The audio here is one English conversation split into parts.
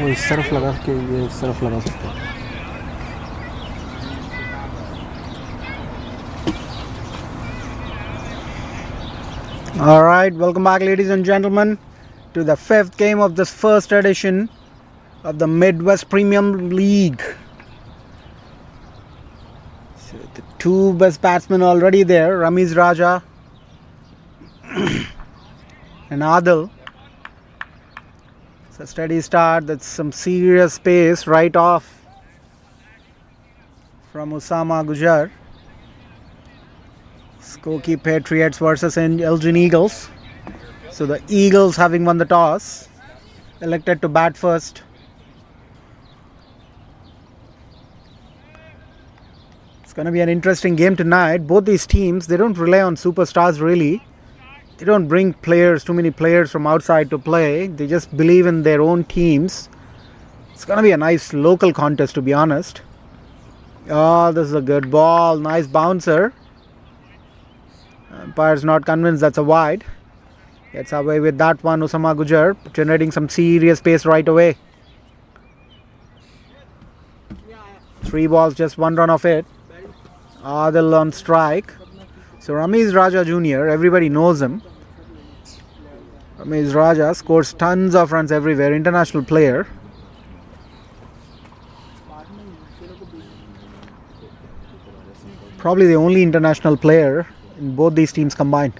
वो इस तरफ लगा के ये इस तरफ लगा सकते हैं. All right, welcome back, ladies and gentlemen, to the fifth game of this first edition of the Midwest Premium League. So the two best batsmen already there, Ramiz Raja and Adil. It's a steady start. That's some serious pace right off from Osama Gujar. Skokie Patriots versus Elgin Eagles. So the Eagles, having won the toss, elected to bat first. It's going to be an interesting game tonight. Both these teams, they don't rely on superstars really. They don't bring too many players from outside to play. They just believe in their own teams. It's going to be a nice local contest, to be honest. Oh, this is a good ball. Nice bouncer. Umpire's not convinced that's a wide. Gets away with that one, Osama Gujar, generating some serious pace right away. 3 balls, just 1 run off it. Adil on strike. So Ramiz Raja Jr., everybody knows him. Ramiz Raja scores tons of runs everywhere, international player. Probably the only international player in both these teams combined.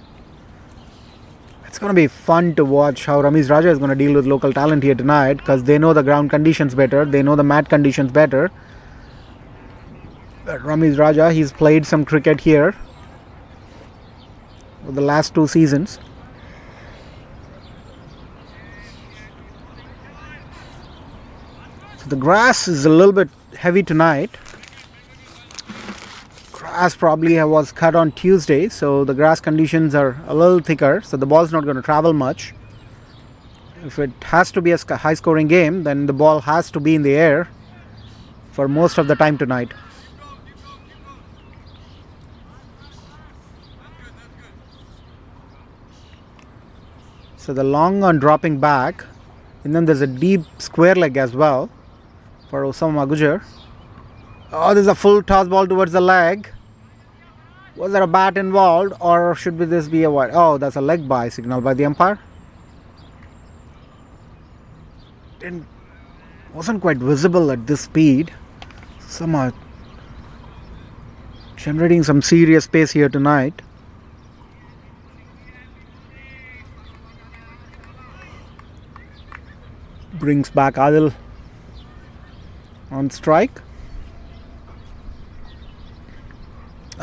It's going to be fun to watch how Ramiz Raja is going to deal with local talent here tonight, because they know the ground conditions better, they know the mat conditions better. But Ramiz Raja, he's played some cricket here for the last 2 seasons. So the grass is a little bit heavy tonight. Grass probably was cut on Tuesday, so the grass conditions are a little thicker, so the ball's not going to travel much. If it has to be a high scoring game, then the ball has to be in the air for most of the time tonight. So the long on dropping back, and then there's a deep square leg as well for Osama Gujar. Oh, there's a full toss ball towards the leg. Was there a bat involved, or should this be a wide? Oh, that's a leg by signal by the umpire. Wasn't quite visible at this speed. Somehow generating some serious pace here tonight. Brings back Adil on strike.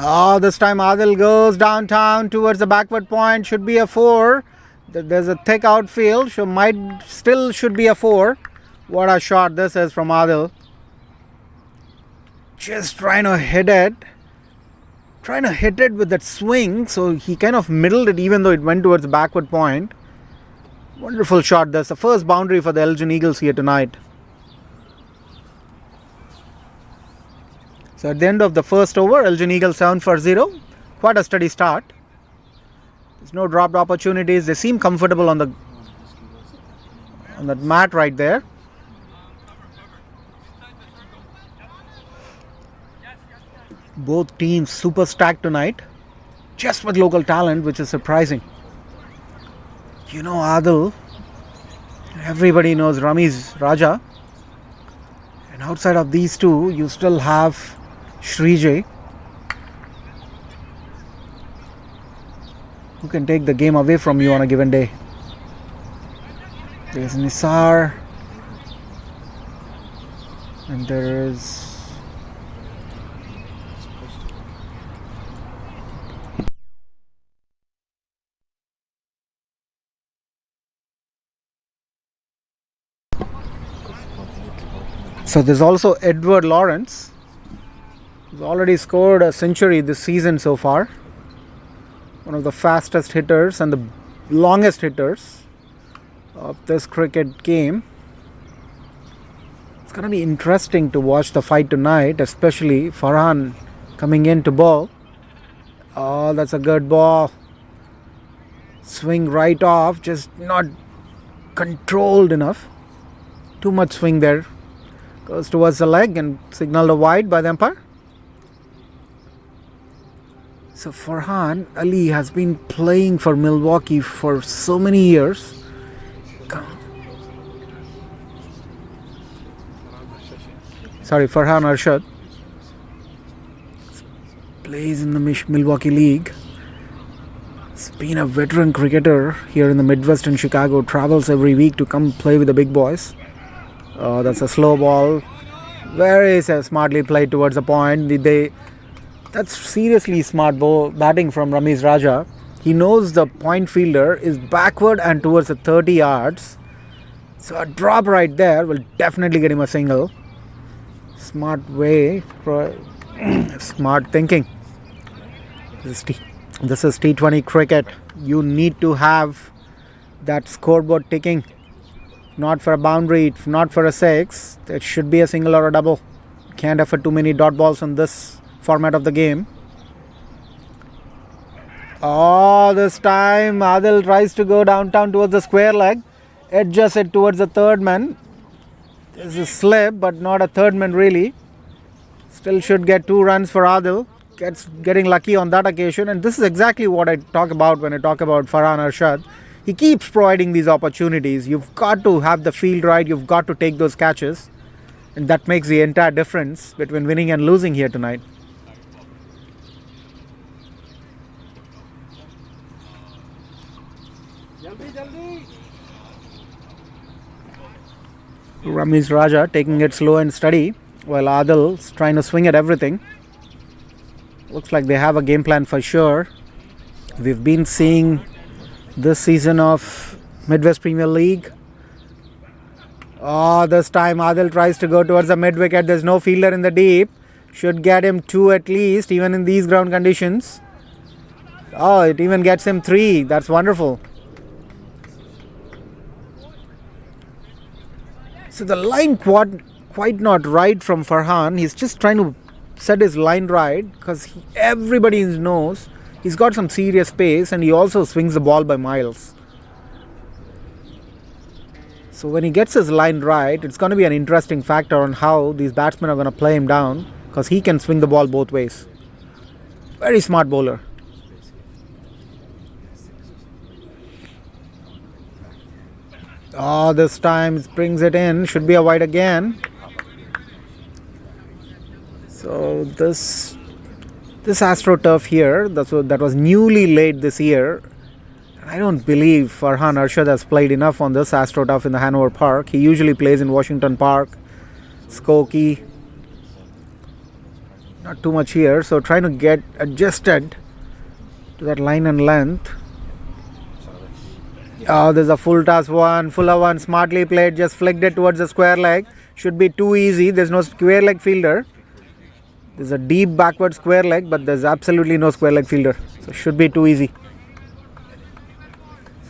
Oh, this time Adil goes downtown towards the backward point. Should be a 4. There's a thick outfield. Should be a 4. What a shot this is from Adil. Just trying to hit it. Trying to hit it with that swing. So he kind of middled it even though it went towards the backward point. Wonderful shot. That's the first boundary for the Elgin Eagles here tonight. So at the end of the first over, Elgin Eagles 7 for 0. Quite a steady start. There's no dropped opportunities. They seem comfortable on that mat right there. Both teams super stacked tonight, just with local talent, which is surprising. You know Adil, everybody knows Ramiz Raja, and outside of these two, you still have Srijay, who can take the game away from you on a given day. There's Nisar, and there is there's also Edward Lawrence, who's already scored a century this season so far. One of the fastest hitters and the longest hitters of this cricket game. It's going to be interesting to watch the fight tonight, especially Farhan coming in to bowl. Oh, that's a good ball. Swing right off, just not controlled enough. Too much swing there. Goes towards the leg and signaled a wide by the umpire. So Farhan Ali has been playing for Milwaukee for so many years. Farhan Arshad plays in the Milwaukee League. He's been a veteran cricketer here in the Midwest in Chicago. Travels every week to come play with the big boys. Oh, that's a slow ball. Very smartly played towards the point. That's seriously smart batting from Ramiz Raja. He knows the point fielder is backward and towards the 30 yards. So a drop right there will definitely get him a single. Smart way, smart thinking. This is T20 cricket. You need to have that scoreboard ticking. Not for a boundary, not for a six. It should be a single or a double. Can't afford too many dot balls in this format of the game. Oh, this time Adil tries to go downtown towards the square leg. Edges it towards the third man. There's a slip, but not a third man really. Still should get 2 runs for Adil. Getting lucky on that occasion. And this is exactly what I talk about when I talk about Farhan Arshad. He keeps providing these opportunities. You've got to have the field right. You've got to take those catches. And that makes the entire difference between winning and losing here tonight. Ramiz Raja taking it slow and steady while Adil's trying to swing at everything. Looks like they have a game plan for sure. We've been seeing this season of Midwest Premier League. Oh, this time Adil tries to go towards the mid wicket. There's no fielder in the deep. Should get him 2 at least, even in these ground conditions. Oh, it even gets him 3. That's wonderful. So the line quite not right from Farhan. He's just trying to set his line right because everybody knows he's got some serious pace and he also swings the ball by miles. So when he gets his line right, it's going to be an interesting factor on how these batsmen are going to play him down because he can swing the ball both ways. Very smart bowler. Oh, this time it brings it in. Should be a wide again. So this AstroTurf here, that was newly laid this year. I don't believe Farhan Arshad has played enough on this AstroTurf in the Hanover Park. He usually plays in Washington Park, Skokie. Not too much here. So trying to get adjusted to that line and length. Oh, there's a fuller one, smartly played, just flicked it towards the square leg. Should be too easy. There's no square leg fielder. There's a deep backward square leg, but there's absolutely no square leg fielder. So should be too easy.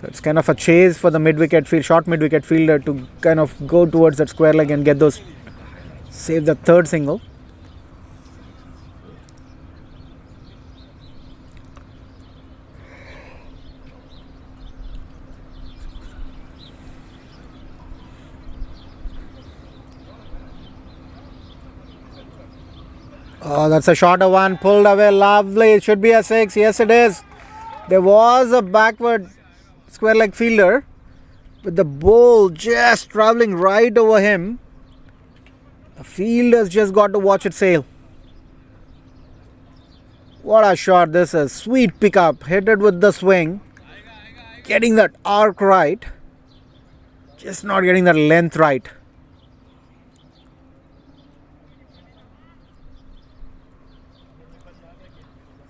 So it's kind of a chase for the short mid wicket fielder to kind of go towards that square leg and get those, save the third single. Oh, that's a shorter one, pulled away, lovely. It should be a 6. Yes, it is. There was a backward square leg fielder, with the ball just traveling right over him. The fielder's just got to watch it sail. What a shot this is. Sweet pickup, hit it with the swing. Getting that arc right. Just not getting that length right.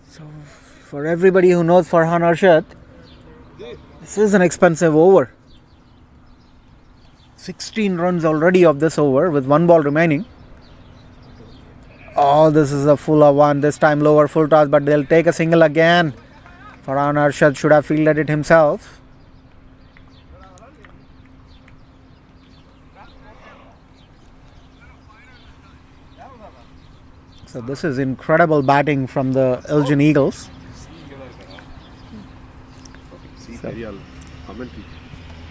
So, for everybody who knows Farhan Arshad, this is an expensive over. 16 runs already of this over with 1 ball remaining. Oh, this is a fuller one. This time lower full toss, but they'll take a single again. Farhan Arshad should have fielded it himself. So this is incredible batting from the Elgin Eagles.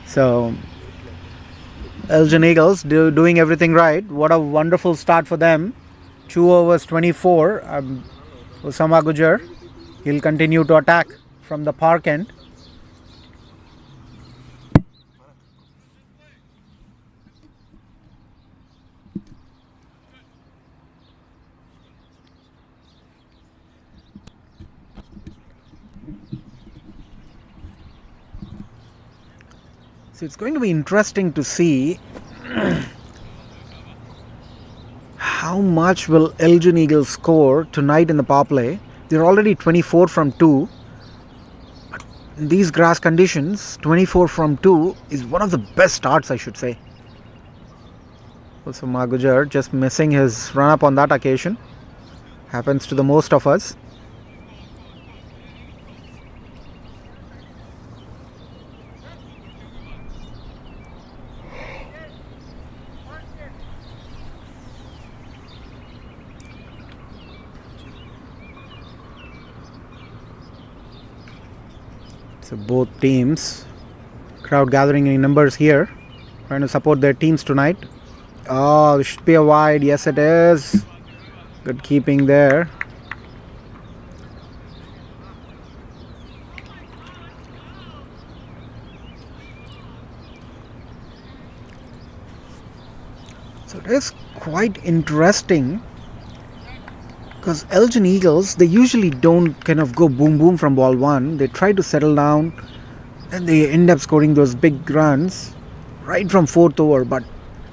So Elgin Eagles doing everything right. What a wonderful start for them. 2 overs 24. Osama Gujar. He'll continue to attack from the park end. So it's going to be interesting to see how much will Elgin Eagles score tonight in the power play. They're already 24 from 2. But in these grass conditions, 24 from 2 is one of the best starts, I should say. Also, Magujar just missing his run up on that occasion. Happens to the most of us. So both teams, crowd gathering in numbers here, trying to support their teams tonight. Oh, this should be a wide. Yes, it is. Good keeping there. So it is quite interesting because Elgin Eagles, they usually don't kind of go boom boom from ball one. They try to settle down and they end up scoring those big runs right from fourth over, but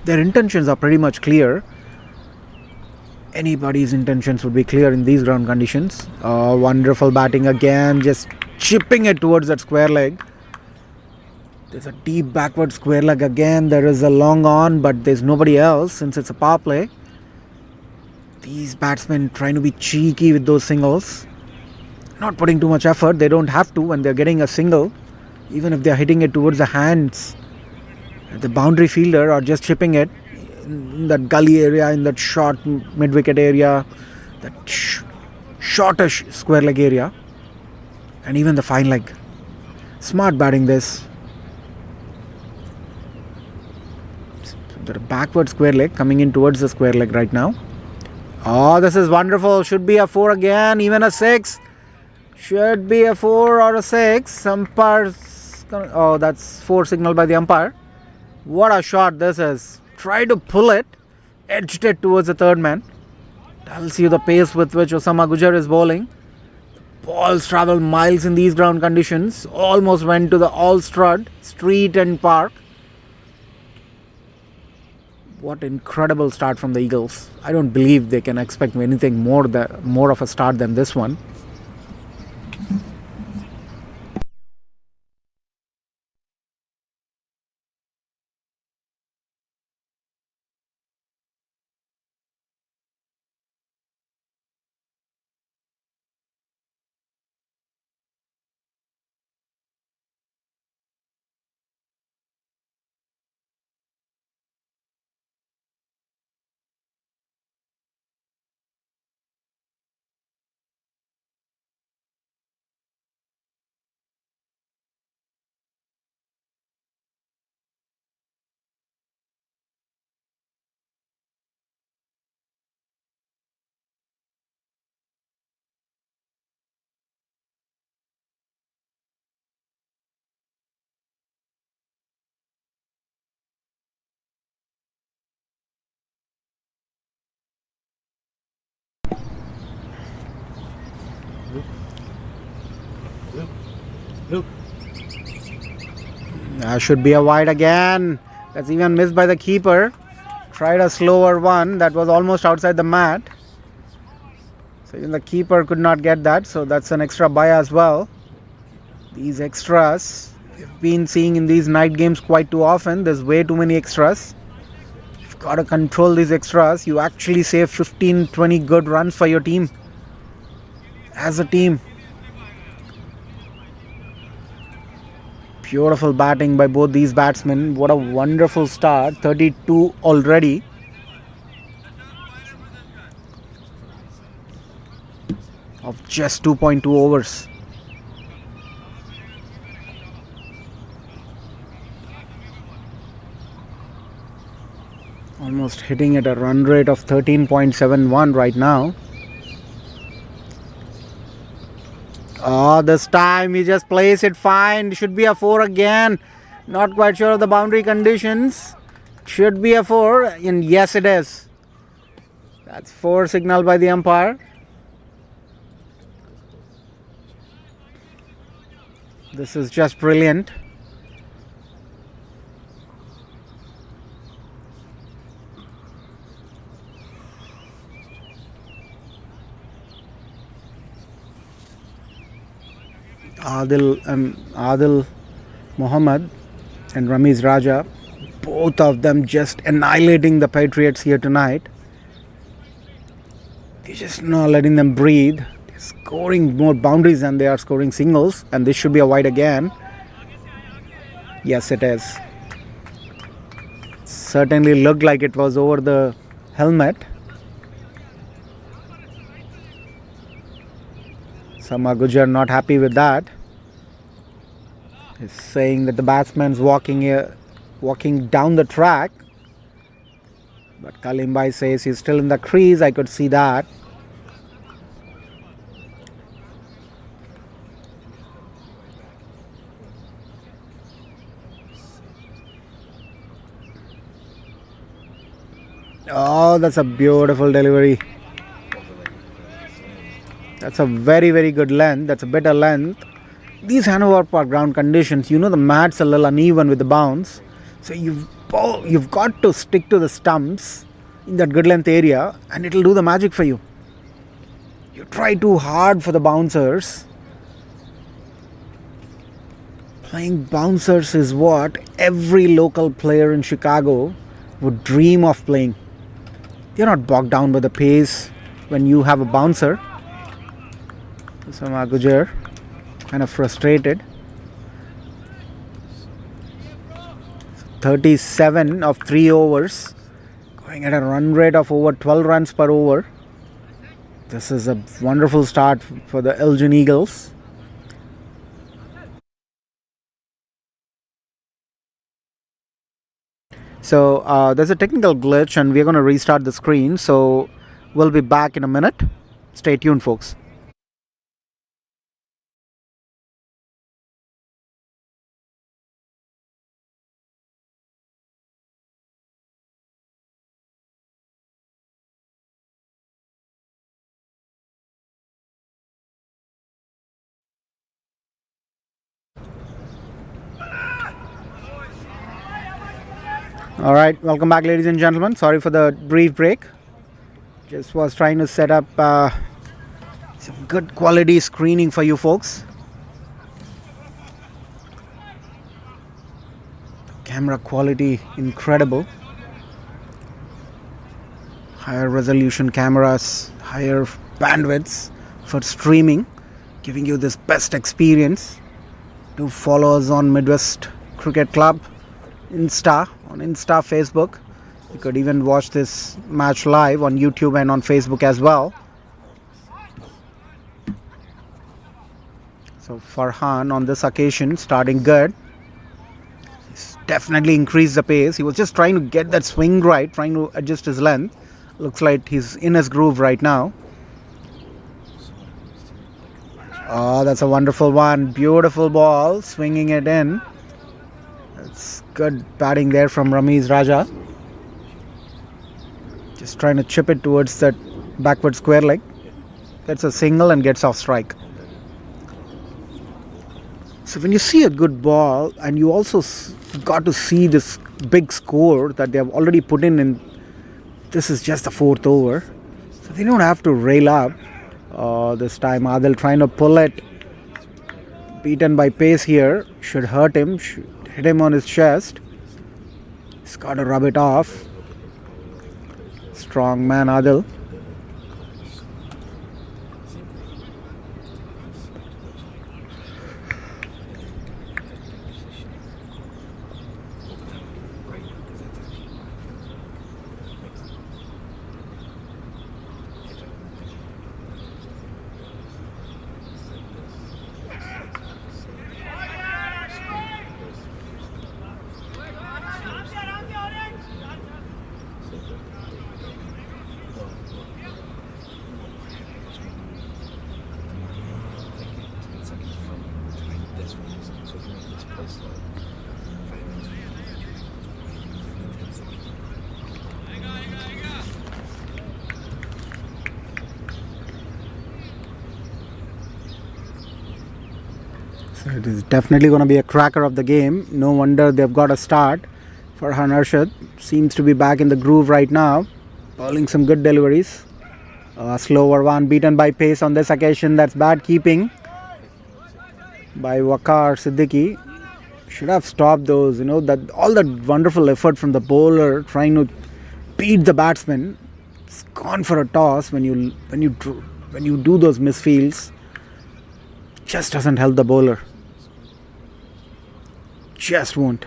their intentions are pretty much clear. Anybody's intentions would be clear in these ground conditions. Oh, wonderful batting again, just chipping it towards that square leg. There's a deep backward square leg again. There is a long on, but there's nobody else since it's a power play. These batsmen trying to be cheeky with those singles. Not putting too much effort. They don't have to when they're getting a single. Even if they're hitting it towards the hands. The boundary fielder or just chipping it in that gully area, in that short mid-wicket area, that shortish square leg area. And even the fine leg. Smart batting this. The backward square leg coming in towards the square leg right now. Oh, this is wonderful. Should be a 4 again, even a 6. Should be a 4 or a 6. Umpire's. Oh, that's 4 signal by the umpire. What a shot this is. Try to pull it. Edged it towards the third man. Tells you the pace with which Osama Gujar is bowling. The balls travel miles in these ground conditions. Almost went to the All-Stud Street and Park. What incredible start from the Eagles. I don't believe they can expect anything more of a start than this one. Should be a wide again. That's even missed by the keeper. Tried a slower one that was almost outside the mat. So even the keeper could not get that. So that's an extra bye as well. These extras we've been seeing in these night games quite too often. There's way too many extras. You've got to control these extras. You actually save 15-20 good runs for your team as a team. Beautiful batting by both these batsmen. What a wonderful start. 32 already. Of just 2.2 overs. Almost hitting at a run rate of 13.71 right now. Oh, this time he just plays it fine. Should be a 4 again. Not quite sure of the boundary conditions. Should be a 4, and yes it is. That's 4 signaled by the umpire. This is just brilliant. Adil Muhammad and Ramiz Raja, both of them just annihilating the Patriots here tonight. They're just not letting them breathe. They're scoring more boundaries than they are scoring singles, and this should be a wide again. Yes, it is. Certainly looked like it was over the helmet. Sama Gujar not happy with that. He's saying that the batsman's walking down the track. But Kalimbai says he's still in the crease. I could see that. Oh, that's a beautiful delivery. That's a very, very good length. That's a better length. These Hanover Park ground conditions, the mat's a little uneven with the bounce. So you've got to stick to the stumps in that good length area, and it'll do the magic for you. You try too hard for the bouncers. Playing bouncers is what every local player in Chicago would dream of playing. You're not bogged down by the pace when you have a bouncer. Sama Gujar kind of frustrated. 37 of 3 overs, going at a run rate of over 12 runs per over. This is a wonderful start for the Elgin Eagles. So there's a technical glitch and we're going to restart the screen. So we'll be back in a minute. Stay tuned, folks. All right, welcome back, ladies and gentlemen. Sorry for the brief break. Just was trying to set up some good quality screening for you folks. Camera quality incredible. Higher resolution cameras, higher bandwidths for streaming, giving you this best experience. Do follow us on Midwest Cricket Club on Insta, Facebook. You could even watch this match live on YouTube and on Facebook as well. So Farhan on this occasion starting good. He's definitely increased the pace. He was just trying to get that swing right, trying to adjust his length. Looks like he's in his groove right now. Oh, that's a wonderful one. Beautiful ball, swinging it in. That's good batting there from Ramiz Raja. Just trying to chip it towards that backward square leg. Gets a single and gets off strike. So when you see a good ball and you also got to see this big score that they have already put in, this is just the 4th over. So they don't have to rail up. This time Adil trying to pull it. Beaten by pace here. Should hurt him. Should hit him on his chest. He's got to rub it off. Strong man Adil. So it is definitely going to be a cracker of the game. No wonder they've got a start. Farhan Arshad seems to be back in the groove right now, bowling some good deliveries. A slower one, beaten by pace on this occasion. That's bad keeping by Waqar Siddiqui. Should have stopped those. That all that wonderful effort from the bowler trying to beat the batsman. It's gone for a toss when you do those misfields. Just doesn't help the bowler. Just won't.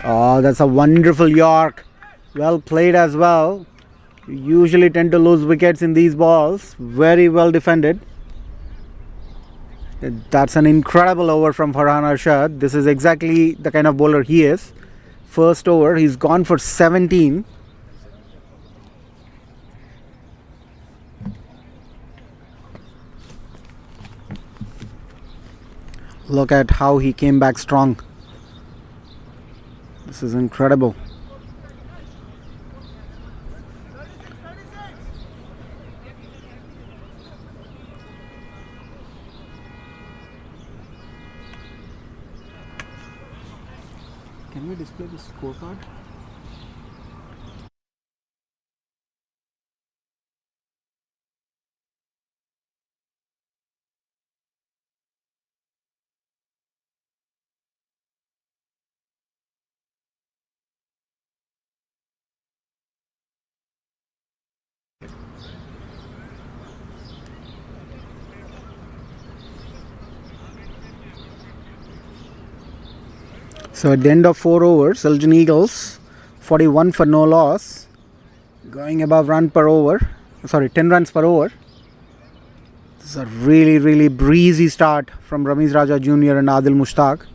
Oh, that's a wonderful York. Well played as well. You usually tend to lose wickets in these balls. Very well defended. That's an incredible over from Farhan Arshad. This is exactly the kind of bowler he is. First over, he's gone for 17. Look at how he came back strong. This is incredible. Can we display the scorecard? So at the end of 4 overs, Elgin Eagles 41 for no loss, going above 10 runs per over. This is a really breezy start from Ramiz Raja Jr. and Adil Mushtaq.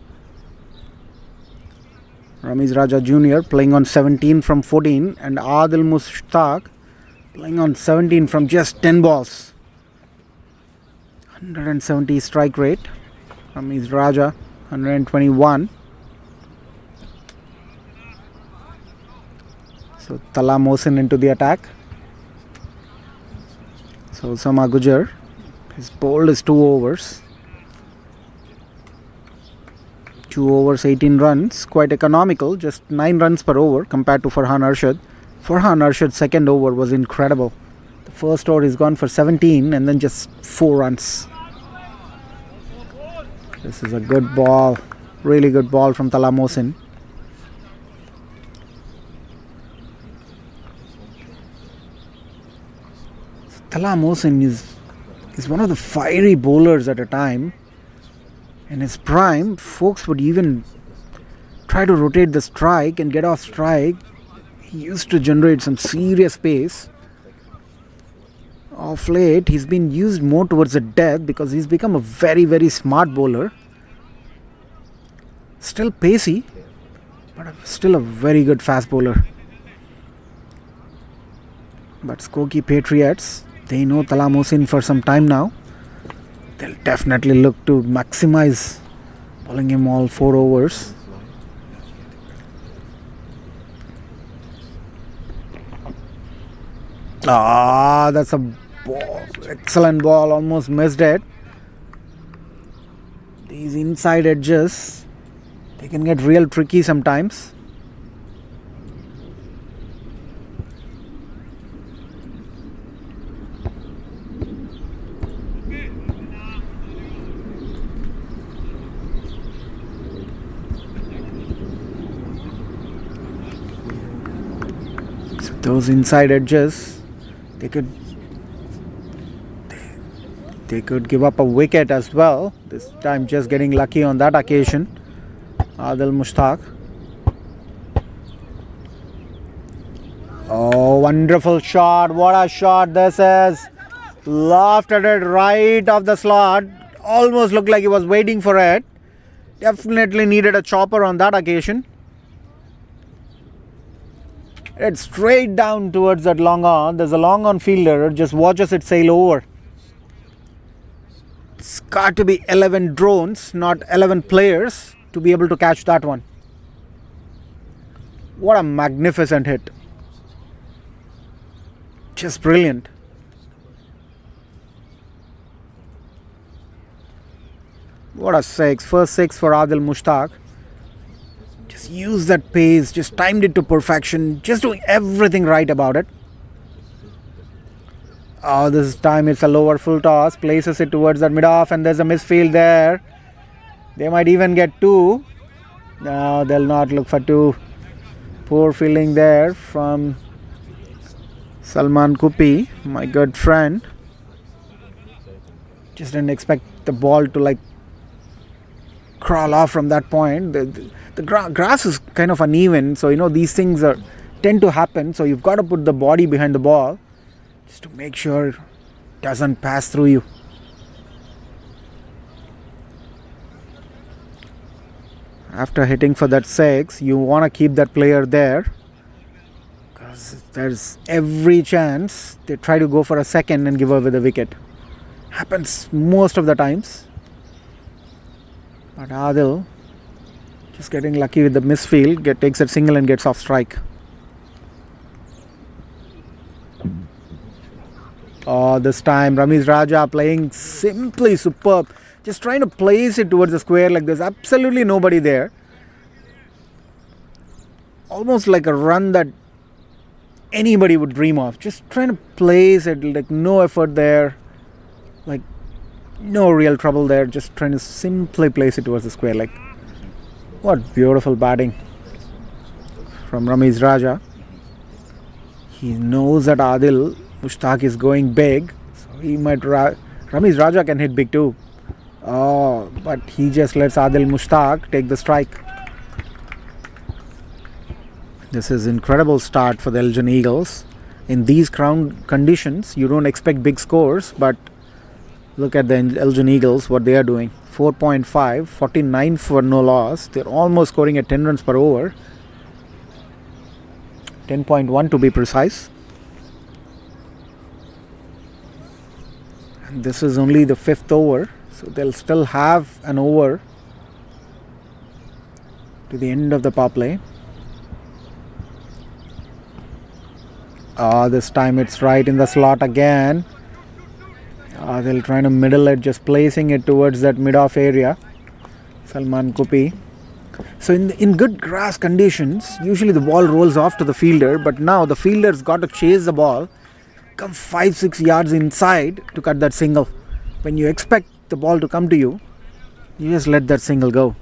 Ramiz Raja Jr. playing on 17 from 14 and Adil Mushtaq playing on 17 from just 10 balls. 170 strike rate. Ramiz Raja 121. So Tala Mohsin into the attack. So Osama Gujar, his bowled is 2 overs. 2 overs, 18 runs. Quite economical, just 9 runs per over compared to Farhan Arshad. Farhan Arshad's second over was incredible. The first over he's gone for 17 and then just 4 runs. This is a good ball. Really good ball from Tala Mohsin. Tala Mohsin is one of the fiery bowlers at a time. In his prime, folks would even try to rotate the strike and get off strike. He used to generate some serious pace. Of late, he's been used more towards the death because he's become a very smart bowler. Still pacey, but still a very good fast bowler. But Skokie Patriots, they know Tala Mohsin for some time now. They'll definitely look to maximize bowling him all 4 overs. That's a ball. Excellent ball. Almost missed it. These inside edges, they can get real tricky sometimes. Those inside edges, they could give up a wicket as well. This time just getting lucky on that occasion. Adil Mushtaq. Oh, wonderful shot. What a shot this is. Lofted it right off the slot. Almost looked like he was waiting for it. Definitely needed a chopper on that occasion. It's straight down towards that long on. There's a long on fielder. Just watches it sail over. It's got to be 11 drones, not 11 players, to be able to catch that one. What a magnificent hit. Just brilliant. What a six. First six for Adil Mushtaq. Just used that pace, just timed it to perfection, just doing everything right about it. Oh, this time it's a lower full toss, places it towards that mid-off, and there's a misfield there. They might even get two. No, they'll not look for two. Poor fielding there from Salman Kupi, my good friend. Just didn't expect the ball to crawl off from that point. The grass is kind of uneven, so these things tend to happen. So you've got to put the body behind the ball just to make sure it doesn't pass through you. After hitting for that six, you want to keep that player there, because there's every chance they try to go for a second and give away the wicket. Happens most of the times. But Adil just getting lucky with the misfield, takes that single and gets off strike. Oh, this time Ramiz Raja playing simply superb. Just trying to place it towards the square like there's absolutely nobody there. Almost like a run that anybody would dream of. Just trying to place it, no effort there. No real trouble there. Just trying to simply place it towards the square. What beautiful batting from Ramiz Raja. He knows that Adil Mushtaq is going big, so he might. Ramiz Raja can hit big too. Oh, but he just lets Adil Mushtaq take the strike. This is incredible start for the Elgin Eagles. In these ground conditions, you don't expect big scores, but look at the Elgin Eagles, what they are doing. 4.5, 49 for no loss. They're almost scoring at 10 runs per over. 10.1 to be precise. And this is only the 5th over. So they'll still have an over to the end of the power play. This time it's right in the slot again. They'll try to middle it, just placing it towards that mid-off area. Salman Kupi. So in good grass conditions, usually the ball rolls off to the fielder, but now the fielder's got to chase the ball, come 5-6 yards inside to cut that single. When you expect the ball to come to you, you just let that single go.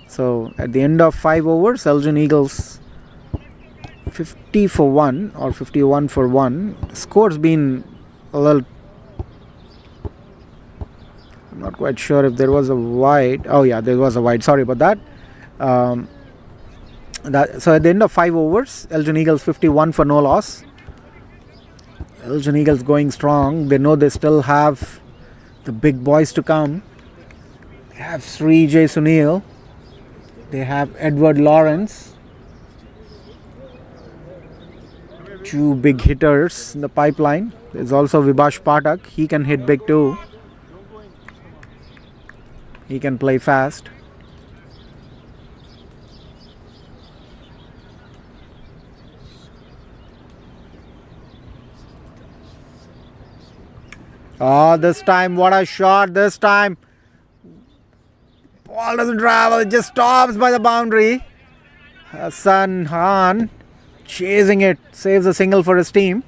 So at the end of 5 overs, Elgin Eagles 50 for 1 or 51 for 1. The score's been a little, I'm not quite sure if there was a wide. Oh yeah, there was a wide. Sorry about that. So at the end of 5 overs, Elgin Eagles 51 for no loss. Elgin Eagles going strong. They know they still have the big boys to come. They have Sri J. Sunil. They have Edward Lawrence. 2 big hitters in the pipeline. There's also Vibhash Pathak. He can hit big too. He can play fast. Oh, this time, what a shot this time. Ball doesn't travel, it just stops by the boundary. Hassan Khan chasing it, saves a single for his team.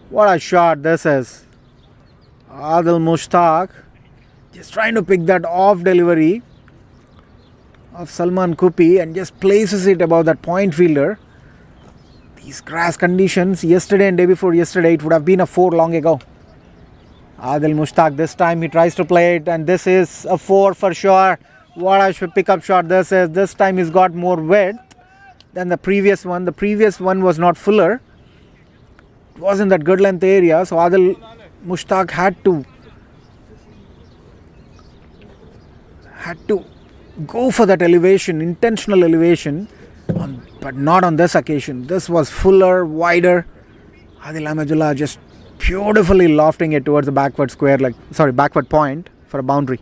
What a shot this is. Adil Mushtaq just trying to pick that off delivery of Salman Kupi and just places it above that point fielder. These grass conditions, yesterday and day before yesterday, it would have been a 4 long ago. Adil Mushtaq, this time he tries to play it, and this is a 4 for sure. What a pick-up shot this is. This time he's got more width than the previous one. The previous one was not fuller. It was in that good length area, so Adil Mushtaq had to go for that elevation, intentional elevation, but not on this occasion. This was fuller, wider. Adil Amajullah just beautifully lofting it towards the backward point for a boundary.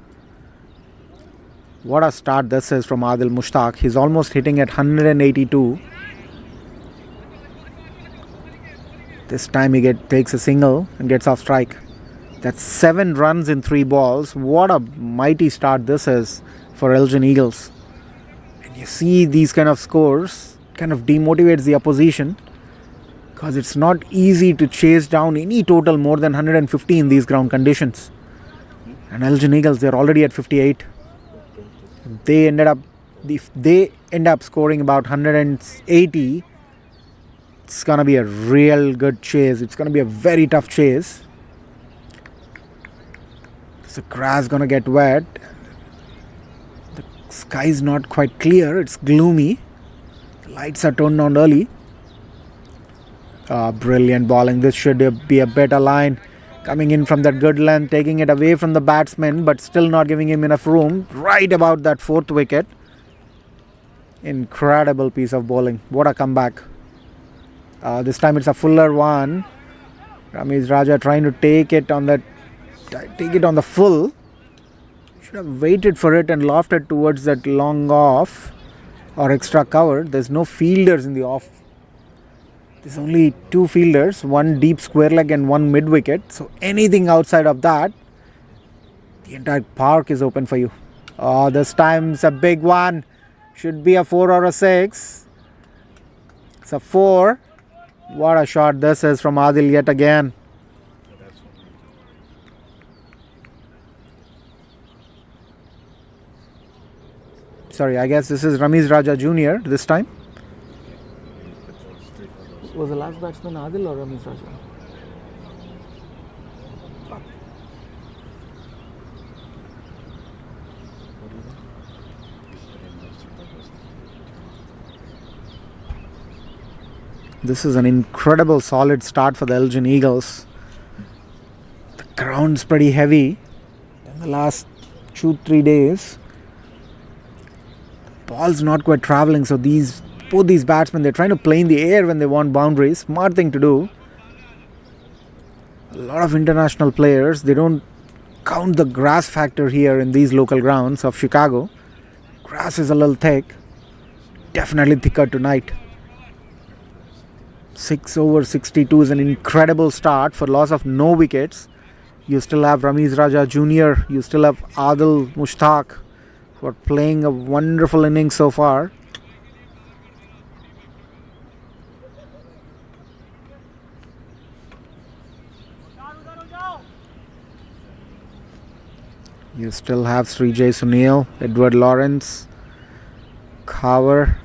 What a start this is from Adil Mushtaq. He's almost hitting at 182. This time he takes a single and gets off strike. That's 7 runs in 3 balls. What a mighty start this is for Elgin Eagles. And you see these kind of scores kind of demotivates the opposition, because it's not easy to chase down any total more than 150 in these ground conditions. And Elgin Eagles, they're already at 58. If they end up scoring about 180, it's going to be a real good chase. It's going to be a very tough chase. The grass going to get wet. The sky is not quite clear. It's gloomy. The lights are turned on early. Brilliant bowling. This should be a better line. Coming in from that good length, taking it away from the batsman, but still not giving him enough room. Right about that 4th wicket. Incredible piece of bowling. What a comeback. This time it's a fuller one. Ramiz Raja trying to take it on the full. Should have waited for it and lofted towards that long off or extra cover. There's no fielders in the off. There's only 2 fielders, 1 deep square leg and 1 mid wicket. So anything outside of that, the entire park is open for you. Oh, this time it's a big one. Should be a 4 or a 6. It's a 4. What a shot this is from Adil yet again. Sorry, I guess this is Ramiz Raja Jr. this time. Was the last batsman Adil or Ramiz Raja? This is an incredible solid start for the Elgin Eagles. The ground's pretty heavy in the last 2-3 days. The ball's not quite travelling, so both these batsmen, they're trying to play in the air when they want boundaries. Smart thing to do. A lot of international players, they don't count the grass factor here in these local grounds of Chicago. Grass is a little thick. Definitely thicker tonight. 6 over 62 is an incredible start for loss of no wickets. You still have Ramiz Raja Jr. You still have Adil Mushtaq, who are playing a wonderful innings so far. You still have Sri Jay Sunil, Edward Lawrence, Khavar,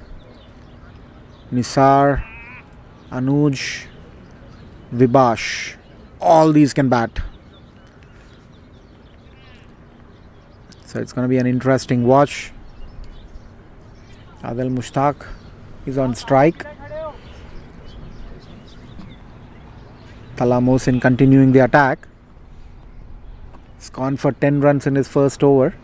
Nisar, Anuj, Vibash. All these can bat. So it's going to be an interesting watch. Adil Mushtaq is on strike. Tala Mohsin continuing the attack. He's gone for 10 runs in his first over.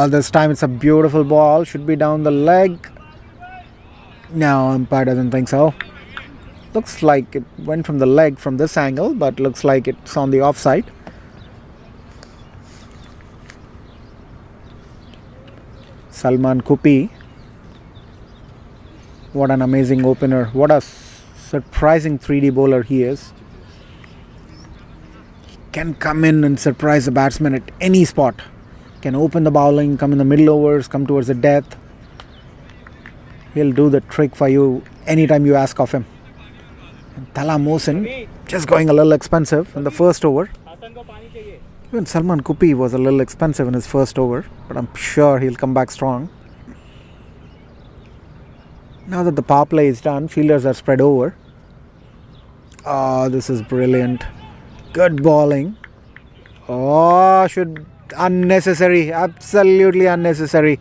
This time it's a beautiful ball. Should be down the leg. No, umpire doesn't think so. Looks like it went from the leg from this angle, but looks like it's on the offside. Salman Kupi. What an amazing opener. What a surprising 3D bowler he is. He can come in and surprise the batsman at any spot. Can open the bowling, come in the middle overs, come towards the death. He'll do the trick for you anytime you ask of him. And Tala Mohsin just going a little expensive in the first over. Even Salman Kupi was a little expensive in his first over, but I'm sure he'll come back strong. Now that the power play is done, fielders are spread over. Oh, this is brilliant. Good bowling. Oh, unnecessary. Absolutely unnecessary.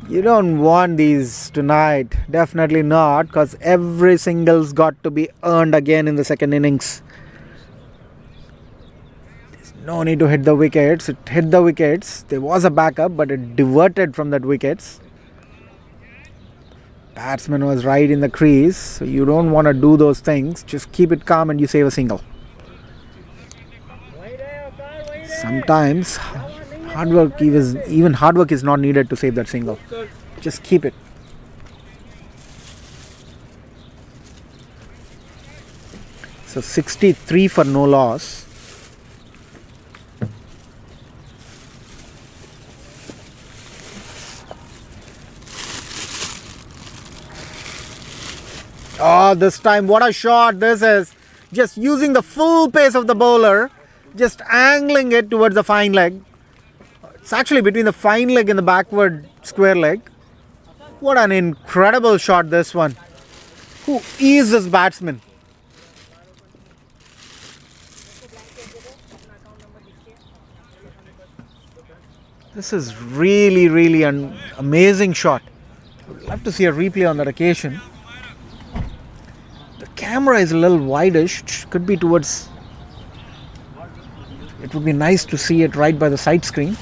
You don't want these tonight. Definitely not, because every single's got to be earned again in the second innings. No need to hit the wickets. It hit the wickets. There was a backup, but it diverted from that wickets. Batsman was right in the crease, so you don't want to do those things. Just keep it calm and you save a single. Sometimes hard work, even hard work is not needed to save that single. Just keep it. So 63 for no loss. Oh, this time what a shot this is. Just using the full pace of the bowler, just angling it towards the fine leg. It's actually between the fine leg and the backward square leg. What an incredible shot this one. Who is this batsman? This is really an amazing shot. I would love to see a replay on that occasion. The camera is a little wideish. Could be towards... It would be nice to see it right by the side screen.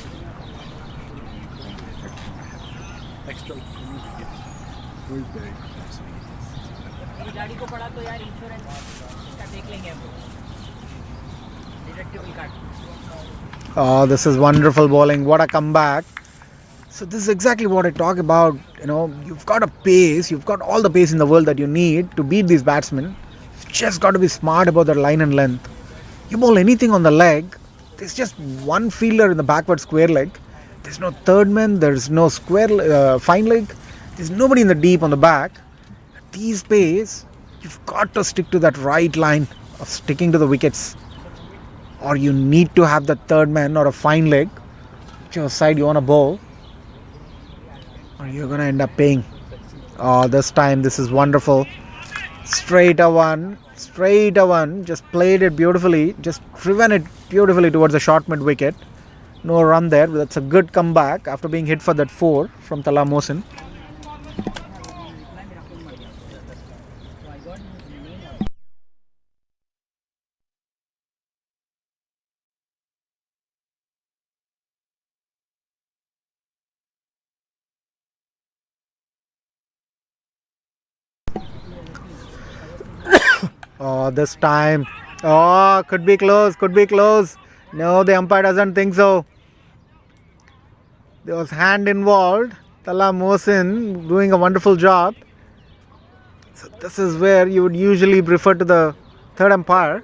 Oh, this is wonderful bowling. What a comeback. So this is exactly what I talk about. You know, you've got a pace. You've got all the pace in the world that you need to beat these batsmen. You've just got to be smart about their line and length. You bowl anything on the leg, there's just one fielder in the backward square leg. There's no third man. There's no square fine leg. There's nobody in the deep on the back. At these pace, you've got to stick to that right line of sticking to the wickets. Or you need to have the third man or a fine leg, whichever side you want to bowl, or you're going to end up paying. Oh, this time this is wonderful. Straight a one. Just played it beautifully. Just driven it beautifully towards the short mid wicket. No run there, but that's a good comeback after being hit for that 4 from Tala Mohsin. Oh, this time. Oh, could be close. No, the umpire doesn't think so. There was hand involved. Tala Mohsin doing a wonderful job. So this is where you would usually refer to the third umpire.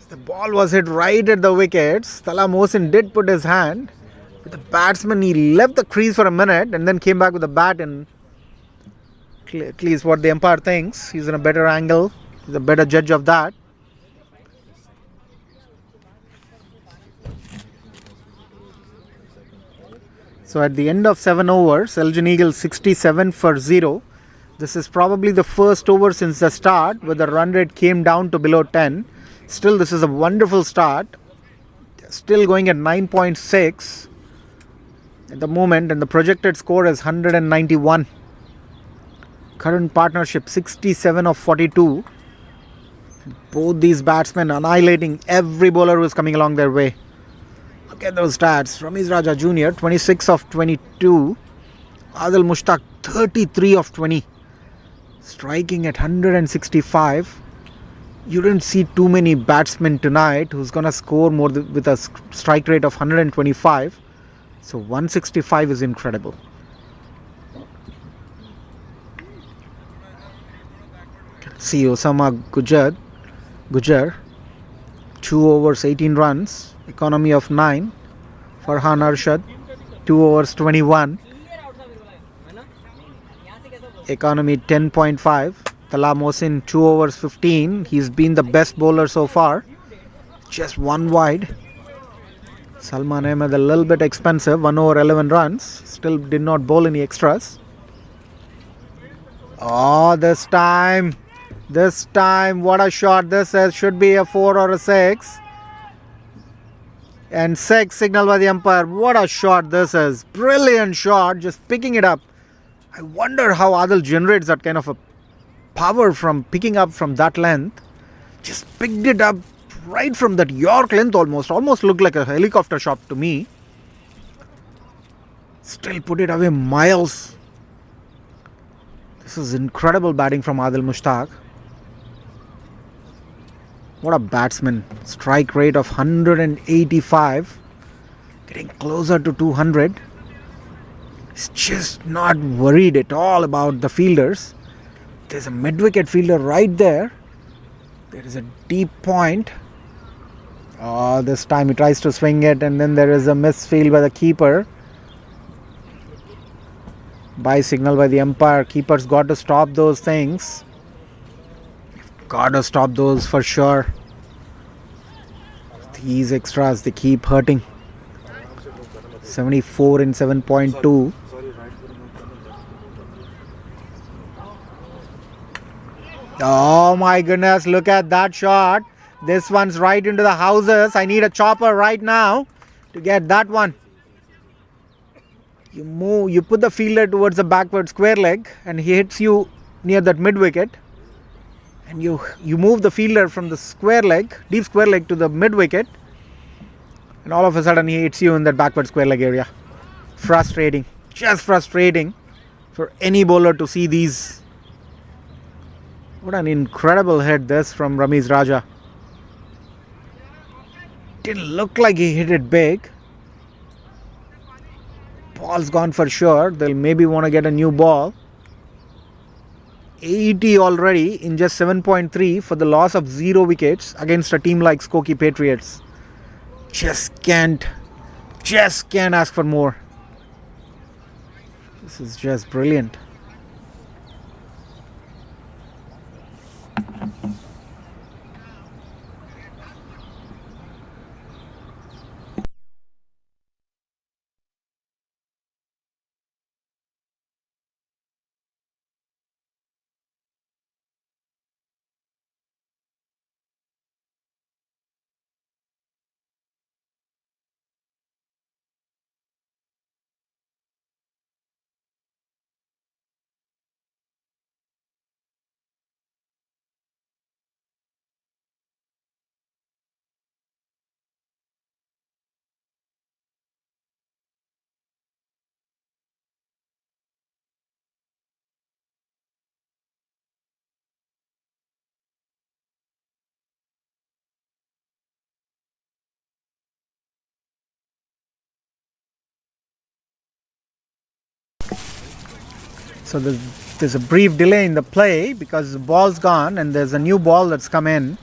The ball was hit right at the wickets. Tala Mohsin did put his hand. But the batsman, he left the crease for a minute and then came back with the bat, and at least what the umpire thinks. He's in a better angle. He's a better judge of that. So at the end of 7 overs, Elgin Eagles 67 for 0. This is probably the first over since the start where the run rate came down to below 10. Still, this is a wonderful start. Still going at 9.6 at the moment, and the projected score is 191. Current partnership 67 of 42. Both these batsmen annihilating every bowler who is coming along their way. Look at those stats. Ramiz Raja Jr. 26 of 22. Adil Mushtaq 33 of 20. Striking at 165. You didn't see too many batsmen tonight who's going to score more with a strike rate of 125. So 165 is incredible. See Osama Gujar, 2 overs 18 runs, economy of 9. Farhan Arshad, 2 overs 21, economy 10.5. Tala Mohsin, 2 overs 15. He's been the best bowler so far, just 1 wide. Salman Ahmed a little bit expensive, 1 over 11 runs, still did not bowl any extras. Oh, this time, what a shot this is. Should be a 4 or a 6. And 6 signal by the umpire. What a shot this is. Brilliant shot, just picking it up. I wonder how Adil generates that kind of a power from picking up from that length. Just picked it up right from that York length almost looked like a helicopter shot to me. Still put it away miles. This is incredible batting from Adil Mushtaq. What a batsman. Strike rate of 185. Getting closer to 200. He's just not worried at all about the fielders. There's a mid-wicket fielder right there. There is a deep point. Oh, this time he tries to swing it, and then there is a misfield by the keeper. By signal by the umpire. Keeper's got to stop those things. Got to stop those for sure. These extras, they keep hurting. 74 in 7.2. Oh my goodness, look at that shot. This one's right into the houses. I need a chopper right now to get that one. You put the fielder towards the backward square leg and he hits you near that mid wicket. And you move the fielder from the square leg, deep square leg, to the mid wicket. And all of a sudden he hits you in that backward square leg area. Frustrating. Just frustrating for any bowler to see these. What an incredible hit this from Ramiz Raja. Didn't look like he hit it big. Ball's gone for sure. They'll maybe want to get a new ball. 80 already in just 7.3 for the loss of 0 wickets against a team like Skokie Patriots. Just can't ask for more. This is just brilliant. So there's a brief delay in the play because the ball's gone and there's a new ball that's come in.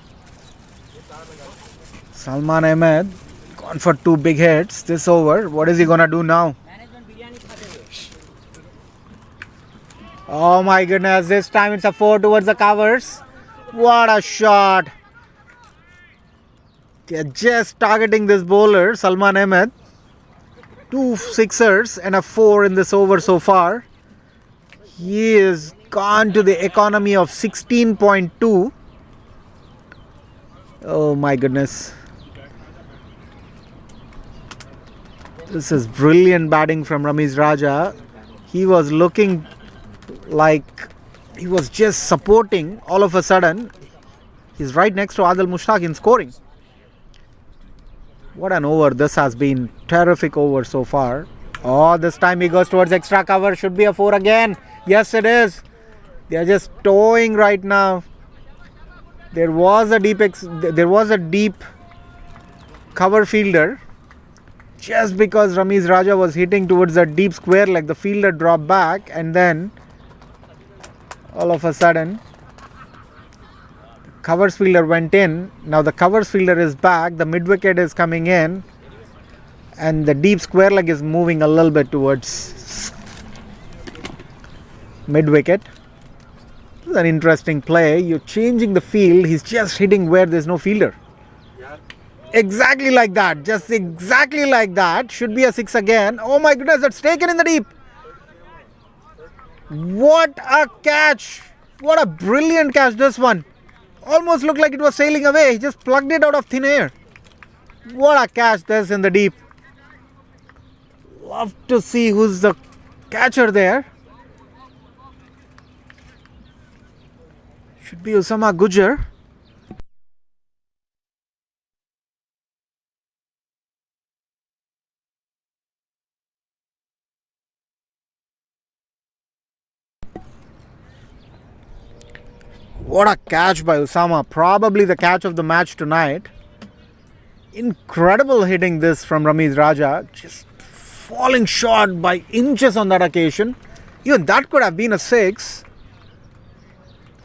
Salman Ahmed gone for 2 big hits this over. What is he gonna do now? Oh my goodness, this time it's a 4 towards the covers. What a shot. They're just targeting this bowler, Salman Ahmed. 2 sixers and a 4 in this over so far. He is gone to the economy of 16.2. Oh my goodness. This is brilliant batting from Ramiz Raja. He was looking like he was just supporting. All of a sudden, he's right next to Adil Mushtaq in scoring. What an over this has been. Terrific over so far. Oh, this time he goes towards extra cover. Should be a 4 again. Yes, it is. They are just towing right now. There was a deep cover fielder. Just because Ramiz Raja was hitting towards a deep square leg, the fielder dropped back, and then all of a sudden the covers fielder went in. Now the covers fielder is back. The mid wicket is coming in, and the deep square leg is moving a little bit towards mid-wicket. This is an interesting play. You're changing the field. He's just hitting where there's no fielder. Exactly like that. Just exactly like that. Should be a 6 again. Oh my goodness, that's taken in the deep. What a catch. What a brilliant catch this one. Almost looked like it was sailing away. He just plugged it out of thin air. What a catch this in the deep. Love to see who's the catcher there. Should be Usama Gujar. What a catch by Usama. Probably the catch of the match tonight. Incredible hitting this from Ramiz Raja. Just falling short by inches on that occasion. Even that could have been a six.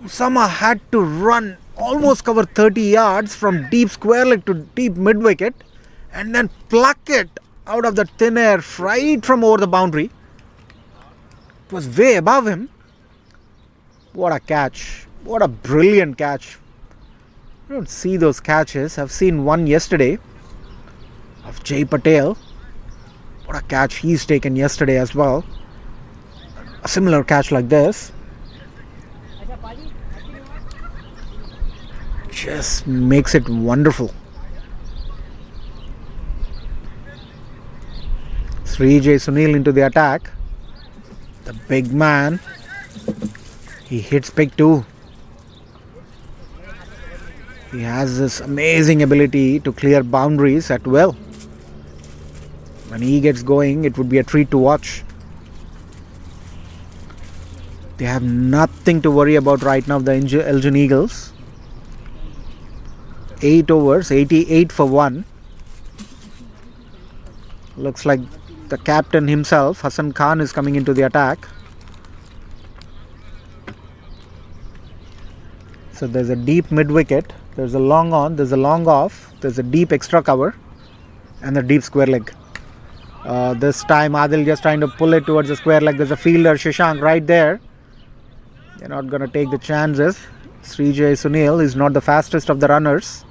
Usama had to run, almost cover 30 yards from deep square leg to deep mid wicket, and then pluck it out of the thin air right from over the boundary. It was way above him. What a catch. What a brilliant catch. I don't see those catches. I've seen one yesterday of Jay Patel. What a catch he's taken yesterday as well. A similar catch like this. Just makes it wonderful. Srijay Sunil into the attack. The big man. He hits big too. He has this amazing ability to clear boundaries at will. When he gets going, it would be a treat to watch. They have nothing to worry about right now, the Elgin Eagles. 8 overs, 88 for 1. Looks like the captain himself, Hassan Khan, is coming into the attack. So there's a deep mid wicket, there's a long on, there's a long off, there's a deep extra cover, and the deep square leg. This time Adil just trying to pull it towards the square leg. There's a fielder, Shashank, right there. They're not going to take the chances. Srijay Sunil is not the fastest of the runners,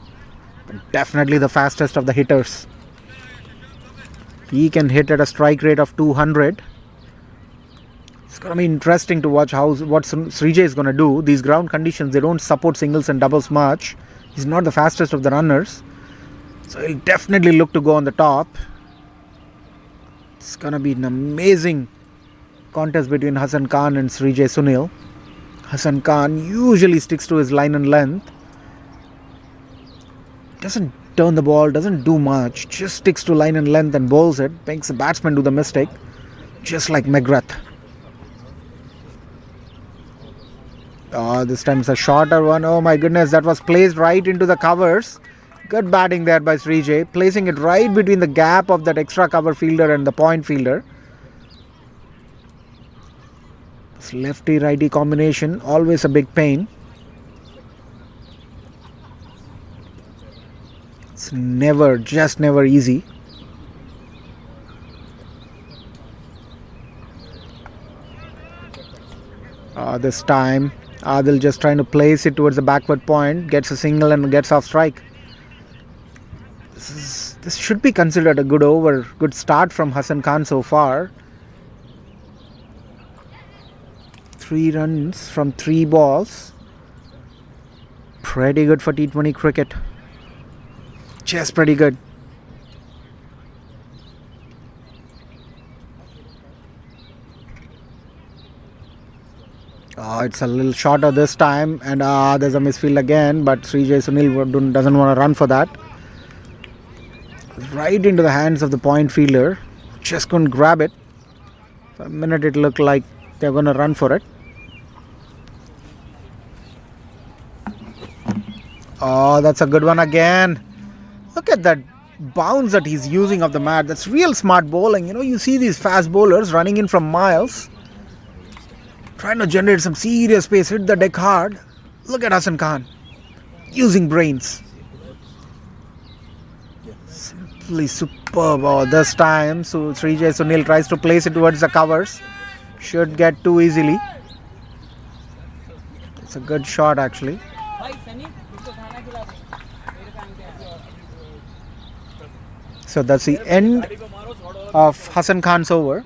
but definitely the fastest of the hitters. He can hit at a strike rate of 200. It's going to be interesting to watch what Srijay is going to do. These ground conditions, they don't support singles and doubles much. He's not the fastest of the runners, so he'll definitely look to go on the top. It's going to be an amazing contest between Hassan Khan and Srijay Sunil. Hassan Khan usually sticks to his line and length. Doesn't turn the ball, doesn't do much. Just sticks to line and length and bowls it. Makes the batsman do the mistake. Just like McGrath. This time it's a shorter one. Oh my goodness, that was placed right into the covers. Good batting there by Srijay. Placing it right between the gap of that extra cover fielder and the point fielder. This lefty-righty combination, always a big pain. It's just never easy. This time, Adil just trying to place it towards the backward point, gets a single and gets off strike. This should be considered a good over, good start from Hassan Khan so far. 3 runs from 3 balls. Pretty good for T20 cricket. Just pretty good. It's a little shorter this time, and there's a misfield again, but Srijay Sunil doesn't want to run for that. Right into the hands of the point fielder. Just couldn't grab it. For a minute it looked like they're going to run for it. That's a good one again. Look at that bounce that he's using of the mat. That's real smart bowling. You see these fast bowlers running in from miles, trying to generate some serious pace, hit the deck hard. Look at Hassan Khan using brains. Simply superb. This time, so Srijay Sunil tries to place it towards the covers. Should get too easily. It's a good shot actually. So that's the end of Hassan Khan's over.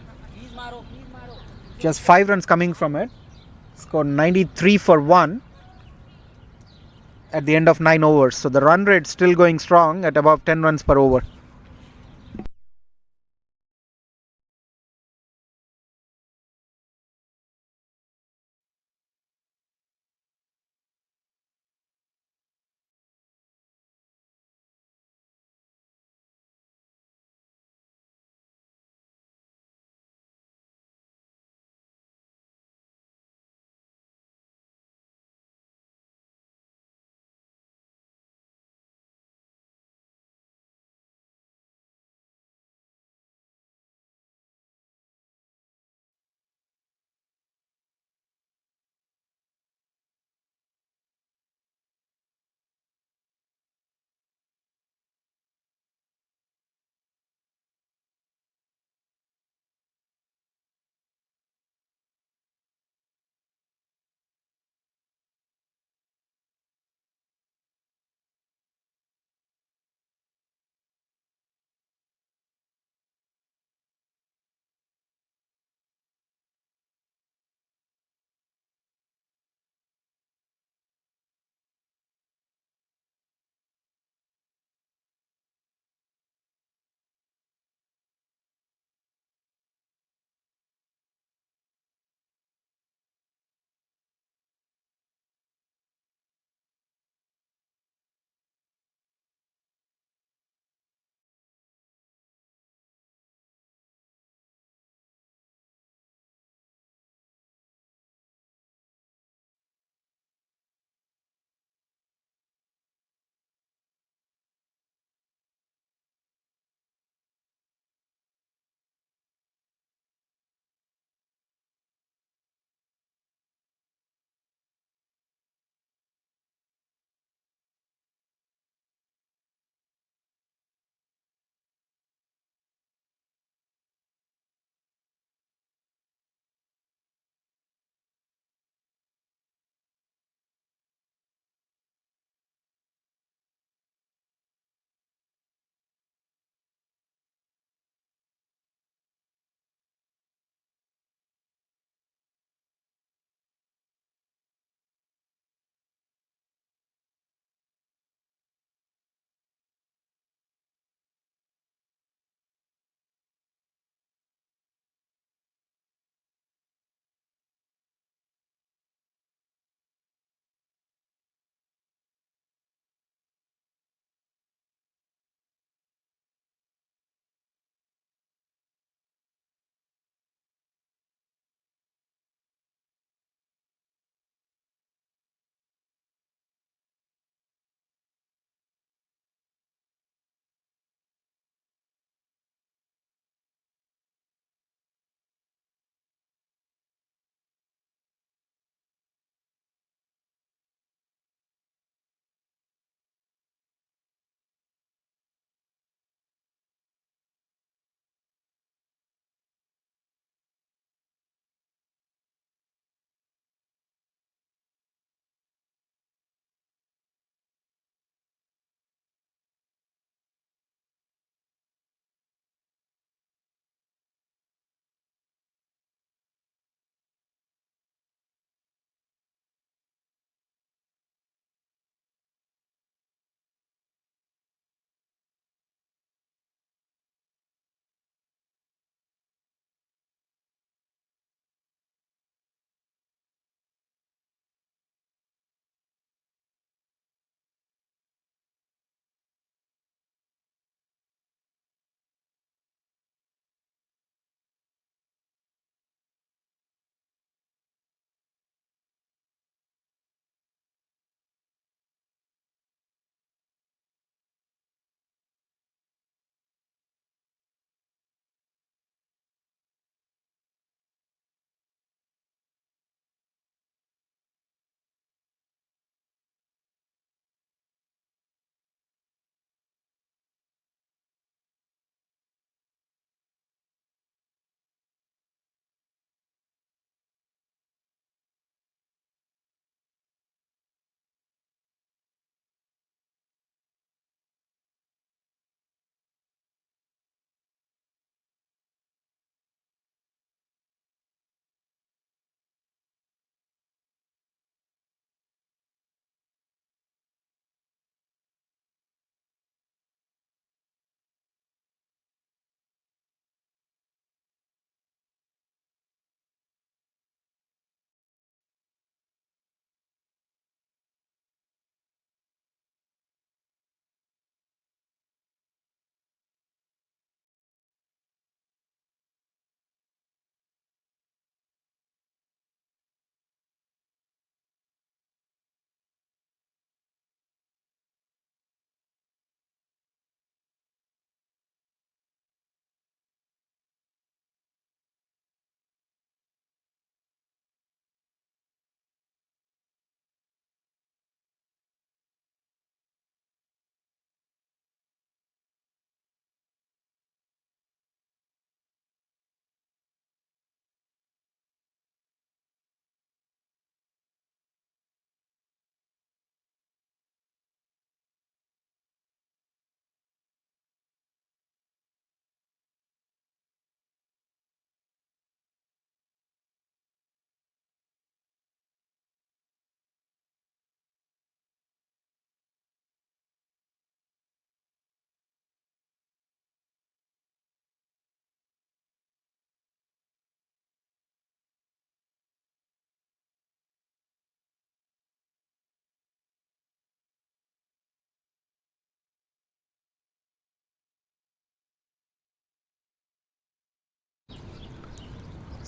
Just 5 runs coming from it. Scored 93 for 1 at the end of 9 overs. So the run rate still going strong at above 10 runs per over.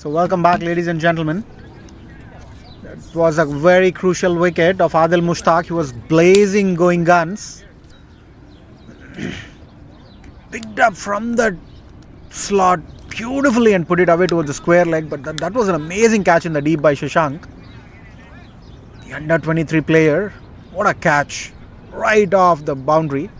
So welcome back, ladies and gentlemen. That was a very crucial wicket of Adil Mushtaq. He was blazing, going guns. Picked up from the slot beautifully and put it away towards the square leg. But that was an amazing catch in the deep by Shashank. The under 23 player. What a catch. Right off the boundary.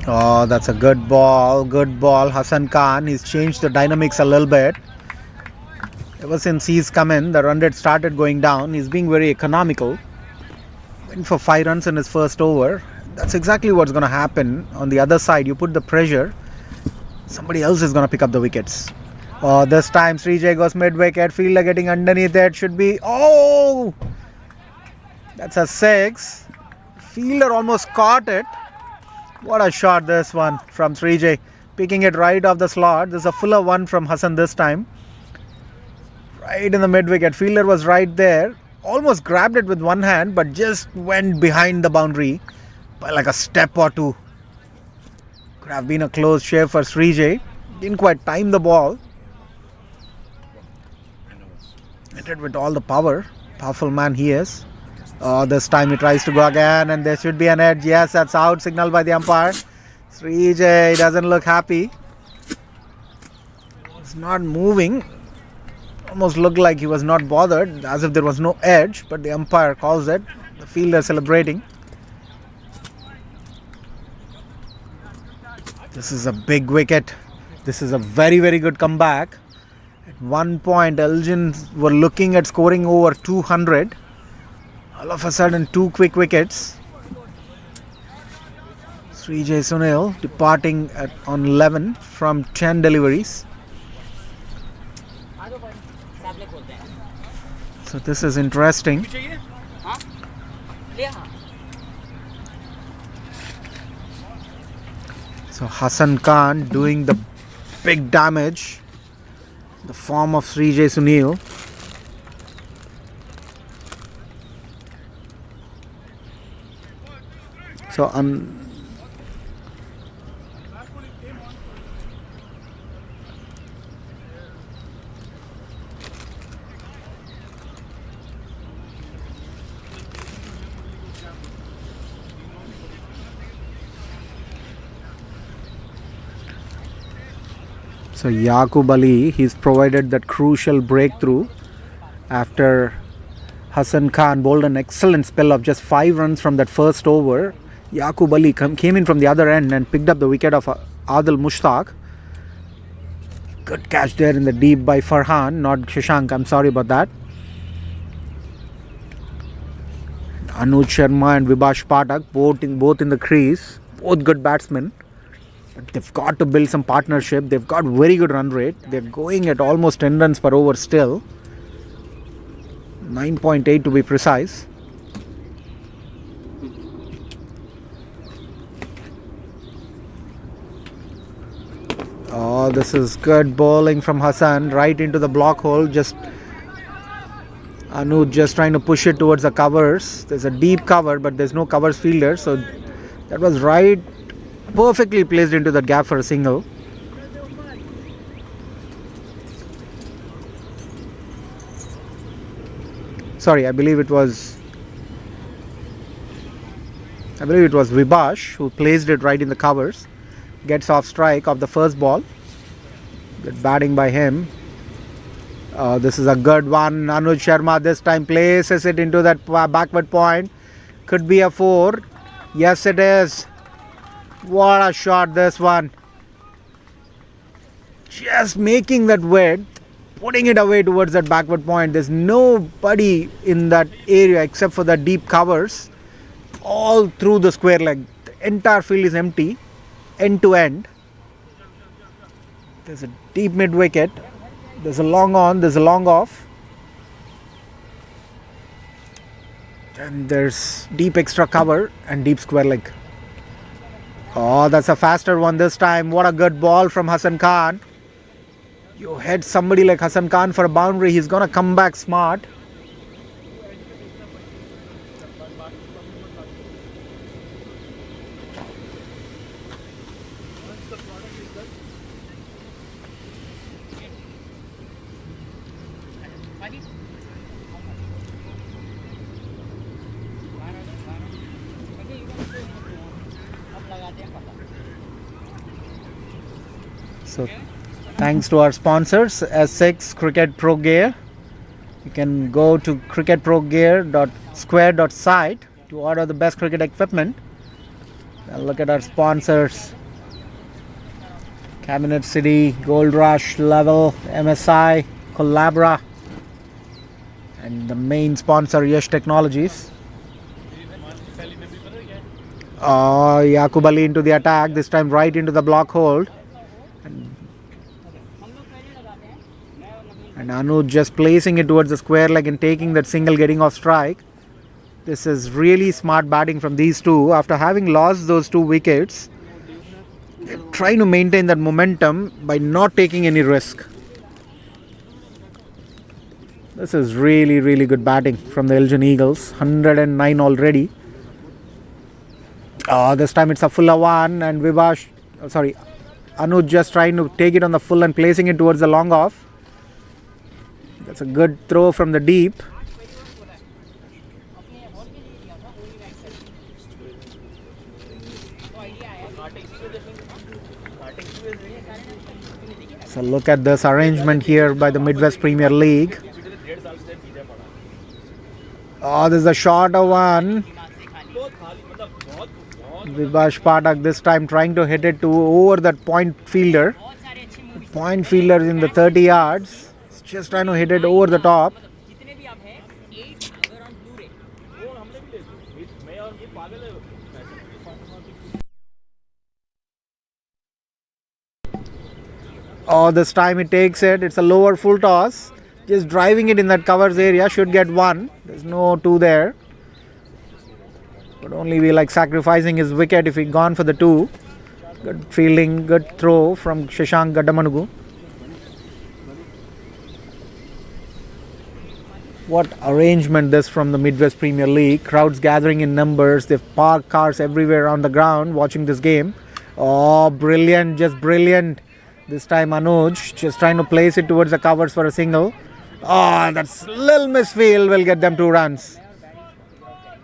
Oh, that's a good ball. Good ball. Hassan Khan. He's changed the dynamics a little bit. Ever since he's come in, the run rate started going down. He's being very economical. Went for 5 runs in his first over. That's exactly what's going to happen. On the other side, you put the pressure. Somebody else is going to pick up the wickets. Oh, this time Srijay goes mid-wicket. Fielder getting underneath it. Should be... Oh! That's a 6. Fielder almost caught it. What a shot this one from Srijay. Picking it right off the slot. There's a fuller one from Hassan this time. Right in the mid-wicket. Fielder was right there. Almost grabbed it with one hand, but just went behind the boundary by like a step or two. Could have been a close shave for Srijay. Didn't quite time the ball. Hit it with all the power. Powerful man he is. This time he tries to go again and there should be an edge. Yes, that's out. Signal by the umpire. Srijay doesn't look happy. He's not moving. Almost looked like he was not bothered, as if there was no edge. But the umpire calls it. The fielder celebrating. This is a big wicket. This is a very, very good comeback. At one point, Elgin were looking at scoring over 200. All of a sudden, 2 quick wickets. Srijay Sunil departing on 11 from 10 deliveries. So this is interesting. So Hassan Khan doing the big damage. The form of Srijay Sunil. So So Yaqub Ali, he's provided that crucial breakthrough after Hassan Khan bowled an excellent spell of just 5 runs from that first over. Yaqub Ali came in from the other end and picked up the wicket of Adil Mushtaq. Good catch there in the deep by Farhan, not Shashank. I'm sorry about that. Anuj Sharma and Vibhash Pathak, both in the crease. Both good batsmen. But they've got to build some partnership. They've got very good run rate. They're going at almost 10 runs per over still. 9.8 to be precise. Oh, this is good bowling from Hassan. Right into the block hole. Just Anuj just trying to push it towards the covers. There's a deep cover, but there's no covers fielder. So that was right. Perfectly placed into that gap for a single. Sorry, I believe it was Vibhash who placed it right in the covers. Gets off strike of the first ball. Good batting by him. This is a good one. Anuj Sharma this time places it into that backward point. Could be a 4. Yes, it is. What a shot this one. Just making that width, putting it away towards that backward point. There's nobody in that area except for the deep covers. All through the square leg. The entire field is empty, end to end. There's a deep mid wicket. There's a long on, there's a long off. And there's deep extra cover and deep square leg. Oh, that's a faster one this time. What a good ball from Hassan Khan. You hit somebody like Hassan Khan for a boundary, he's gonna come back smart. So thanks to our sponsors, S6 Cricket Pro Gear. You can go to cricketprogear.square.site to order the best cricket equipment. And look at our sponsors: Cabinet City, Gold Rush, Level, MSI, Collabra, and the main sponsor Yash Technologies. Yaqub Ali into the attack, this time right into the block hold. And Anuj just placing it towards the square leg and taking that single, getting off strike. This is really smart batting from these two. After having lost those 2 wickets, they're trying to maintain that momentum by not taking any risk. This is really, really good batting from the Elgin Eagles. 109 already. This time it's a fuller one, and Anuj just trying to take it on the full and placing it towards the long off. That's a good throw from the deep. So look at this arrangement here by the Midwest Premier League. This is a shorter one. Vibash Padak this time trying to hit it to over that point fielder. The point fielder is in the 30 yards. He's just trying to hit it over the top. This time it takes it. It's a lower full toss. Just driving it in that covers area. Should get 1. There's no 2 there. But only be like sacrificing his wicket if he gone for the 2. Good fielding, good throw from Shashank Gaddamanugu. What arrangement this from the Midwest Premier League. Crowds gathering in numbers. They've parked cars everywhere on the ground watching this game. Brilliant, just brilliant. This time Anuj just trying to place it towards the covers for a single. That's little misfield will get them 2 runs.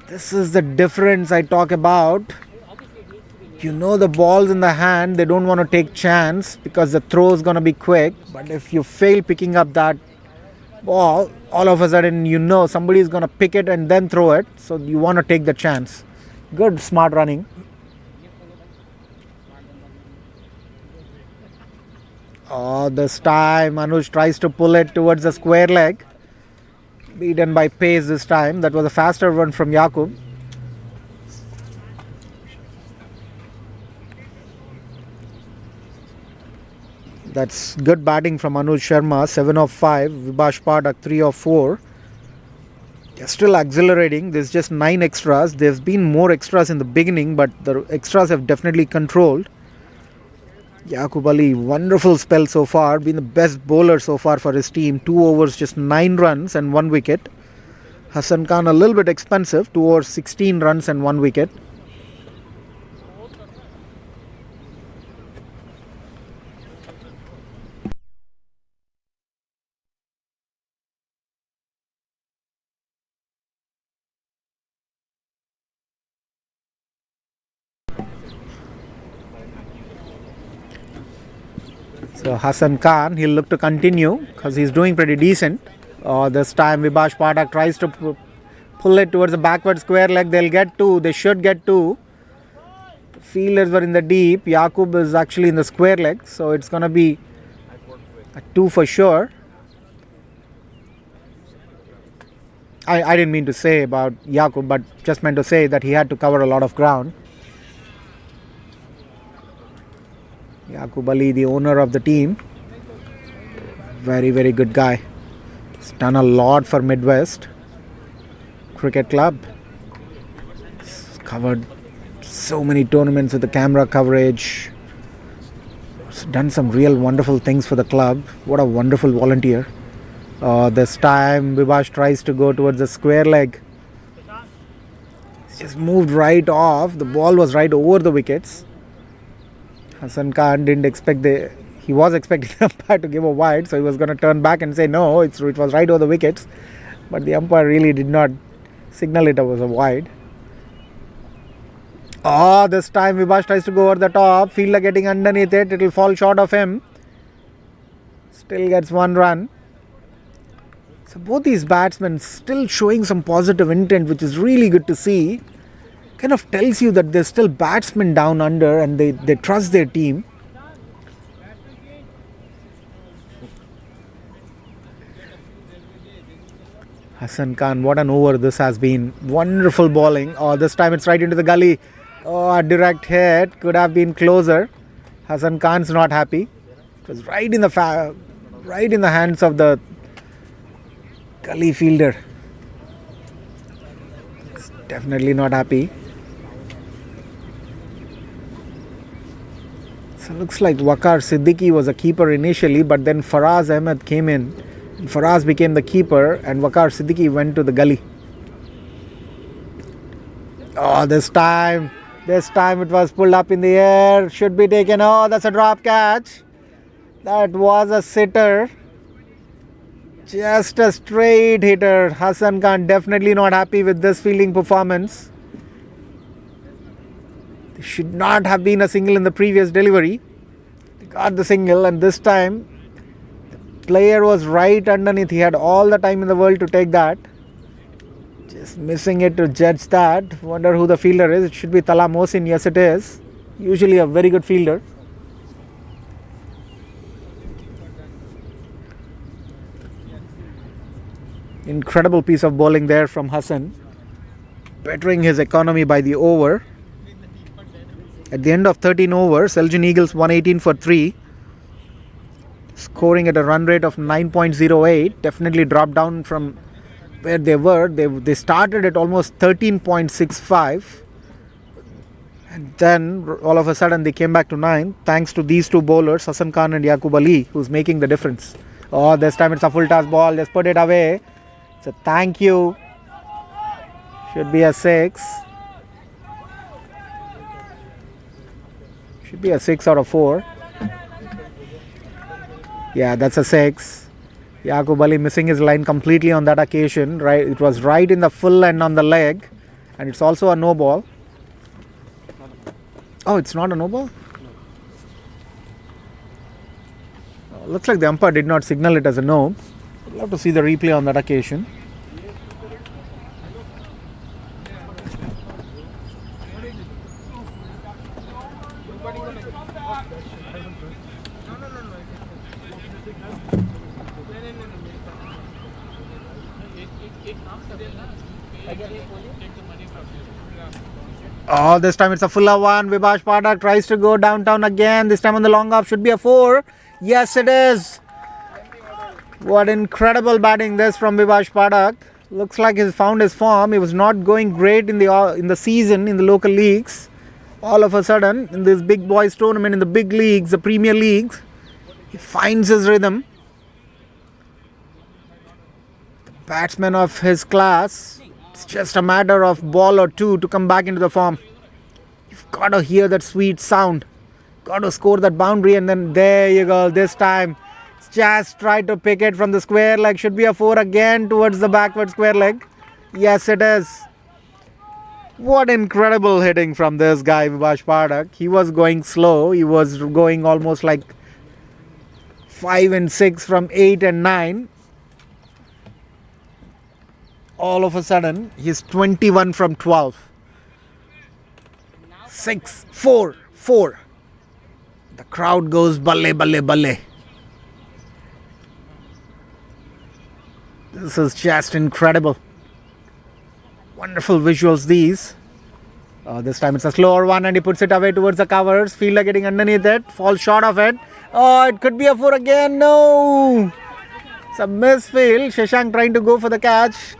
This is the difference I talk about. The ball's in the hand, they don't want to take chance because the throw is going to be quick. But if you fail picking up that ball, all of a sudden somebody is going to pick it and then throw it. So you want to take the chance. Good smart running. This time Anuj tries to pull it towards the square leg. Beaten by pace this time. That was a faster one from Yaqub. That's good batting from Anuj Sharma. 7 of 5. Vibash Padak 3 of 4. They're still accelerating. There's just 9 extras. There's been more extras in the beginning, but the extras have definitely controlled. Yaqub Ali, wonderful spell so far. Been the best bowler so far for his team. 2 overs, just 9 runs and 1 wicket. Hassan Khan a little bit expensive. 2 overs, 16 runs and 1 wicket. So Hassan Khan, he'll look to continue because he's doing pretty decent. This time Vibash Padak tries to pull it towards the backward square leg. They'll get 2. They should get 2. The fielders were in the deep. Yaqub is actually in the square leg. So it's going to be a 2 for sure. I didn't mean to say about Yaqub, but just meant to say that he had to cover a lot of ground. Yaqub Ali, the owner of the team. Very, very good guy. He's done a lot for Midwest Cricket Club. He's covered so many tournaments with the camera coverage. He's done some real wonderful things for the club. What a wonderful volunteer. This time Vivash tries to go towards the square leg. Just moved right off. The ball was right over the wickets. Hassan Khan didn't expect he was expecting the umpire to give a wide, so he was going to turn back and say no, it was right over the wickets. But the umpire really did not signal it was a wide. This time Vivash tries to go over the top. Fielder getting underneath it. It will fall short of him. Still gets 1 run. So both these batsmen still showing some positive intent, which is really good to see. Kind of tells you that there's still batsmen down under and they trust their team. Hassan Khan, what an over this has been. Wonderful bowling. This time it's right into the gully. A direct hit. Could have been closer. Hassan Khan's not happy. It was right in the hands of the gully fielder. He's definitely not happy. So looks like Waqar Siddiqui was a keeper initially, but then Faraz Ahmed came in. Faraz became the keeper and Waqar Siddiqui went to the gully. This time it was pulled up in the air. Should be taken. That's a drop catch. That was a sitter. Just a straight hitter. Hassan Khan definitely not happy with this fielding performance. There should not have been a single in the previous delivery. They got the single and this time player was right underneath. He had all the time in the world to take that. Just missing it to judge that. Wonder who the fielder is. It should be Tala Mohsin. Yes, it is. Usually a very good fielder. Incredible piece of bowling there from Hassan. Bettering his economy by the over. At the end of 13 overs, Elgin Eagles 118 for 3. Scoring at a run rate of 9.08. Definitely dropped down from where they were. They started at almost 13.65. And then all of a sudden they came back to 9. Thanks to these two bowlers, Hassan Khan and Yaqub Ali, who's making the difference. This time it's a full toss ball. Just put it away. So thank you. Should be a 6. Should be a 6 or a 4. Yeah, that's a 6. Yaqub Ali missing his line completely on that occasion. Right, it was right in the full and on the leg. And it's also a no ball. It's not a no ball? Looks like the umpire did not signal it as a no. I'd love to see the replay on that occasion. This time it's a fuller one. Vivash Padak tries to go downtown again. This time on the long off. Should be a 4. Yes, it is. What incredible batting this from Vivash Padak. Looks like he's found his form. He was not going great in the season in the local leagues. All of a sudden, in this big boys tournament, in the big leagues, the Premier Leagues, he finds his rhythm. The batsman of his class, it's just a matter of ball or two to come back into the form. You've got to hear that sweet sound. Got to score that boundary and then there you go. This time, just try to pick it from the square leg. Should be a 4 again towards the backward square leg. Yes, it is. What incredible hitting from this guy, Vivash Padak. He was going slow. He was going almost like 5 and 6 from 8 and 9. All of a sudden, he's 21 from 12. 6, 4, 4. The crowd goes balle, balle, balle. This is just incredible. Wonderful visuals these. This time it's a slower one and he puts it away towards the covers. Fielder getting underneath it. Falls short of it. It could be a 4 again. No. It's a misfield. Shashank trying to go for the catch.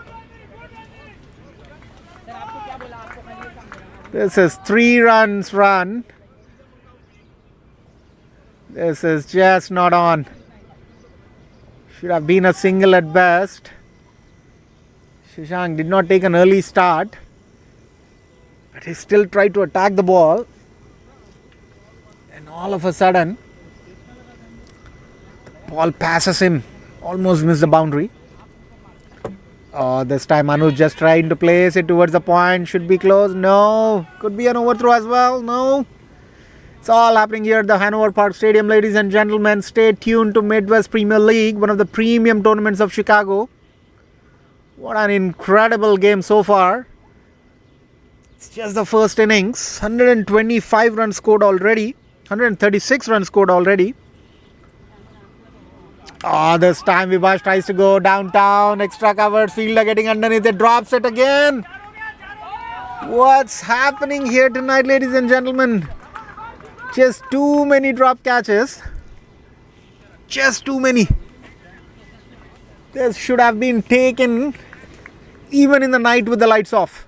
This is 3 runs run. This is just not on. Should have been a single at best. Shashank did not take an early start, but he still tried to attack the ball. And all of a sudden, the ball passes him. Almost missed the boundary. This time Anuj just trying to place it towards the point. Should be close. No. Could be an overthrow as well. No. It's all happening here at the Hanover Park Stadium, ladies and gentlemen. Stay tuned to Midwest Premier League, one of the premium tournaments of Chicago. What an incredible game so far. It's just the first innings. 125 runs scored already. 136 runs scored already. This time Vibash tries to go downtown. Extra covered fielder getting underneath it. Drops it again. What's happening here tonight, ladies and gentlemen? Just too many drop catches. Just too many. This should have been taken even in the night with the lights off.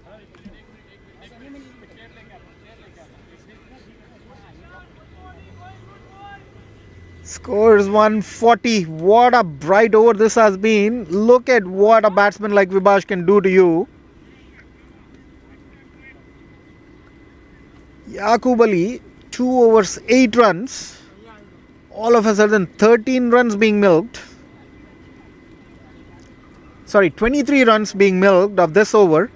Scores 140. What a bright over this has been. Look at what a batsman like Vibash can do to you. Yaqub Ali, 2 overs, 8 runs. All of a sudden, 13 runs being milked. 23 runs being milked of this over.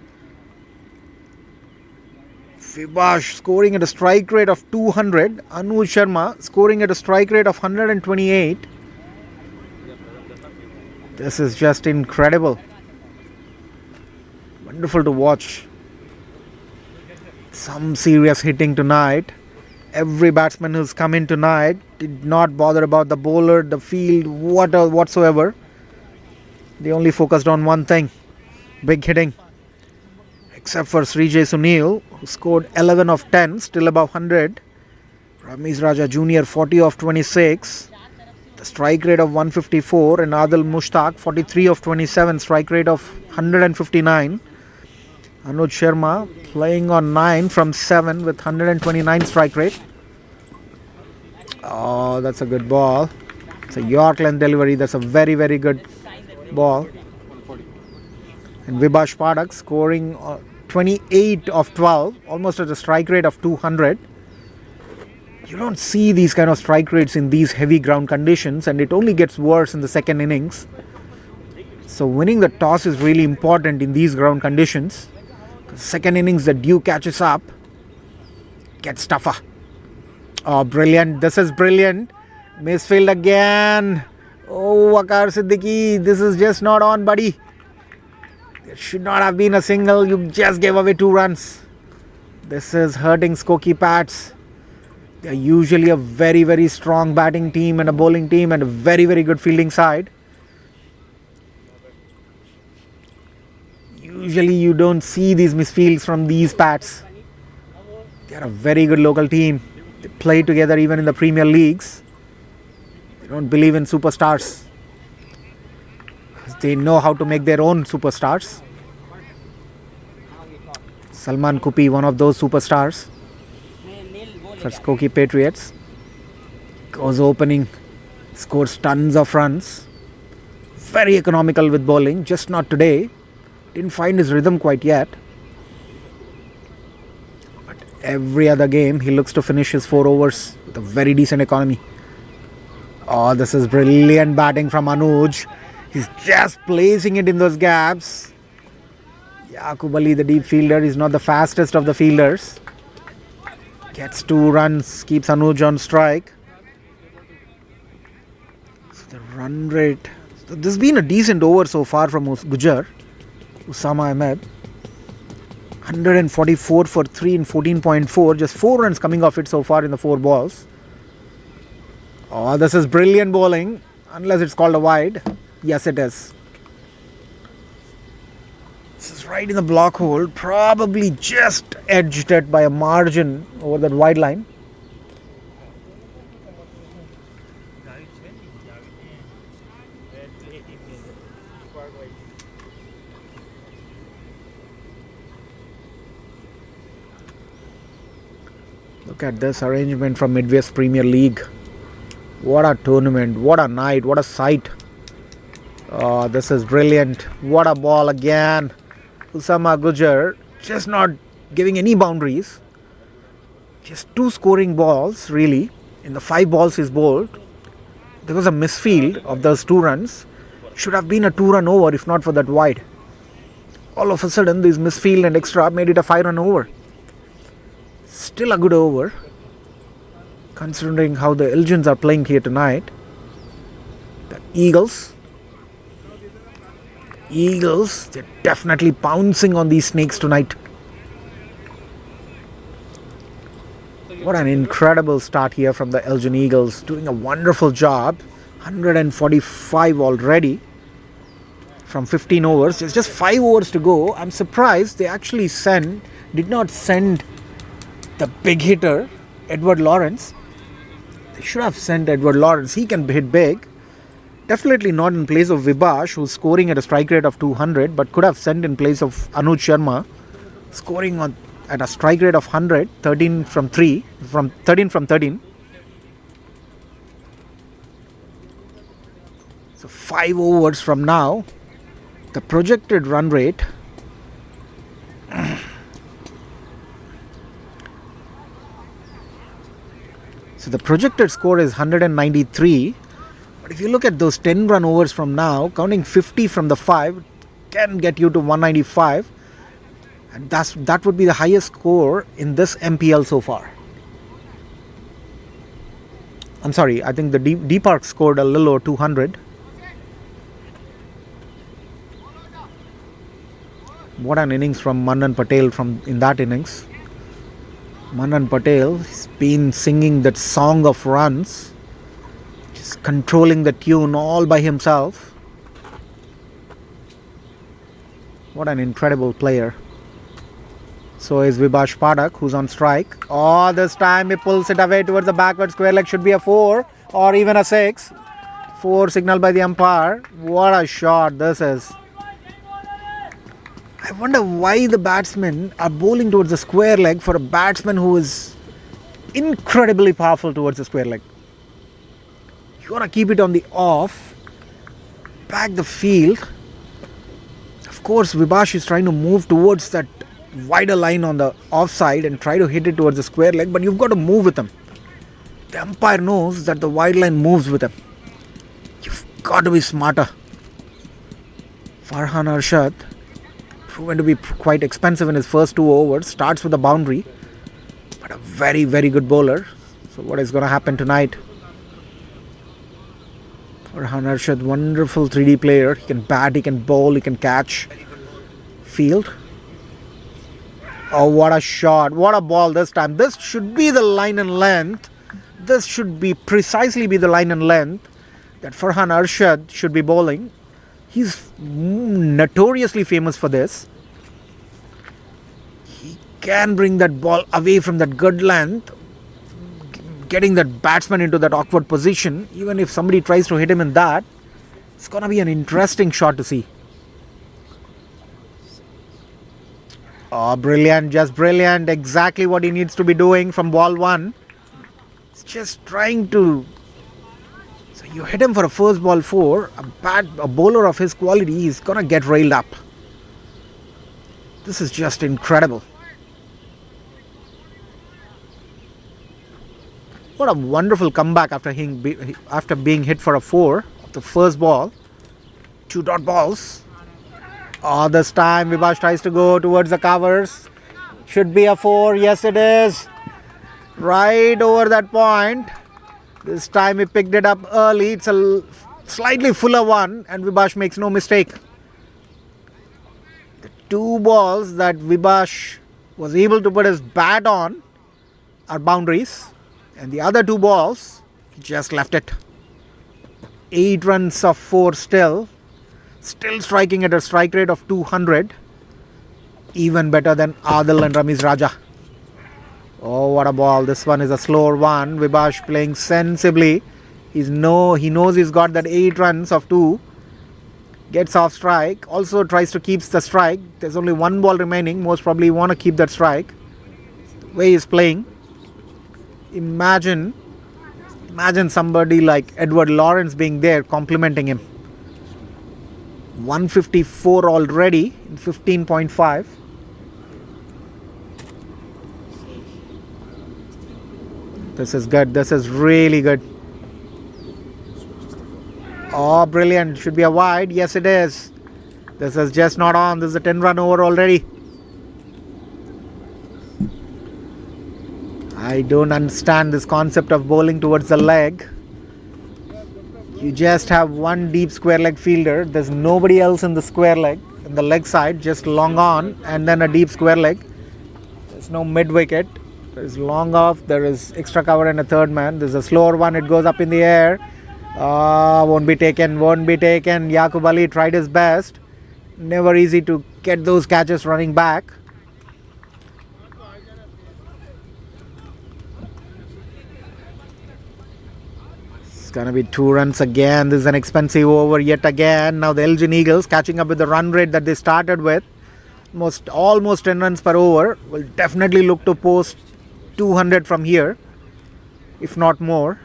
Vibash scoring at a strike rate of 200. Anuj Sharma scoring at a strike rate of 128. This is just incredible. Wonderful to watch. Some serious hitting tonight. Every batsman who's come in tonight did not bother about the bowler, the field, whatsoever. They only focused on one thing. Big hitting. Except for Srijay Sunil, who scored 11 of 10, still above 100. Ramiz Raja Jr., 40 of 26. The strike rate of 154. And Adil Mushtaq, 43 of 27, strike rate of 159. Anuj Sharma playing on 9 from 7 with 129 strike rate. That's a good ball. It's a York length delivery. That's a very, very good ball. And Vibash Padak scoring 28 of 12, almost at a strike rate of 200. You don't see these kind of strike rates in these heavy ground conditions, and it only gets worse in the second innings. So winning the toss is really important in these ground conditions. Second innings, the dew catches up, gets tougher. Brilliant. This is brilliant. Misfield again. Waqar Siddiqui, this is just not on, buddy. There should not have been a single. You just gave away 2 runs. This is hurting Skokie Pats. They are usually a very, very strong batting team and a bowling team and a very, very good fielding side. Usually you don't see these misfields from these Pats. They are a very good local team. They play together even in the Premier Leagues. They don't believe in superstars. They know how to make their own superstars. Salman Kupi, one of those superstars for Skokie Patriots. Goes opening, scores tons of runs. Very economical with bowling, just not today. Didn't find his rhythm quite yet. But every other game, he looks to finish his 4 overs with a very decent economy. This is brilliant batting from Anuj. He's just placing it in those gaps. Yaqub Ali, the deep fielder, is not the fastest of the fielders. Gets 2 runs, keeps Anuj on strike. So the run rate. So this has been a decent over so far from Gujar. Usama Ahmed. 144 for 3 in 14.4. Just 4 runs coming off it so far in the 4 balls. This is brilliant bowling. Unless it's called a wide. Yes, it is. This is right in the block hole. Probably just edged it by a margin over that wide line. Look at this arrangement from Midwest Premier League. What a tournament, what a night, what a sight. Oh, this is brilliant. What a ball again. Usama Gujar just not giving any boundaries. Just 2 scoring balls, really. In the 5 balls he's bowled, there was a misfield of those 2 runs. Should have been a 2-run over if not for that wide. All of a sudden, this misfield and extra made it a 5-run over. Still a good over, considering how the Elgins are playing here tonight. The Eagles, they're definitely pouncing on these snakes tonight. What an incredible start here from the Elgin Eagles, doing a wonderful job. 145 already from 15 overs. There's just 5 overs to go. I'm surprised they actually did not send the big hitter, Edward Lawrence. They should have sent Edward Lawrence. He can hit big. Definitely not in place of Vibash, who's scoring at a strike rate of 200, but could have sent in place of Anuj Sharma, scoring at a strike rate of 100, 13 from 13. So 5 overs from now, the projected run rate so the projected score is 193. But if you look at those 10-run overs from now, counting 50 from the 5 can get you to 195. And that would be the highest score in this MPL so far. I'm sorry, I think the D Park scored a little over 200. What an innings from Manan Patel in that innings. Manan Patel has been singing that song of runs, just controlling the tune all by himself. What an incredible player. So is Vibash Padak, who's on strike. Oh, this time he pulls it away towards the backward square leg. Should be a 4 or even a 6. 4 signaled by the umpire. What a shot this is. I wonder why the batsmen are bowling towards the square leg for a batsman who is incredibly powerful towards the square leg. You want to keep it on the off, back the field. Of course, Vibash is trying to move towards that wider line on the offside and try to hit it towards the square leg, but you've got to move with him. The umpire knows that the wide line moves with him. You've got to be smarter. Farhan Arshad, proven to be quite expensive in his first 2 overs, starts with a boundary, but a very, very good bowler. So what is going to happen tonight? Farhan Arshad, wonderful 3D player. He can bat, he can bowl, he can catch, field. Oh, what a shot. What a ball this time. This should be the line and length. This should be precisely be the line and length that Farhan Arshad should be bowling. He's notoriously famous for this. He can bring that ball away from that good length, getting that batsman into that awkward position. Even if somebody tries to hit him in that, it's going to be an interesting shot to see. Oh, brilliant, just brilliant. Exactly what he needs to be doing from ball 1. It's just trying to... So you hit him for a first ball 4. A bowler of his quality, he's going to get railed up. This is just incredible. What a wonderful comeback after being hit for a 4 of the first ball. 2 dot balls. Oh, this time Vibash tries to go towards the covers. Should be a 4. Yes, it is. Right over that point. This time he picked it up early. It's a slightly fuller one and Vibash makes no mistake. The 2 balls that Vibash was able to put his bat on are boundaries. And the other 2 balls, he just left it. 8 runs of 4 still. Still striking at a strike rate of 200. Even better than Adil and Ramiz Raja. Oh, what a ball. This one is a slower one. Vibash playing sensibly. He knows he's got that 8 runs of 2. Gets off strike. Also tries to keep the strike. There's only 1 ball remaining. Most probably want to keep that strike. The way he's playing. Imagine somebody like Edward Lawrence being there complimenting him. 154 already in 15.5. This is good. This is really good. Oh, brilliant. Should be a wide. Yes, it is. This is just not on. This is a 10-run over already. I don't understand this concept of bowling towards the leg. You just have one deep square leg fielder. There's nobody else in the square leg, in the leg side, just long on and then a deep square leg. There's no mid wicket. There's long off. There is extra cover and a third man. There's a slower one. It goes up in the air. Won't be taken. Yaqub Ali tried his best. Never easy to get those catches running back. It's gonna be 2 runs again. This is an expensive over yet again. Now the Elgin Eagles catching up with the run rate that they started with. Almost 10 runs per over. Will definitely look to post 200 from here, if not more.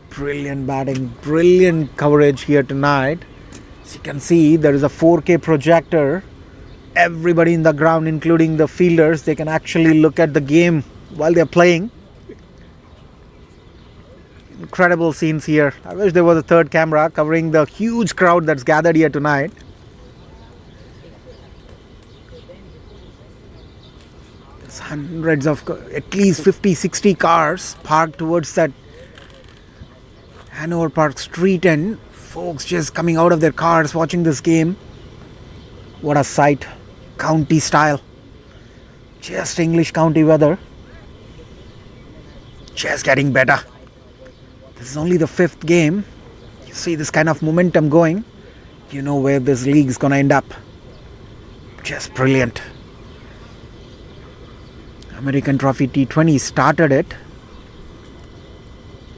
Brilliant batting, brilliant coverage here tonight. As you can see, there is a 4K projector. Everybody in the ground, including the fielders, they can actually look at the game while they're playing. Incredible scenes here. I wish there was a third camera covering the huge crowd that's gathered here tonight. There's hundreds of, at least 50-60 cars parked towards that Hanover Park street end. Folks just coming out of their cars watching this game. What a sight. County style. Just English county weather. Just getting better. This is only the 5th game. You see this kind of momentum going, you know where this league is going to end up. Just brilliant. American Trophy T20 started it.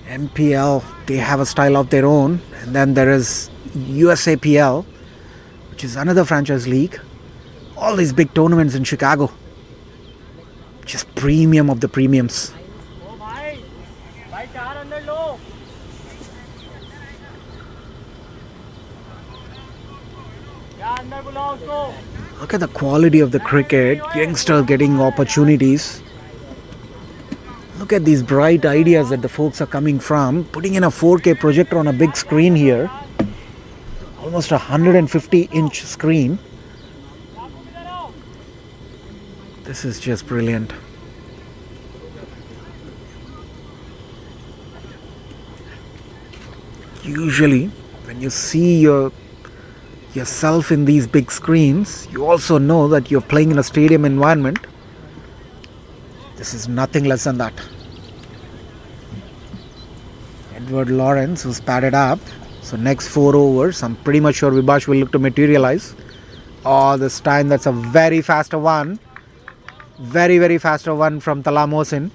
MPL, they have a style of their own. And then there is USAPL, which is another franchise league. All these big tournaments in Chicago. Just premium of the premiums. Look at the quality of the cricket. Youngsters getting opportunities. Look at these bright ideas that the folks are coming from. Putting in a 4K projector on a big screen here. Almost a 150-inch screen. This is just brilliant. Usually, when you see yourself in these big screens, you also know that you're playing in a stadium environment. This is nothing less than that. Edward Lawrence was padded up. So next 4 overs, I'm pretty much sure Vibash will look to materialize. Oh, this time that's a very faster one. Very, very faster one from Tala Mohsin.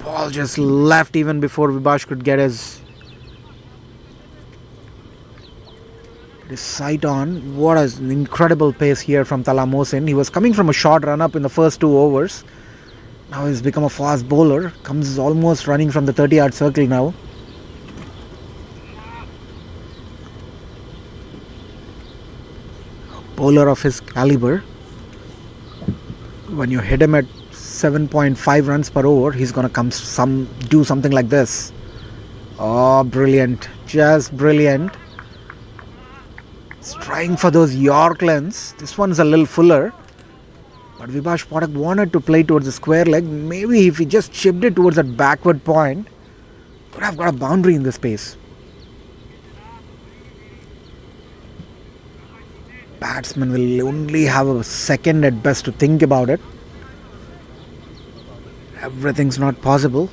Ball just left even before Vibash could get his sight on. What an incredible pace here from Tala Mohsin. He was coming from a short run up in the first 2 overs. Now he's become a fast bowler. Comes almost running from the 30-yard circle now. A bowler of his caliber. When you hit him at 7.5 runs per over, he's going to do something like this. Oh, brilliant. Just brilliant. He's trying for those York lengths. This one's a little fuller. But Vibash Pathak wanted to play towards the square leg. Maybe if he just chipped it towards that backward point, could have got a boundary in this space. Batsman will only have a second at best to think about it. Everything's not possible.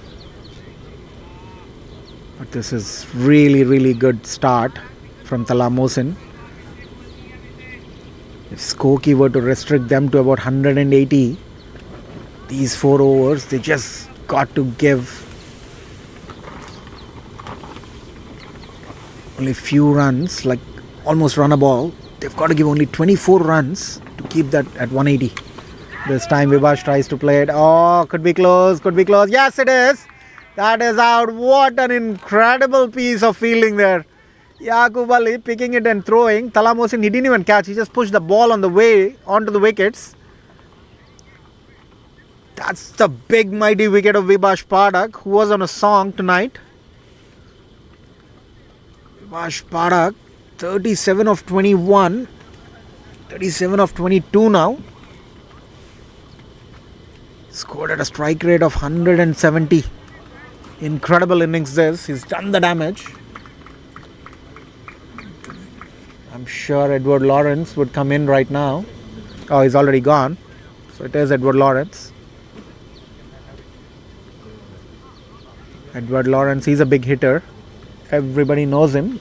But this is really, really good start from Tala Mohsin. If Skokie were to restrict them to about 180, these 4 overs, they just got to give only few runs, like almost run a ball. They've got to give only 24 runs to to keep that at 180. This time Vibash tries to play it. Oh, could be close, could be close. Yes, it is. That is out. What an incredible piece of fielding there. Yaqub Ali picking it and throwing. Tala Mohsin, he didn't even catch. He just pushed the ball on the way onto the wickets. That's the big mighty wicket of Vibash Padak, who was on a song tonight. Vibash Padak, 37 of 21. 37 of 22 now. Scored at a strike rate of 170. Incredible innings this. He's done the damage. I'm sure Edward Lawrence would come in right now. Oh, he's already gone. So it is Edward Lawrence. Edward Lawrence, he's a big hitter. Everybody knows him.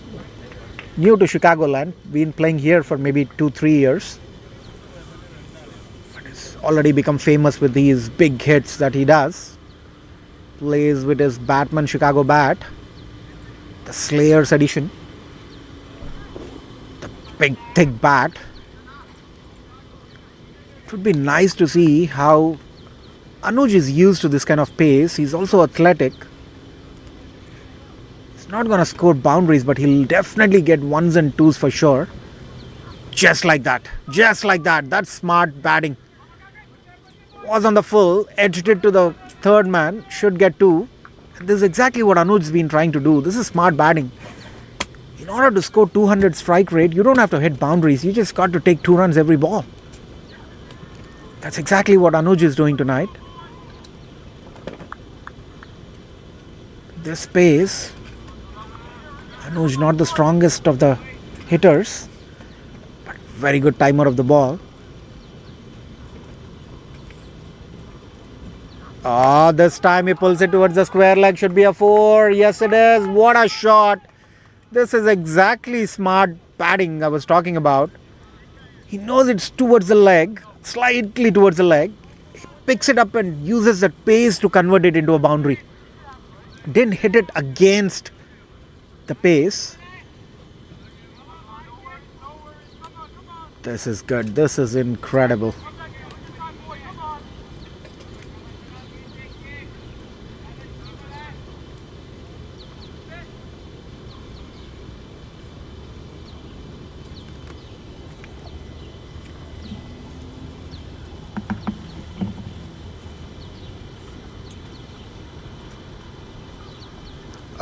New to Chicagoland. Been playing here for maybe 2-3 years. Already become famous with these big hits that he does. Plays with his Batman Chicago bat, the Slayers edition, the big thick bat. It would be nice to see how Anuj is used to this kind of pace. He's also athletic. He's not going to score boundaries, but he'll definitely get ones and twos for sure. Just like that. Just like that. That's smart batting. Was on the full, edged it to the third man, should get two. This is exactly what Anuj's been trying to do. This is smart batting. In order to score 200 strike rate, you don't have to hit boundaries. You just got to take 2 runs every ball. That's exactly what Anuj is doing tonight. This pace, Anuj not the strongest of the hitters, but very good timer of the ball. Oh, this time he pulls it towards the square leg. Should be a 4. Yes, it is. What a shot. This is exactly smart batting I was talking about. He knows it's towards the leg, slightly towards the leg. He picks it up and uses that pace to convert it into a boundary. Didn't hit it against the pace. This is good. This is incredible.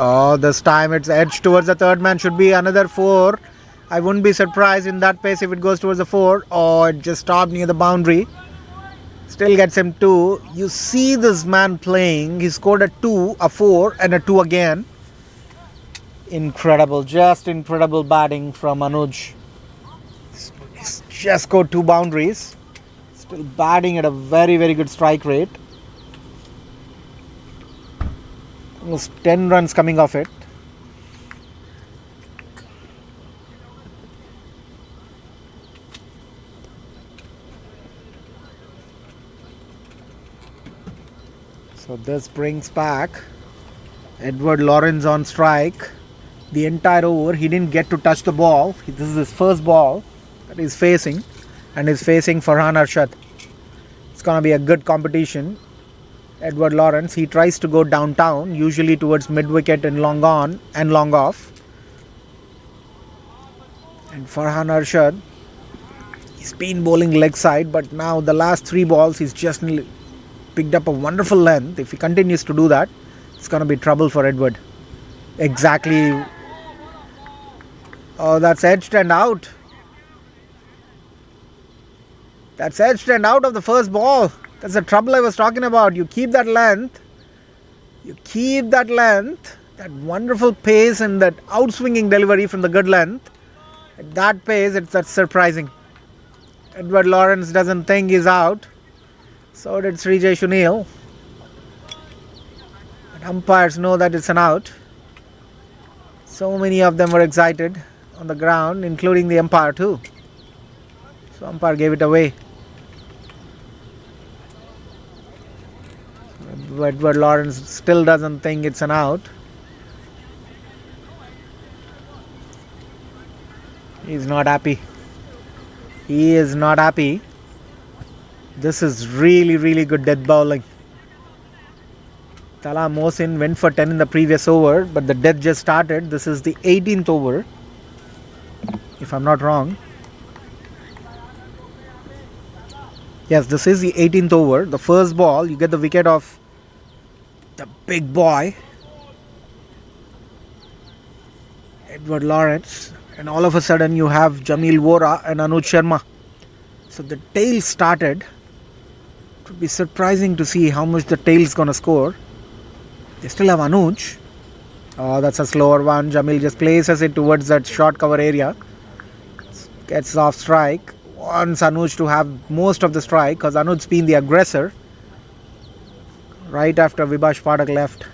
Oh, this time it's edged towards the third man. Should be another 4. I wouldn't be surprised in that pace if it goes towards the 4. Oh, it just stopped near the boundary. Still gets him 2. You see this man playing. He scored a 2, a 4 and a 2 again. Incredible. Just incredible batting from Anuj. He's just scored 2 boundaries. Still batting at a very, very good strike rate. Almost 10 runs coming off it. So this brings back Edward Lawrence on strike. The entire over, he didn't get to touch the ball. This is his first ball that he's facing, and he's facing Farhan Arshad. It's going to be a good competition. Edward Lawrence, he tries to go downtown, usually towards mid-wicket and long on and long off. And Farhan Arshad, he's been bowling leg side, but now the last 3 balls he's just picked up a wonderful length. If he continues to do that, it's going to be trouble for Edward. Exactly. Oh, that's edged and out. That's edged and out of the first ball. That's the trouble I was talking about. You keep that length. You keep that length. That wonderful pace and that outswinging delivery from the good length. At that pace, that's surprising. Edward Lawrence doesn't think he's out. So did Srijay Shunil. But umpires know that it's an out. So many of them were excited on the ground, including the umpire too. So umpire gave it away. Edward Lawrence still doesn't think it's an out. He's not happy. He is not happy. This is really, really good death bowling. Tala Mohsin went for 10 in the previous over, but the death just started. This is the 18th over, if I'm not wrong. Yes, this is the 18th over. The first ball, you get the wicket of the big boy, Edward Lawrence, and all of a sudden you have Jamil Vora and Anuj Sharma. So the tail started. It would be surprising to see how much the tail's gonna score. They still have Anuj. Oh, that's a slower one. Jamil just places it towards that short cover area. Gets off strike. Wants Anuj to have most of the strike because Anuj's been the aggressor right after Vibhash Pathak left.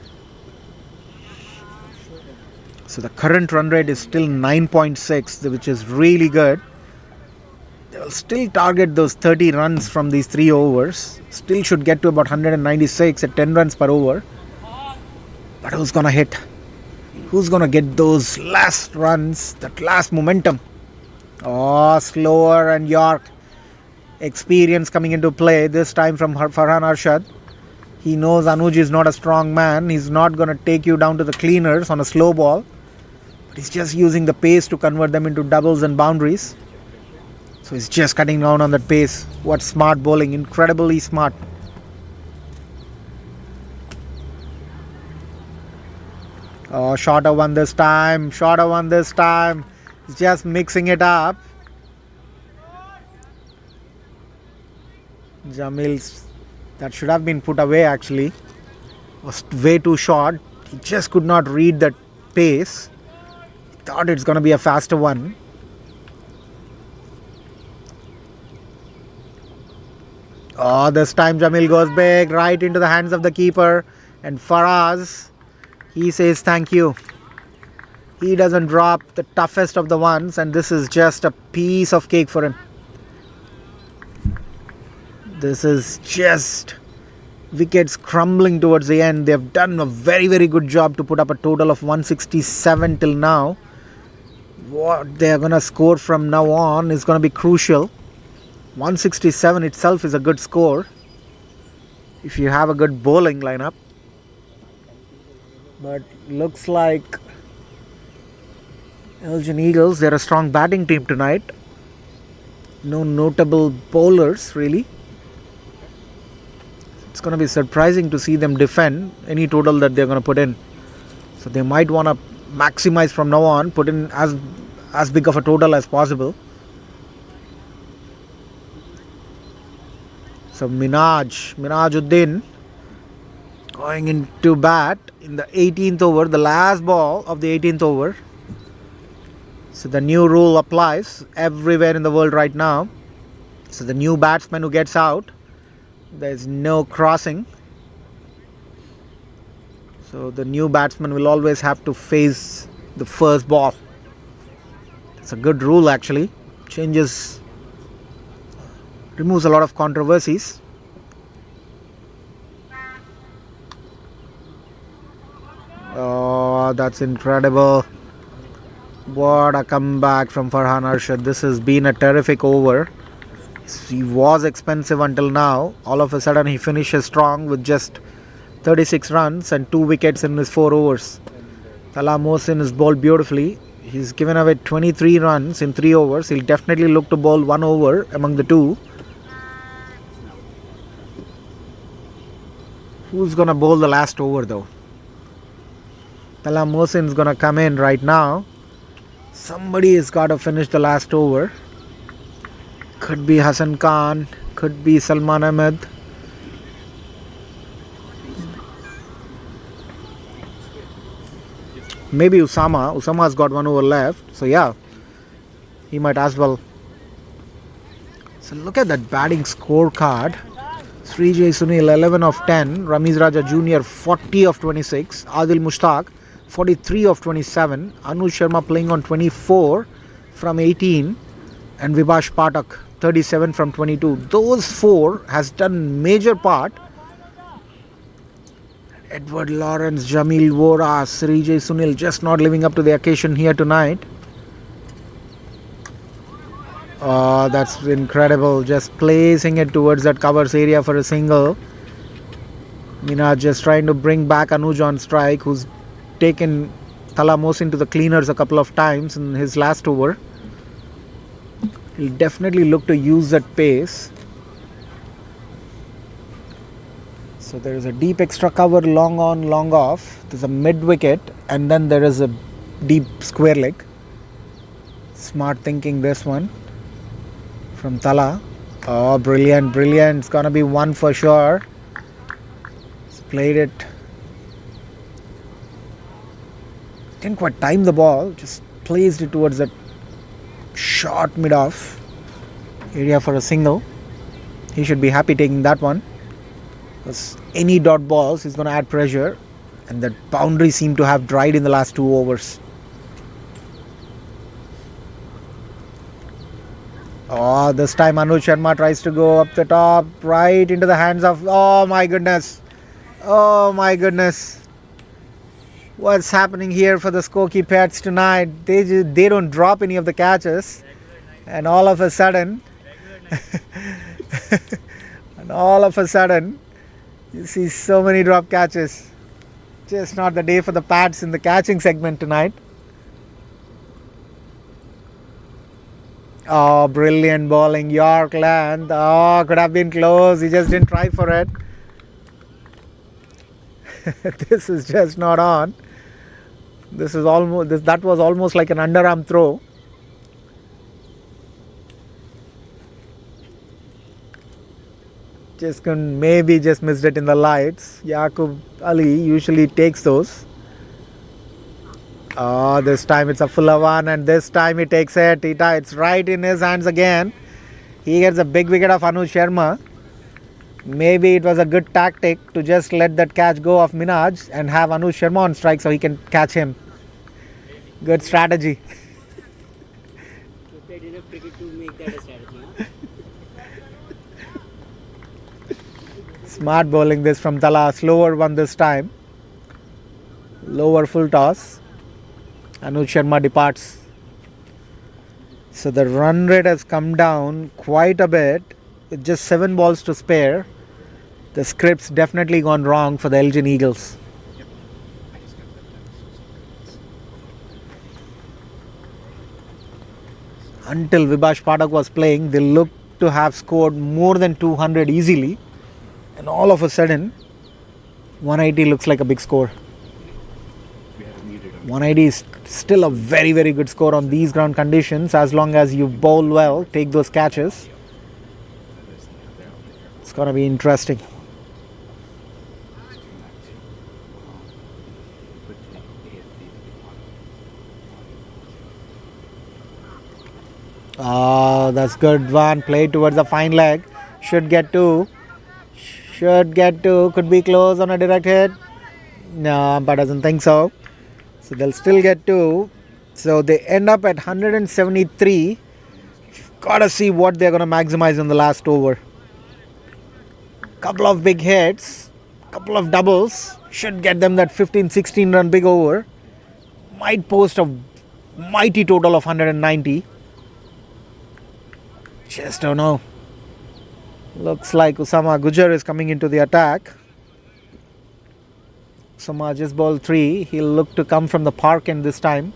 So the current run rate is still 9.6, which is really good. They will still target those 30 runs from these 3 overs. Still should get to about 196 at 10 runs per over. But who's gonna hit? Who's gonna get those last runs, that last momentum? Oh, slower and York. Experience coming into play, this time from Farhan Arshad. He knows Anuj is not a strong man. He's not going to take you down to the cleaners on a slow ball. But he's just using the pace to convert them into doubles and boundaries. So he's just cutting down on that pace. What smart bowling. Incredibly smart. Oh, shorter one this time. Shorter one this time. He's just mixing it up. Jamil's, that should have been put away actually. Was way too short. He just could not read that pace. He thought it's going to be a faster one. Oh, this time Jamil goes big, right into the hands of the keeper. And Faraz, he says thank you. He doesn't drop the toughest of the ones, and this is just a piece of cake for him. This is just wickets crumbling towards the end. They've done a very, very good job to put up a total of 167 till now. What they're going to score from now on is going to be crucial. 167 itself is a good score if you have a good bowling lineup. But looks like Elgin Eagles, they're a strong batting team tonight. No notable bowlers really. It's going to be surprising to see them defend any total that they're going to put in. So they might want to maximize from now on, put in as big of a total as possible. So Minajuddin going into bat in the 18th over, the last ball of the 18th over. So the new rule applies everywhere in the world right now. So the new batsman who gets out, there's no crossing. So the new batsman will always have to face the first ball. It's a good rule actually. Removes a lot of controversies. Oh, that's incredible. What a comeback from Farhan Arshad. This has been a terrific over. He was expensive until now. All of a sudden he finishes strong with just 36 runs and 2 wickets in his 4 overs. Tala Mohsin is bowled beautifully. He's given away 23 runs in 3 overs. He'll definitely look to bowl 1 over among the 2. Who's going to bowl the last over though? Tala Mohsin is going to come in right now. Somebody has got to finish the last over. Could be Hassan Khan, could be Salman Ahmed. Maybe Usama. Usama's got 1 over left. So yeah, he might as well. So look at that batting scorecard. Srijay Sunil 11 of 10. Ramiz Raja Jr. 40 of 26. Adil Mushtaq 43 of 27. Anuj Sharma playing on 24 from 18. And Vibhash Pathak 37 from 22. Those 4 has done major part. Edward Lawrence, Jamil Vora, Srijay Sunil just not living up to the occasion here tonight. Oh, that's incredible. Just placing it towards that covers area for a single. Mina just trying to bring back Anuj on strike, who's taken Thalamos into the cleaners a couple of times in his last over. He'll definitely look to use that pace. So there is a deep extra cover, long on, long off. There's a mid wicket, and then there is a deep square leg. Smart thinking this one from Thala. Oh, brilliant, brilliant. It's gonna be one for sure. He's played it. Didn't quite time the ball, just placed it towards that short mid off area for a single. He should be happy taking that one. Because any dot balls, he's going to add pressure, and that boundary seemed to have dried in the last 2 overs. Oh, this time Anuj Sharma tries to go up the top, right into the hands of... Oh my goodness. Oh my goodness. What's happening here for the Skokie Patriots tonight? They don't drop any of the catches. And all of a sudden... you see so many drop catches. Just not the day for the Pats in the catching segment tonight. Oh, brilliant bowling. York land. Oh, could have been close. He just didn't try for it. This is just not on. That was almost like an underarm throw. Maybe just missed it in the lights. Yaqub Ali usually takes those. Oh, this time it's a fuller one, and this time he takes it. It's right in his hands again. He gets a big wicket of Anuj Sharma. Maybe it was a good tactic to just let that catch go of Minaj and have Anuj Sharma on strike so he can catch him. Good strategy. You played enough cricket to make that a strategy, huh? Smart bowling this from Thala. Slower one this time. Lower full toss. Anuj Sharma departs. So the run rate has come down quite a bit. With just 7 balls to spare. The script's definitely gone wrong for the Elgin Eagles. Until Vibhash Padak was playing, they looked to have scored more than 200 easily. And all of a sudden, 180 looks like a big score. 180 is still a very, very good score on these ground conditions as long as you bowl well, take those catches. It's going to be interesting. Oh, that's good one. Played towards the fine leg. Should get 2. Could be close on a direct hit. No, but doesn't think so. So they'll still get 2. So they end up at 173. Gotta see what they're gonna maximize in the last over. Couple of big hits, couple of doubles should get them that 15-16 run big over. Might post a mighty total of 190. Just don't know. Looks like Usama Gujar is coming into the attack. Usama just bowled 3. He'll look to come from the park end this time.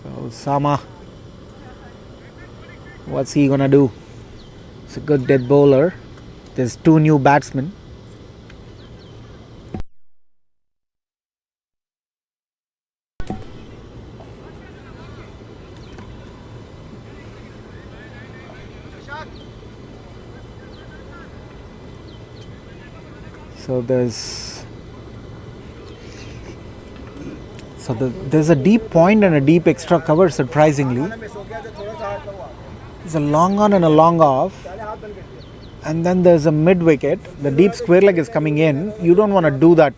So Usama, what's he gonna do? It's a good dead bowler. There's 2 new batsmen. So there's a deep point and a deep extra cover, surprisingly. There's a long on and a long off. And then there's a mid wicket. The deep square leg is coming in. You don't want to do that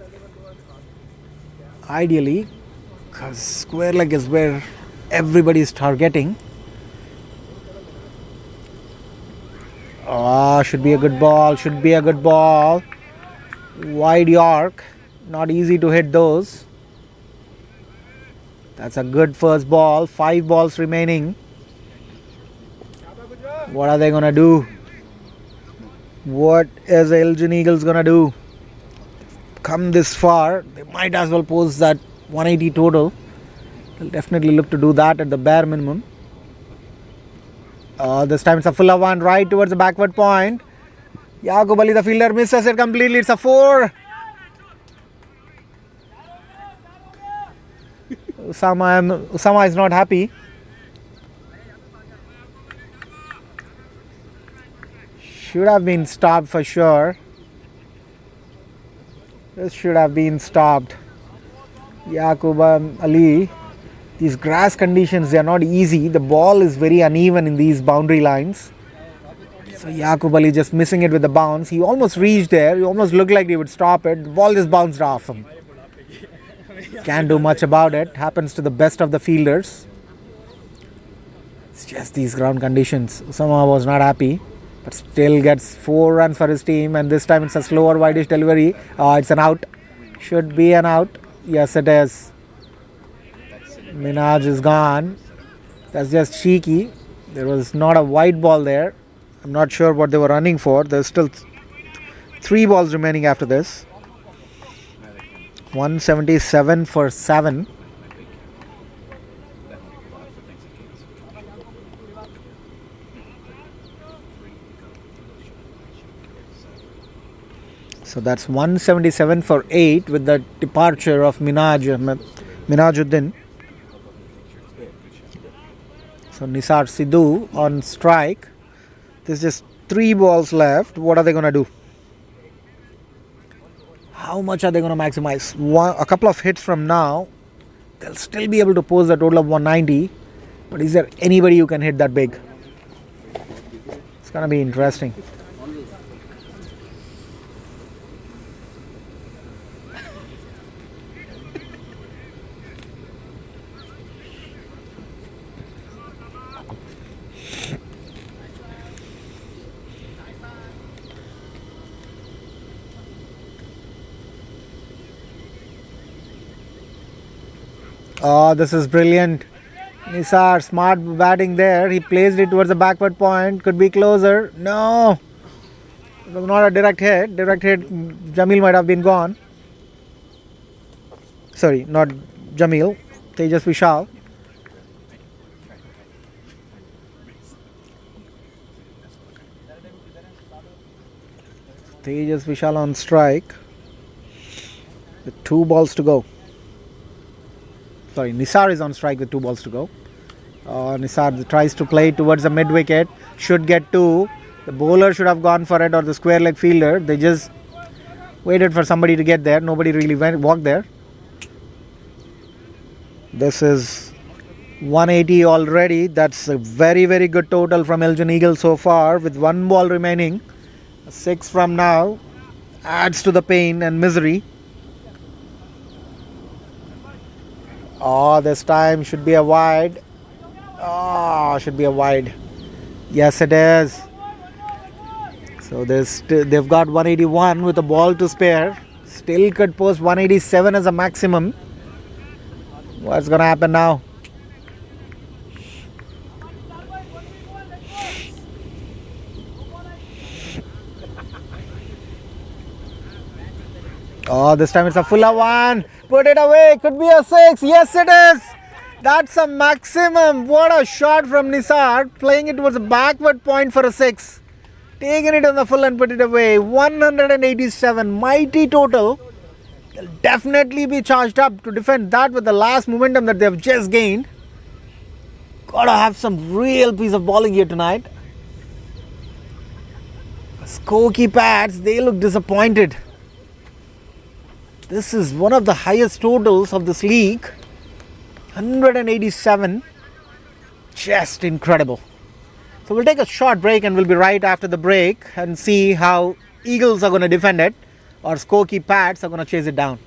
ideally, because square leg is where everybody is targeting. Oh, should be a good ball. Wide York. Not easy to hit those. That's a good first ball. 5 balls remaining. What are they going to do? What is Elgin Eagles going to do? Come this far, they might as well post that 180 total. They'll definitely look to do that at the bare minimum. This time it's a fuller one right towards the backward point. Yaqub Ali, the fielder, misses it completely. It's a 4. Usama is not happy. Should have been stopped for sure. This should have been stopped. Yaqub Ali. These grass conditions, they are not easy. The ball is very uneven in these boundary lines. So Yaqub Ali just missing it with the bounce. He almost reached there. He almost looked like he would stop it. The ball just bounced off him. Can't do much about it. Happens to the best of the fielders. It's just these ground conditions. Usama was not happy, but still gets 4 runs for his team. And this time it's a slower wideish delivery. It's an out. Should be an out. Yes, it is. Minaj is gone. That's just cheeky. There was not a wide ball there. I'm not sure what they were running for. There's still 3 balls remaining after this. 177 for 7. So that's 177 for 8 with the departure of Minajuddin. So Nisar Sidhu on strike. There's just 3 balls left. What are they going to do? How much are they going to maximize? A couple of hits from now, they'll still be able to post a total of 190. But is there anybody who can hit that big? It's going to be interesting. Oh, this is brilliant. Nisar, smart batting there. He placed it towards the backward point. Could be closer. No. It was not a direct hit. Direct hit, Jamil might have been gone. Sorry, not Jamil. Tejas Vishal. Tejas Vishal on strike. With 2 balls to go. Sorry, Nisar is on strike with 2 balls to go. Nisar tries to play towards the mid wicket. Should get 2. The bowler should have gone for it, or the square leg fielder. They just waited for somebody to get there. Nobody really walked there. This is 180 already. That's a very, very good total from Elgin Eagles so far, with 1 ball remaining. 6 from now adds to the pain and misery. Oh, this time should be a wide. Oh, should be a wide. Yes, it is. So they've got 181 with a ball to spare. Still could post 187 as a maximum. What's going to happen now? Oh, this time it's a fuller one. Put it away. Could be a 6. Yes, it is. That's a maximum. What a shot from Nisar. Playing it towards a backward point for a 6. Taking it on the full and put it away. 187. Mighty total. They'll definitely be charged up to defend that with the last momentum that they've just gained. Gotta have some real piece of bowling here tonight. Skokie Pats, they look disappointed. This is one of the highest totals of this league. 187. Just incredible. So we'll take a short break and we'll be right after the break and see how Eagles are going to defend it or Skokie Pats are going to chase it down.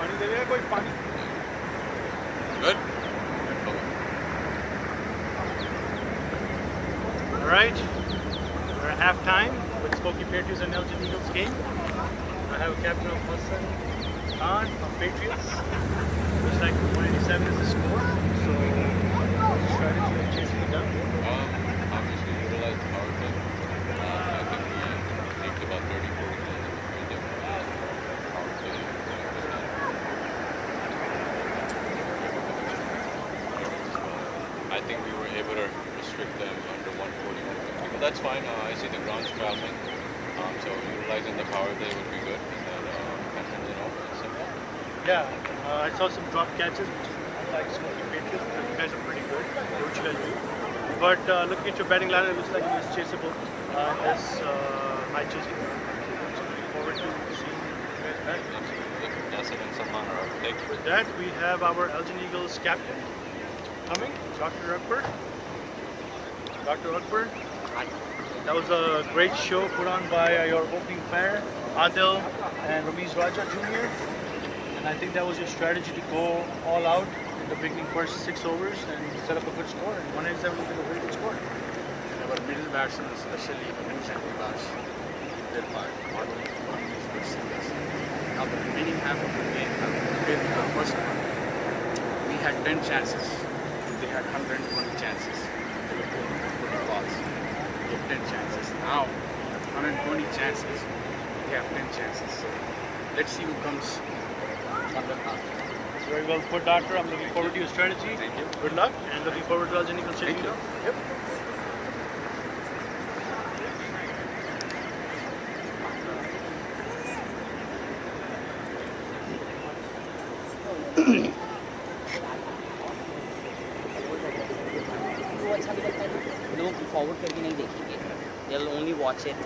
Good. All right, we're at halftime with Skokie Patriots and Elgin Eagles game. I have a captain of Hassan Khan from Patriots. Looks like 187 is the score. So, what's the strategy of chasing it down? Obviously utilize the power play. I think we leaked about 30, 40 runs between them. Power play. I think we were able to restrict them under 140, 150. But that's fine. I see the ground's traveling. So utilizing the power play would be good. And then, it's simple. Yeah, I saw some drop catches, which is like Skokie Patriots. You guys are pretty good. Do what you guys do. But looking at your batting ladder, it looks like it is chaseable. This high chasing. So looking forward to seeing you guys back. Nasser and Salman are up. Thank you. With that, we have our Elgin Eagles captain coming, Dr. Akbar. Dr. Akbar, that was a great show put on by your opening pair, Adil and Ramiz Raja Jr. And I think that was your strategy to go all out in the beginning first 6 overs and set up a good score. And 187 is a very good score. Our middle batsmen, especially Vincent Vilas, their part, one of these good singers. Now the remaining half of the game, with the first one, we had 10 chances. They had 120 chances. They were 240 balls. We have 10 chances. Now, 120 chances, we have 10 chances. So let's see who comes on the half. Very well put, Doctor. I'm looking forward to your strategy. Thank you. Good luck, and looking forward to Elgin Eagles chasing Thank you. down. Yep. वो अच्छा निकलता है लोग forward करके नहीं देखेंगे they will only watch it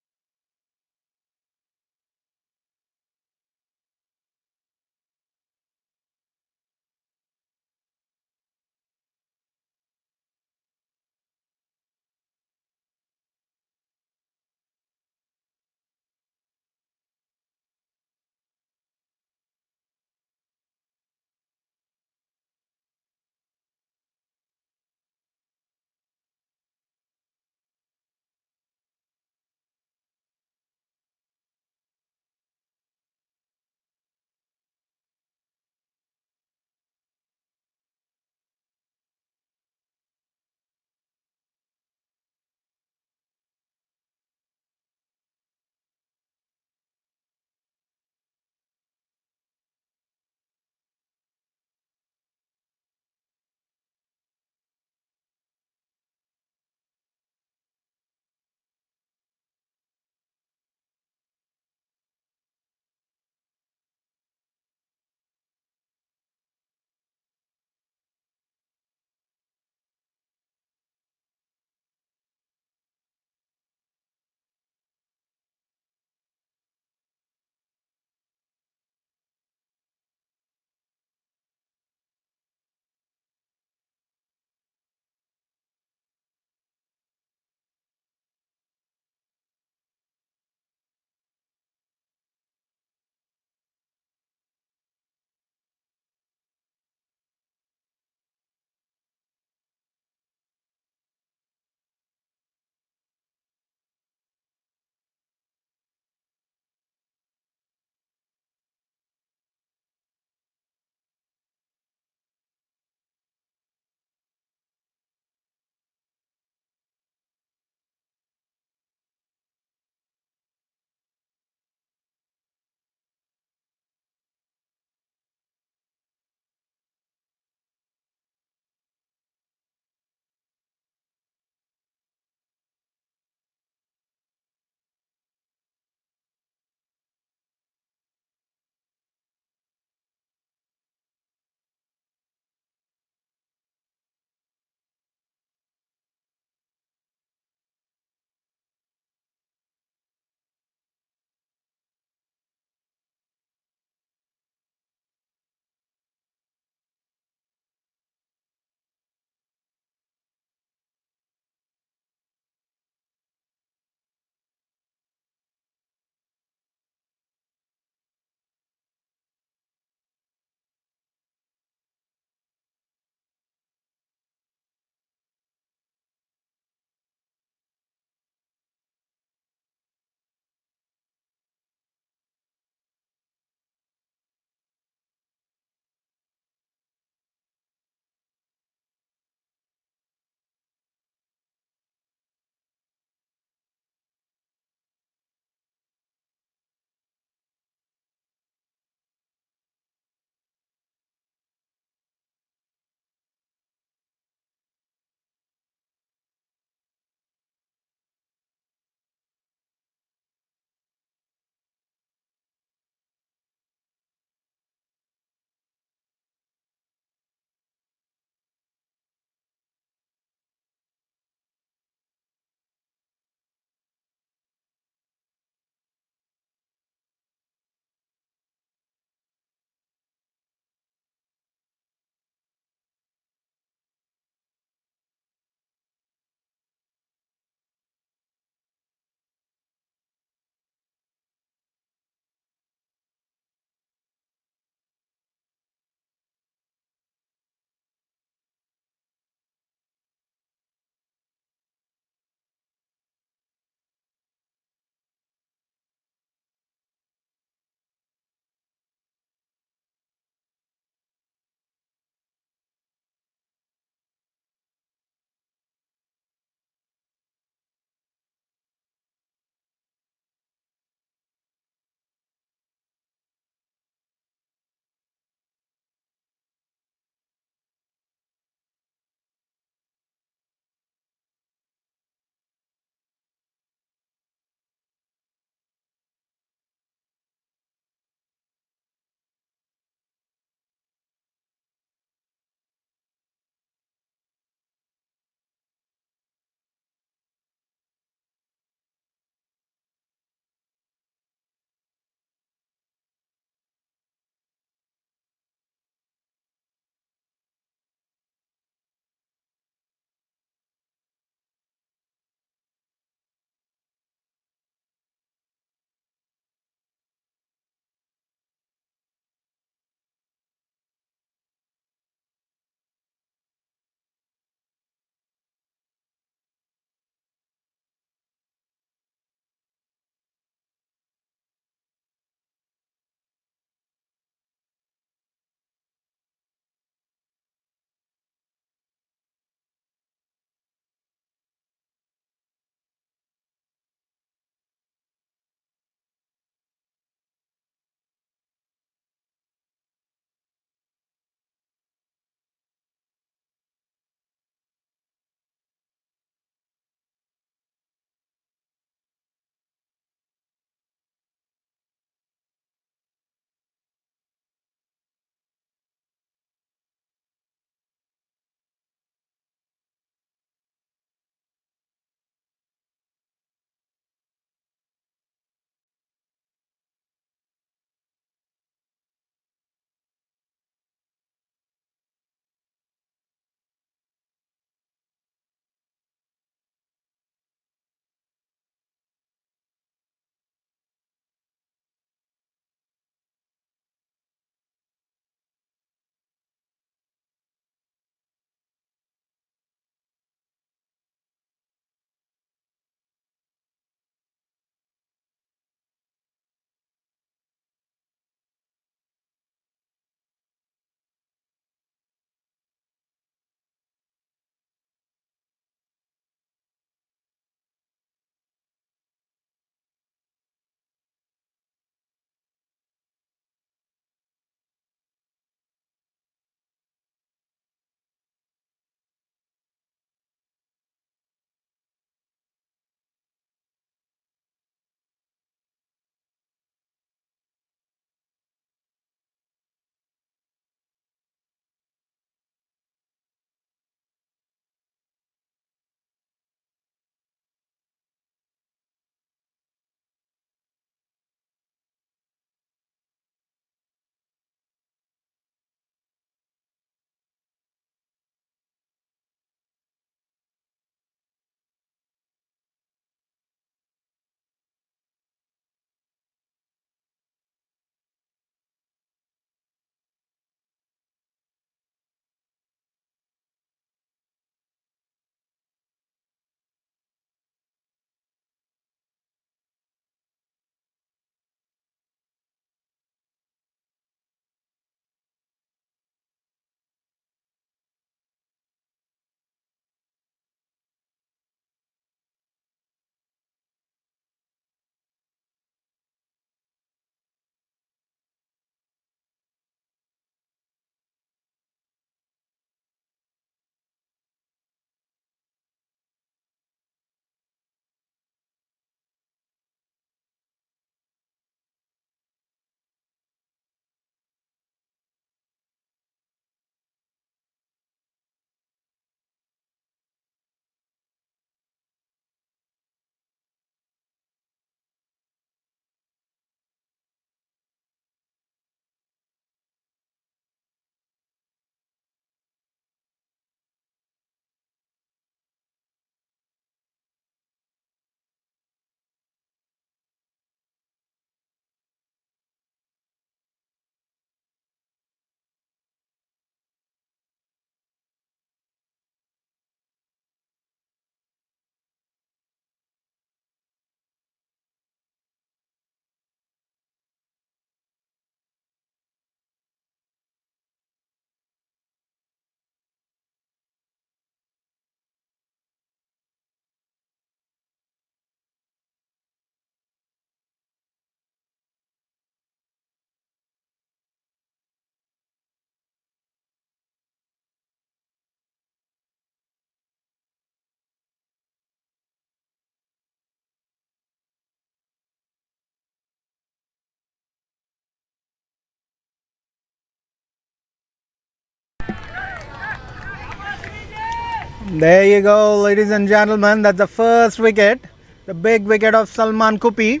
There you go, ladies and gentlemen. That's the first wicket. The big wicket of Salman Kupi.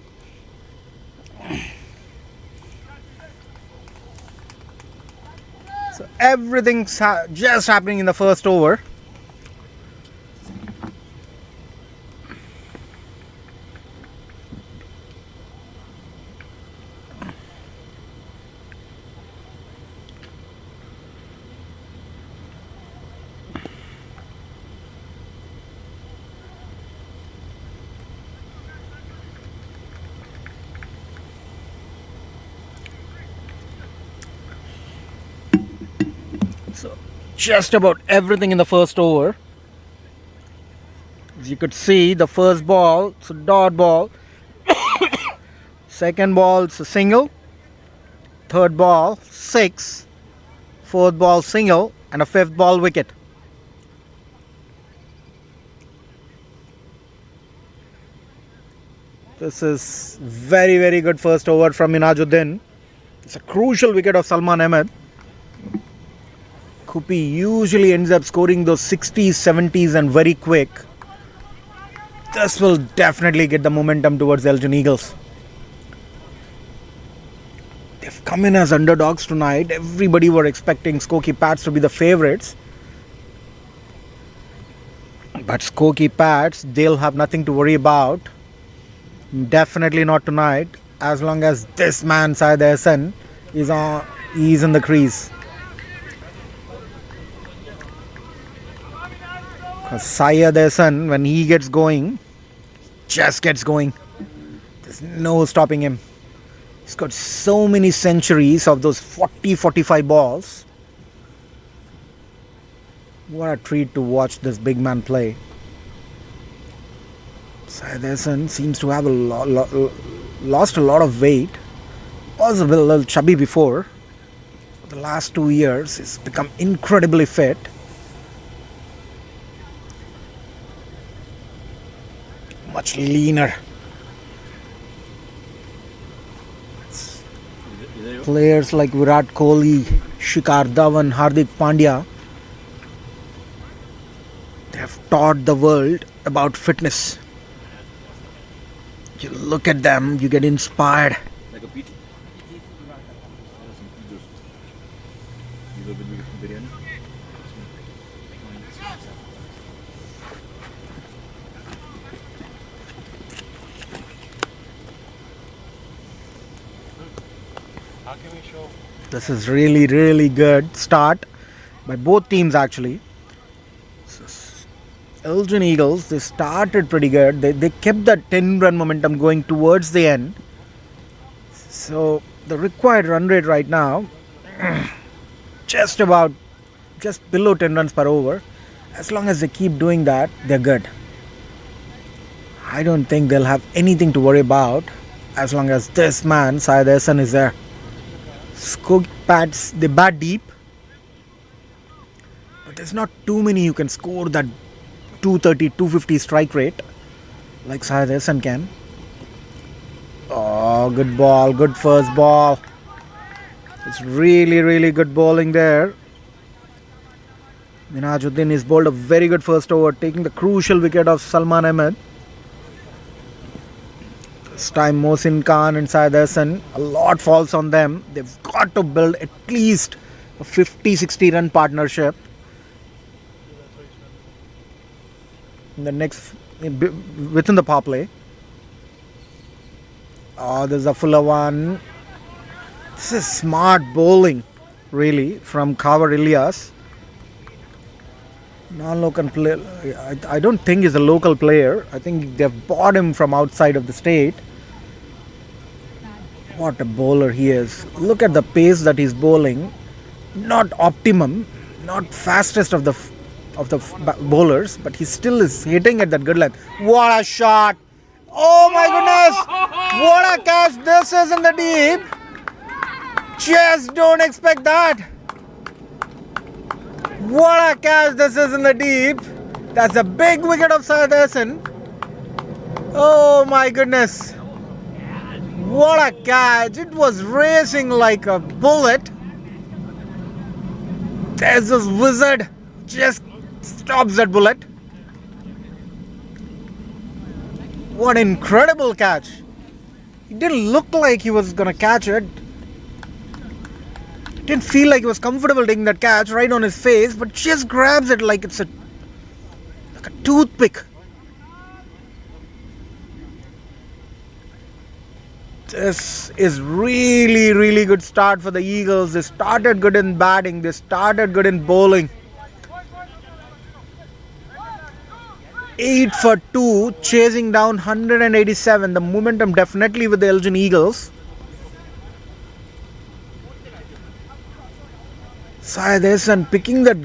So everything's just happening in the first over. So just about everything in the first over. As you could see, the first ball, it's a dot ball. Second ball, it's a single. Third ball, 6. Fourth ball, single. And a fifth ball, wicket. This is very, very good first over from Minajuddin. It's a crucial wicket of Salman Ahmed. Kupi usually ends up scoring those 60s, 70s and very quick. This will definitely get the momentum towards Elgin Eagles. They've come in as underdogs tonight. Everybody were expecting Skokie Pats to be the favourites. But Skokie Pats, they'll have nothing to worry about. Definitely not tonight. As long as this man, Syed Hassan, he's in the crease. Because Syed Hassan, when he gets going, just gets going. There's no stopping him. He's got so many centuries of those 40-45 balls. What a treat to watch this big man play. Syed Hassan seems to have lost a lot of weight. Was a little chubby before. The last 2 years, he's become incredibly fit. Much leaner. Players like Virat Kohli, Shikhar Dhawan, Hardik Pandya, they have taught the world about fitness. You look at them, you get inspired. Like a pizza. Biryani. How can we show? This is really, really good start by both teams actually. Elgin Eagles, they started pretty good. They kept that 10-run momentum going towards the end. So the required run rate right now, just below 10 runs per over. As long as they keep doing that, they're good. I don't think they'll have anything to worry about as long as this man, Syed Hassan, is there. Skokie Pats, they bat deep. But there's not too many who can score that 230, 250 strike rate like Syed Hassan can. Oh, good ball, good first ball. It's really, really good bowling there. Minajuddin is bowled a very good first over, taking the crucial wicket of Salman Ahmed. This time Mohsin Khan and Syed Hassan, a lot falls on them. They've got to build at least a 50-60 run partnership. In the next, within the power play. Oh, there's a fuller one. This is smart bowling, really, from Kawar Ilyas. Non-local player. I don't think he's a local player. I think they've bought him from outside of the state. What a bowler he is. Look at the pace that he's bowling. Not optimum, not fastest of the bowlers, but he still is hitting at that good length. What a shot! Oh my goodness! What a catch this is in the deep! Just don't expect that! What a catch this is in the deep! That's a big wicket of Syed Hassan. Oh my goodness! What a catch! It was racing like a bullet. There's this wizard just Stops that bullet. What incredible catch. It didn't look like he was gonna catch it. Didn't feel like he was comfortable taking that catch right on his face, but just grabs it like it's like a toothpick. This is really, really good start for the Eagles. They started good in batting. They started good in bowling. 8 for 2, chasing down 187. The momentum definitely with the Elgin Eagles. Syed Hassan picking that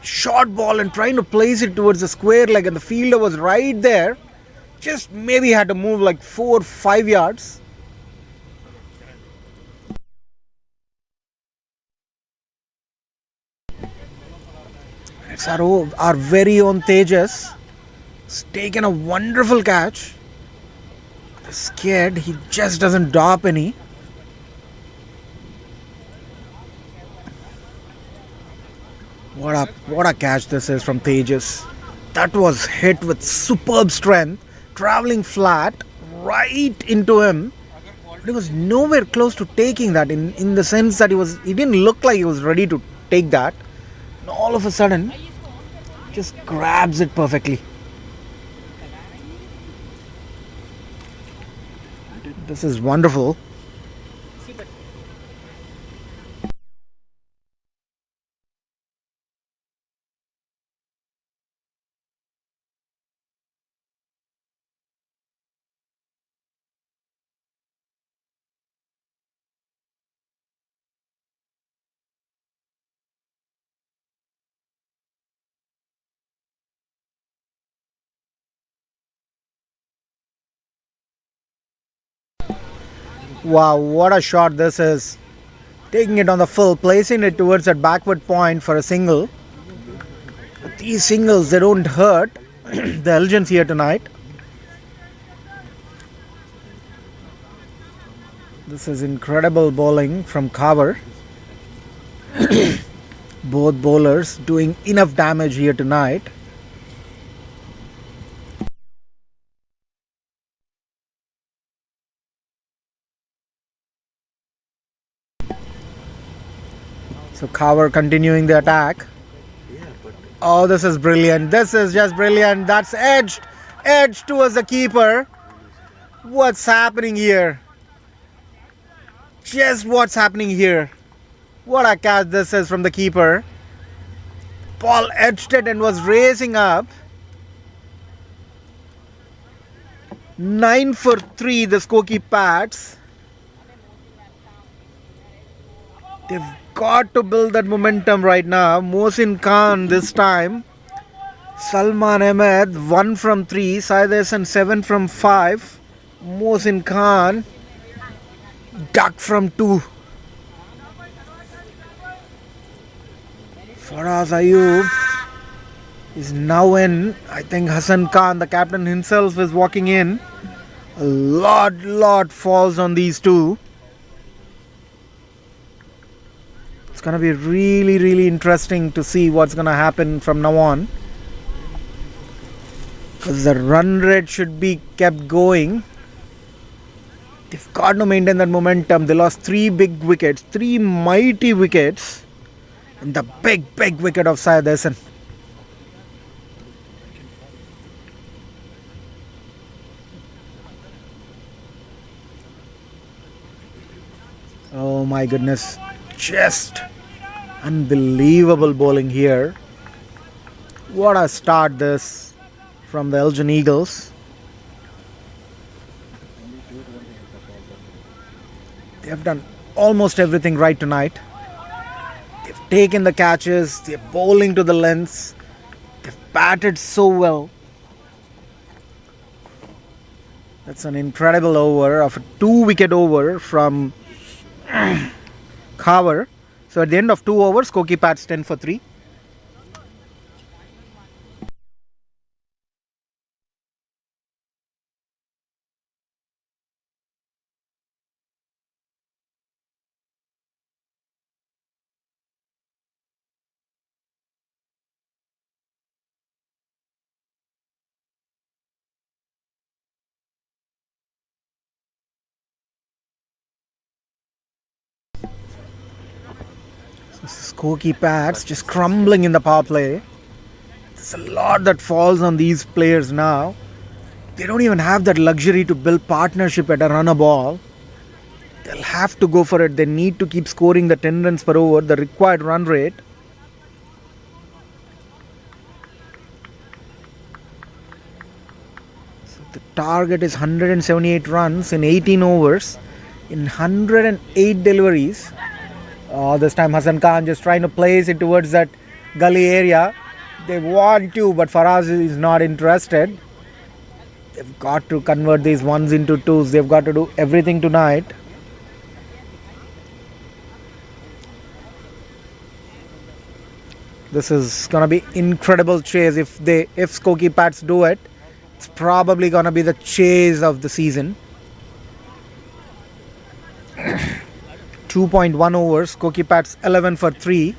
short ball and trying to place it towards the square leg, and the fielder was right there. Just maybe had to move like 4 or 5 yards. It's our very own Tejas. He's taken a wonderful catch. Scared, he just doesn't drop any. What a catch this is from Tejas. That was hit with superb strength, traveling flat right into him. But he was nowhere close to taking that in the sense that he didn't look like he was ready to take that. And all of a sudden, just grabs it perfectly. This is wonderful. Wow, what a shot this is. Taking it on the full, placing it towards that backward point for a single. But these singles, they don't hurt the Elgins here tonight. This is incredible bowling from Cover. Both bowlers doing enough damage here tonight. So Cover continuing the attack. Oh, this is brilliant. This is just brilliant. That's edged towards the keeper. What's happening here? Just what's happening here? What a catch this is from the keeper. Ball edged it and was racing up. 9 for 3, the Skokie Pats. They've got to build that momentum right now. Mohsin Khan this time. Salman Ahmed 1 from 3. Syed Hassan 7 from 5. Mohsin Khan duck from 2. Faraz Ayub is now in. I think Hassan Khan, the captain himself, is walking in. A lot falls on these two. It's going to be really interesting to see what's going to happen from now on. Because the run rate should be kept going. They've got to maintain that momentum. They lost 3 big wickets, 3 mighty wickets. And the big wicket of Syed Hassan. Oh my goodness. Just unbelievable bowling here. What a start this from the Elgin Eagles. They have done almost everything right tonight. They've taken the catches, they're bowling to the lengths, they've batted so well. That's an incredible over of a 2-wicket over from Cover. So at the end of 2 overs, Skokie Pats 10 for 3. Skokie Pats just crumbling in the power play. There's a lot that falls on these players now. They don't even have that luxury to build partnership at a runner ball. They'll have to go for it. They need to keep scoring the 10 runs per over, the required run rate. So the target is 178 runs in 18 overs in 108 deliveries. This time Hassan Khan just trying to place it towards that gully area. They want to, but Faraz is not interested. They've got to convert these ones into twos. They've got to do everything tonight. This is gonna be incredible chase if Skokie Pats do it. It's probably gonna be the chase of the season. 2.1 overs. Skokie Pats 11 for 3.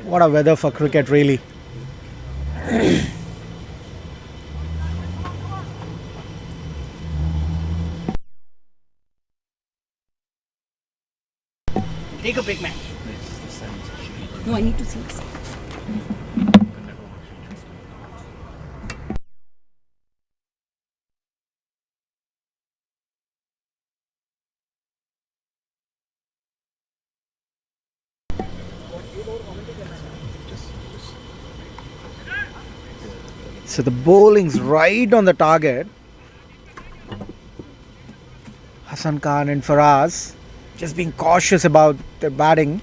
What a weather for cricket, really. Take a pic, man. No, I need to see this. So the bowling's right on the target. Hassan Khan and Faraz just being cautious about their batting.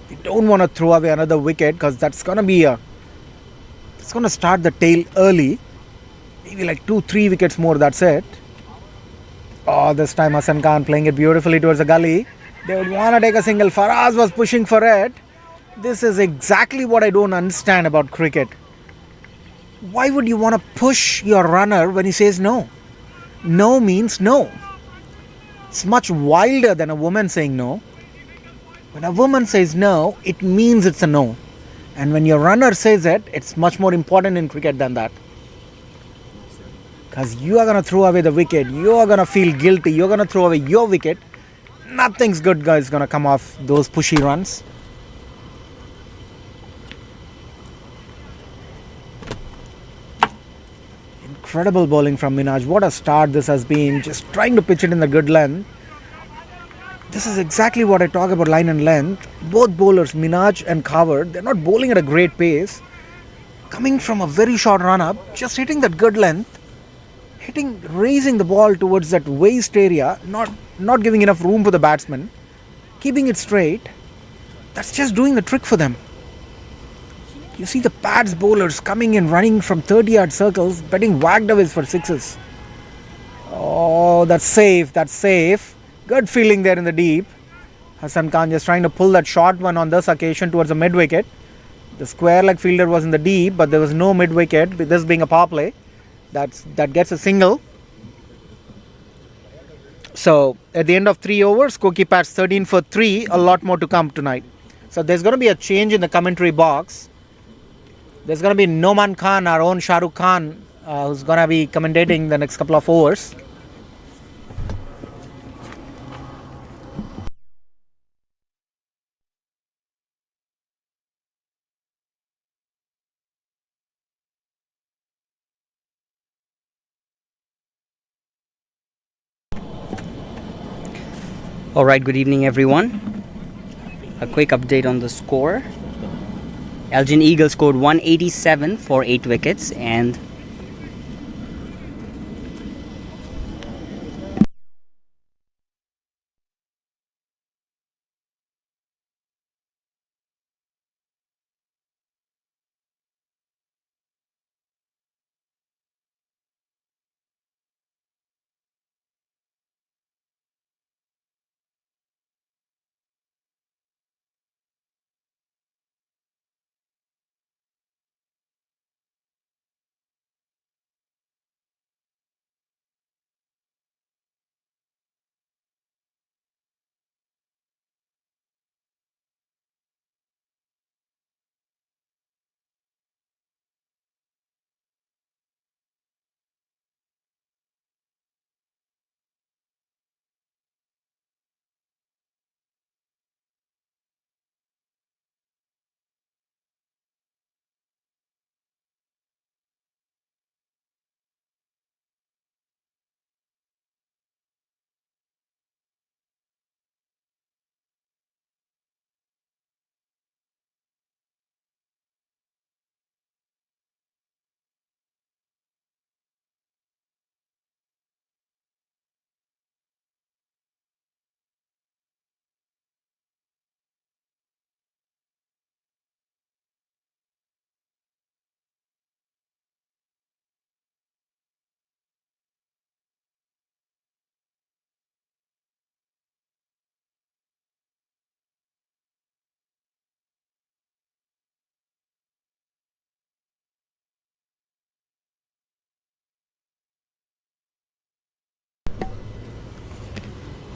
They don't want to throw away another wicket because that's gonna start the tail early. Maybe like 2-3 wickets more, that's it. Oh, this time Hassan Khan playing it beautifully towards the gully. They would want to take a single. Faraz was pushing for it. This is exactly what I don't understand about cricket. Why would you want to push your runner when he says no? No means no. It's much wilder than a woman saying no. When a woman says no, it means it's a no. And when your runner says it, it's much more important in cricket than that. Because you are going to throw away the wicket. You are going to feel guilty. You're going to throw away your wicket. Nothing's good is going to come off those pushy runs. Incredible bowling from Minaj. What a start this has been. Just trying to pitch it in the good length. This is exactly what I talk about, line and length. Both bowlers, Minaj and Coward, they're not bowling at a great pace. Coming from a very short run-up, just hitting that good length. Raising the ball towards that waist area, not giving enough room for the batsman. Keeping it straight. That's just doing the trick for them. You see the pads bowlers coming in, running from 30-yard circles, betting whacked away for sixes. Oh, that's safe. Good feeling there in the deep. Hassan Khan just trying to pull that short one on this occasion towards the mid-wicket. The square leg fielder was in the deep, but there was no mid-wicket, this being a power play. That gets a single. So, at the end of 3 overs, Skokie Pats 13 for 3. A lot more to come tonight. So, there's going to be a change in the commentary box. There's going to be Noman Khan, our own Shah Rukh Khan, who's going to be commentating the next couple of overs. Alright, good evening everyone. A quick update on the score. Elgin Eagles scored 187 for 8 wickets and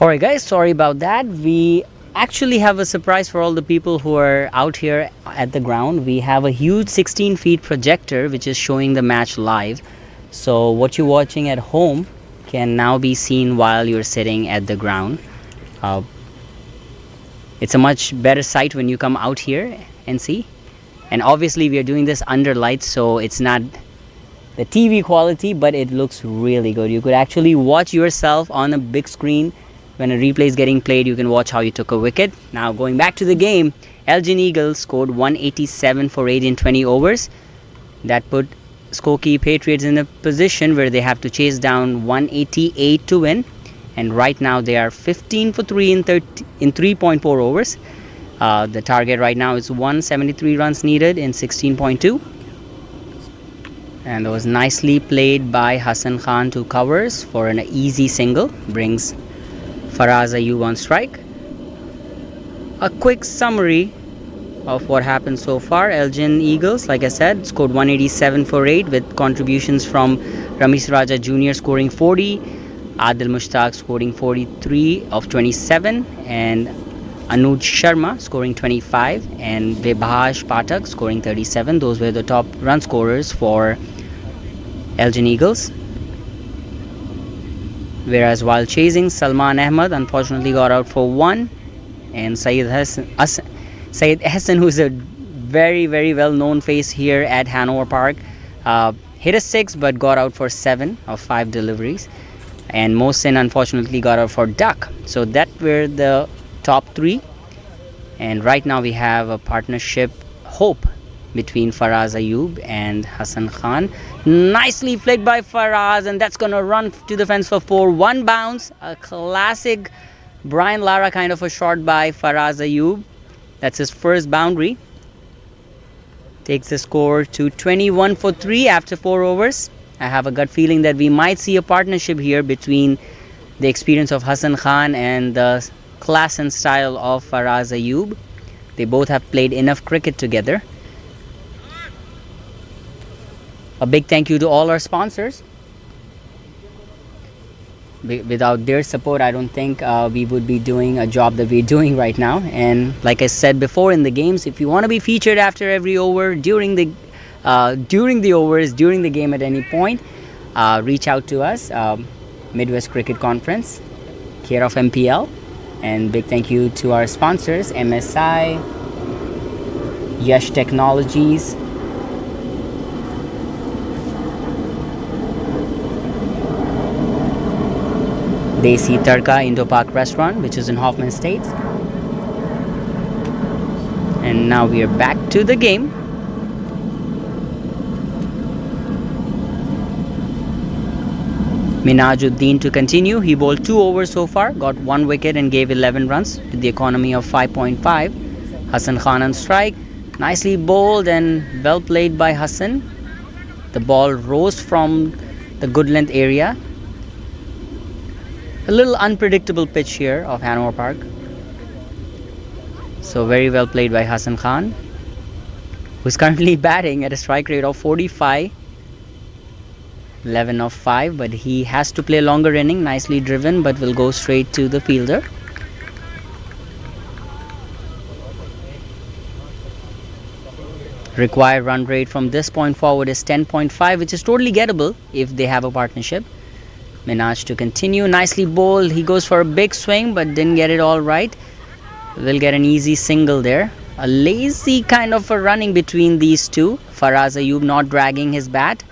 Alright guys, sorry about that. We actually have a surprise for all the people who are out here at the ground. We have a huge 16 feet projector which is showing the match live. So what you're watching at home can now be seen while you're sitting at the ground. It's a much better sight when you come out here and see. And obviously we are doing this under lights, so it's not the TV quality, but it looks really good. You could actually watch yourself on a big screen. When a replay is getting played, you can watch how you took a wicket. Now going back to the game, Elgin Eagles scored 187 for 8 in 20 overs. That put Skokie Patriots in a position where they have to chase down 188 to win. And right now they are 15 for 3 in 3.4 overs. The target right now is 173 runs needed in 16.2. And that was nicely played by Hassan Khan to covers for an easy single. Brings Faraz Ayub on strike. A quick summary of what happened so far. Elgin Eagles, like I said, scored 187 for 8 with contributions from Ramesh Raja Jr. scoring 40, Adil Mushtaq scoring 43 of 27, and Anuj Sharma scoring 25, and Vibhash Pathak scoring 37. Those were the top run scorers for Elgin Eagles. Whereas while chasing, Salman Ahmed unfortunately got out for 1, and Syed Hassan, who is a very well known face here at Hanover Park, hit a 6 but got out for 7 of 5 deliveries, and Mohsin unfortunately got out for duck. So that were the top 3, and right now we have a partnership hope between Faraz Ayub and Hassan Khan. Nicely flicked by Faraz, and that's gonna run to the fence for 4. 1 bounce, a classic Brian Lara kind of a shot by Faraz Ayub. That's his first boundary. Takes the score to 21 for 3 after 4 overs. I have a gut feeling that we might see a partnership here between the experience of Hassan Khan and the class and style of Faraz Ayub. They both have played enough cricket together. A big thank you to all our sponsors. Without their support, I don't think we would be doing a job that we're doing right now. And like I said before in the games, if you want to be featured after every over, during the overs, during the game at any point, reach out to us. Midwest Cricket Conference, care of MPL. And big thank you to our sponsors, MSI, Yash Technologies, Desi Tarka Indo-Pak Restaurant, which is in Hoffman Estates. And now we are back to the game. Minajuddin to continue. He bowled 2 overs so far, got 1 wicket and gave 11 runs with the economy of 5.5. Hassan Khan on strike. Nicely bowled and well played by Hassan. The ball rose from the good length area. A little unpredictable pitch here of Hanover Park. So very well played by Hassan Khan, who's currently batting at a strike rate of 45. 11 of 5, but he has to play a longer inning. Nicely driven, but will go straight to the fielder. Required run rate from this point forward is 10.5, which is totally gettable if they have a partnership. Minaj to continue. Nicely bowled. He goes for a big swing but didn't get it all right. Will get an easy single there. A lazy kind of a running between these two. Faraz Ayub not dragging his bat.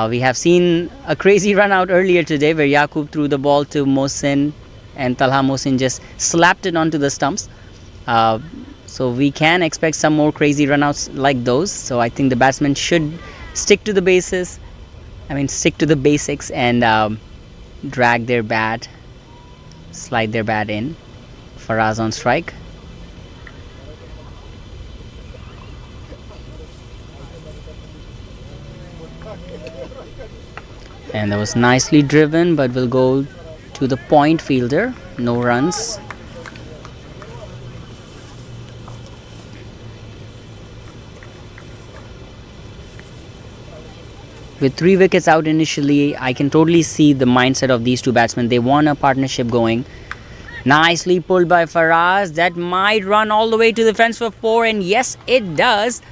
We have seen a crazy run out earlier today where Yaqub threw the ball to Mohsin and Talha Mohsin just slapped it onto the stumps. So we can expect some more crazy runouts like those. So I think the batsmen should stick to the basics and drag their bat, slide their bat in. Faraz on strike. And that was nicely driven, but will go to the point fielder. No runs. With 3 wickets out initially, I can totally see the mindset of these two batsmen. They want a partnership going. Nicely pulled by Faraz. That might run all the way to the fence for 4, and yes, it does.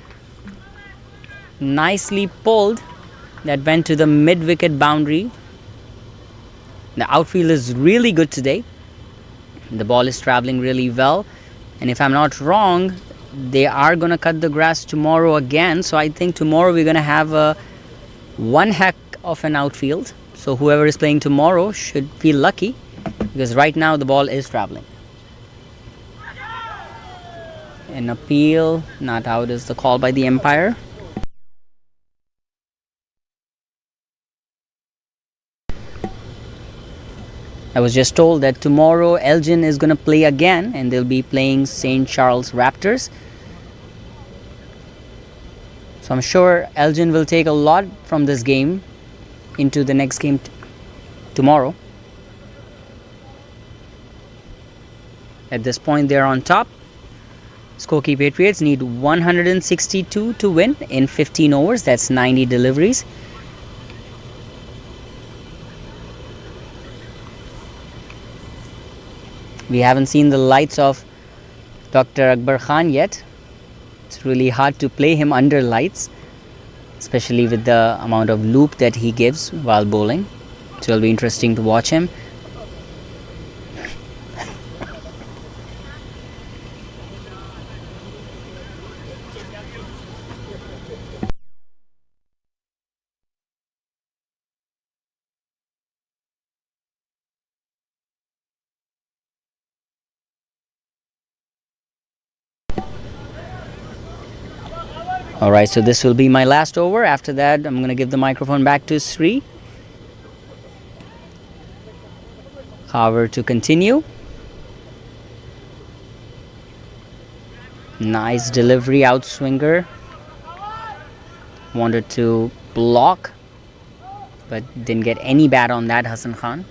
Nicely pulled. That went to the mid-wicket boundary. The outfield is really good today. The ball is traveling really well, and if I'm not wrong, they are going to cut the grass tomorrow again. So I think tomorrow we're going to have a one heck of an outfield. So whoever is playing tomorrow should feel lucky, because right now the ball is traveling. An appeal, not out, is the call by the umpire. I was just told that tomorrow Elgin is going to play again, and they'll be playing St. Charles Raptors. So I'm sure Elgin will take a lot from this game into the next game tomorrow. At this point, they're on top. Skokie Patriots need 162 to win in 15 overs. That's 90 deliveries. We haven't seen the lights of Dr. Akbar Khan yet. It's really hard to play him under lights, especially with the amount of loop that he gives while bowling. So it'll be interesting to watch him. Alright, so this will be my last over. After that, I'm going to give the microphone back to Sri. Cover to continue. Nice delivery, outswinger. Wanted to block, but didn't get any bat on that, Hassan Khan.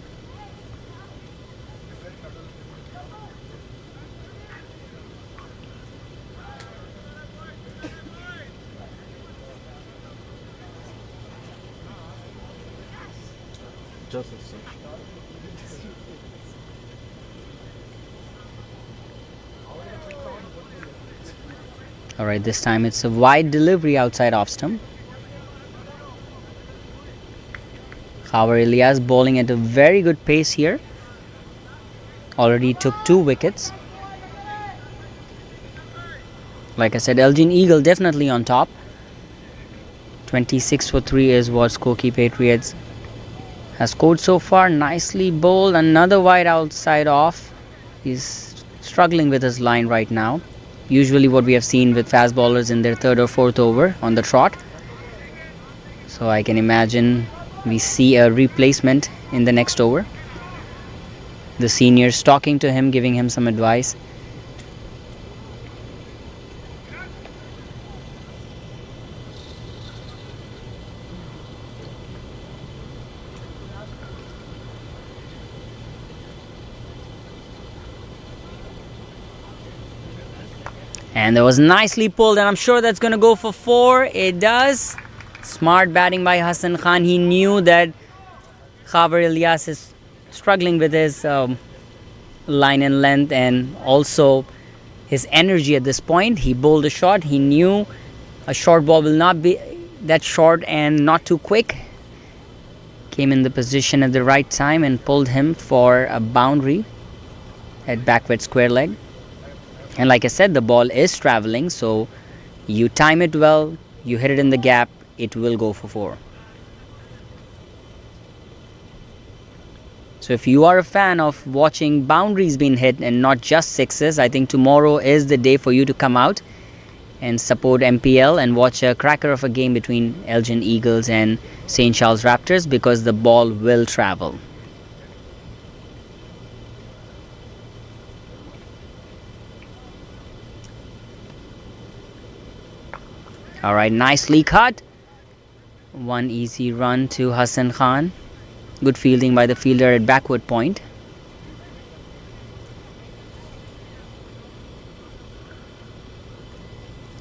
Alright, this time it's a wide delivery outside off stump. Khabar Ilyas bowling at a very good pace here. Already took 2 wickets. Like I said, Elgin Eagle definitely on top. 26 for 3 is what Skokie Patriots has scored so far. Nicely bowled. Another wide outside off. He's struggling with his line right now. Usually what we have seen with fast bowlers in their 3rd or 4th over on the trot. So I can imagine we see a replacement in the next over. The seniors talking to him, giving him some advice. And that was nicely pulled, and I'm sure that's going to go for 4. It does. Smart batting by Hassan Khan. He knew that Khabar Ilyas is struggling with his line and length, and also his energy at this point. He bowled a shot. He knew a short ball will not be that short and not too quick. Came in the position at the right time and pulled him for a boundary at backward square leg. And like I said, the ball is traveling, so you time it well, you hit it in the gap, it will go for 4. So if you are a fan of watching boundaries being hit and not just sixes, I think tomorrow is the day for you to come out and support MPL and watch a cracker of a game between Elgin Eagles and St. Charles Raptors, because the ball will travel. Alright, nicely cut. One easy run to Hassan Khan. Good fielding by the fielder at backward point.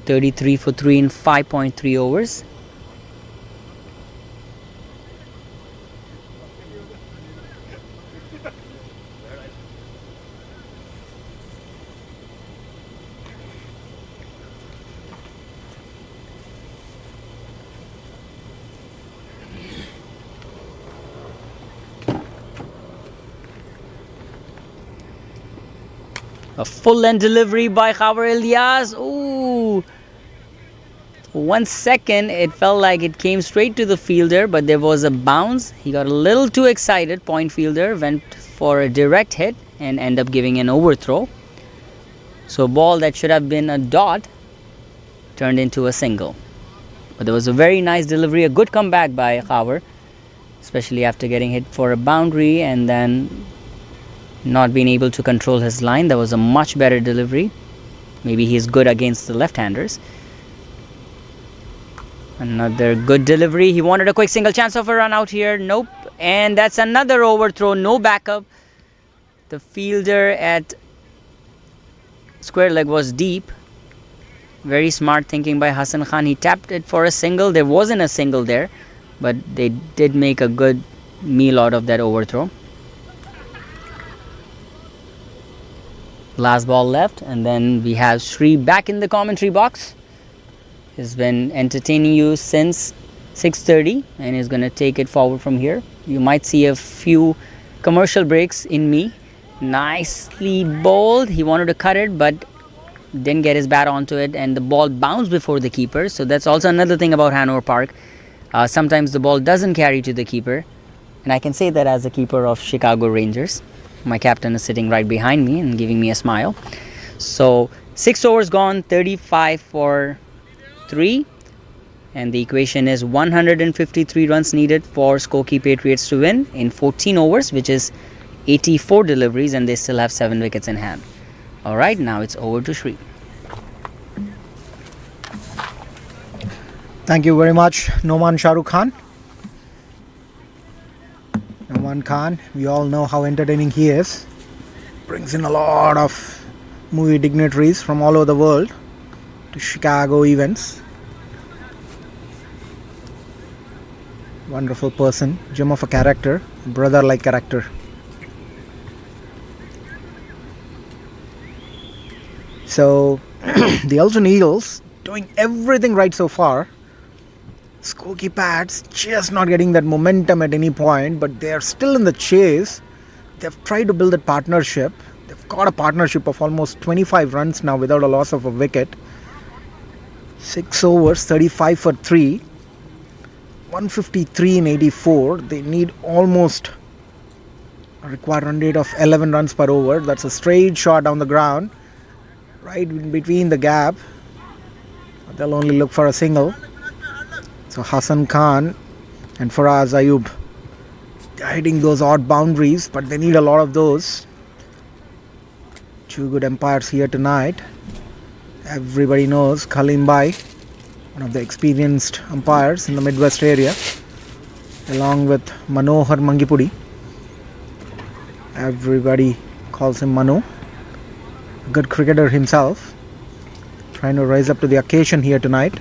.33 for 3 in 5.3 overs. A full length delivery by Khabar Ilyas. Ooh. 1 second, it felt like it came straight to the fielder, but there was a bounce. He got a little too excited. Point fielder went for a direct hit and ended up giving an overthrow. So a ball that should have been a dot turned into a single. But there was a very nice delivery, a good comeback by Khabar, especially after getting hit for a boundary and then not being able to control his line. That was a much better delivery. Maybe he's good against the left-handers. Another good delivery. He wanted a quick single, chance of a run out here. Nope. And that's another overthrow. No backup. The fielder at square leg was deep. Very smart thinking by Hassan Khan. He tapped it for a single. There wasn't a single there, but they did make a good meal out of that overthrow. Last ball left, and then we have Sri back in the commentary box. He's been entertaining you since 6:30 and is going to take it forward from here. You might see a few commercial breaks in me. Nicely bowled. He wanted to cut it, but didn't get his bat onto it, and the ball bounced before the keeper. So that's also another thing about Hanover Park. Sometimes the ball doesn't carry to the keeper, and I can say that as a keeper of Chicago Rangers. My captain is sitting right behind me and giving me a smile. So 6 overs gone, 35 for 3, and the equation is 153 runs needed for Skokie Patriots to win in 14 overs, which is 84 deliveries, and they still have 7 wickets in hand. Alright, now it's over to Sri. Thank you very much, Noman Shahrukh Khan. Noman Khan, we all know how entertaining he is. Brings in a lot of movie dignitaries from all over the world to Chicago events. Wonderful person, gem of a character, brother-like character. So, the Elgin Eagles doing everything right so far. Skokie Pats just not getting that momentum at any point, but they are still in the chase. They've tried to build a partnership. They've got a partnership of almost 25 runs now without a loss of a wicket. 6 overs, 35 for 3. 153 in 84. They need almost a required run rate of 11 runs per over. That's a straight shot down the ground, right in between the gap. They'll only look for a single. So Hassan Khan and Faraz Ayub, they're hitting those odd boundaries, but they need a lot of those. 2 good umpires here tonight. Everybody knows Khalim Bhai, one of the experienced umpires in the Midwest area, along with Manohar Mangipudi. Everybody calls him Mano. A good cricketer himself, trying to rise up to the occasion here tonight.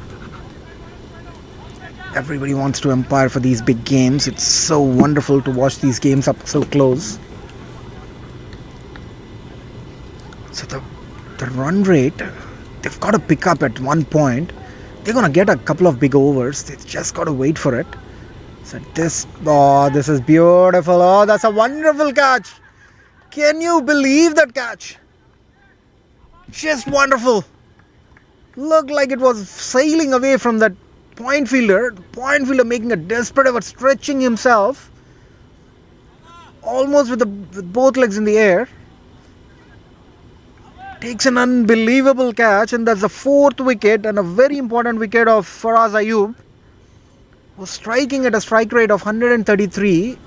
Everybody wants to umpire for these big games. It's so wonderful to watch these games up so close. So the run rate, they've got to pick up at one point. They're going to get a couple of big overs. They've just got to wait for it. So this is beautiful. Oh, that's a wonderful catch. Can you believe that catch? Just wonderful. Looked like it was sailing away from that point fielder. The point fielder making a desperate effort, stretching himself almost with both legs in the air. Takes an unbelievable catch, and that's the 4th wicket and a very important wicket of Faraz Ayub, was striking at a strike rate of 133.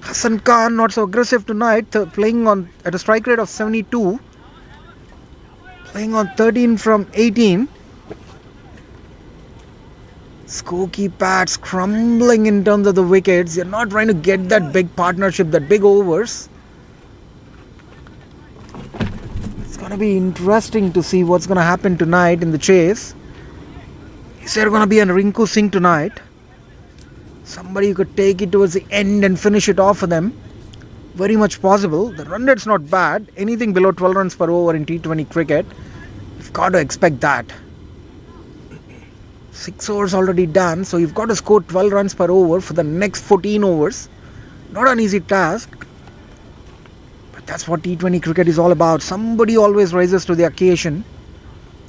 Hassan Khan not so aggressive tonight, playing on at a strike rate of 72, playing on 13 from 18. Skokie Pats crumbling in terms of the wickets. They're not trying to get that big partnership, that big overs. It's going to be interesting to see what's going to happen tonight in the chase. Is there going to be a Rinku Singh tonight? Somebody who could take it towards the end and finish it off for them. Very much possible. The run rate's not bad. Anything below 12 runs per over in T20 cricket, you've got to expect that. 6 overs already done, so you've got to score 12 runs per over for the next 14 overs. Not an easy task, but That's what T20 cricket is all about. Somebody always rises to the occasion.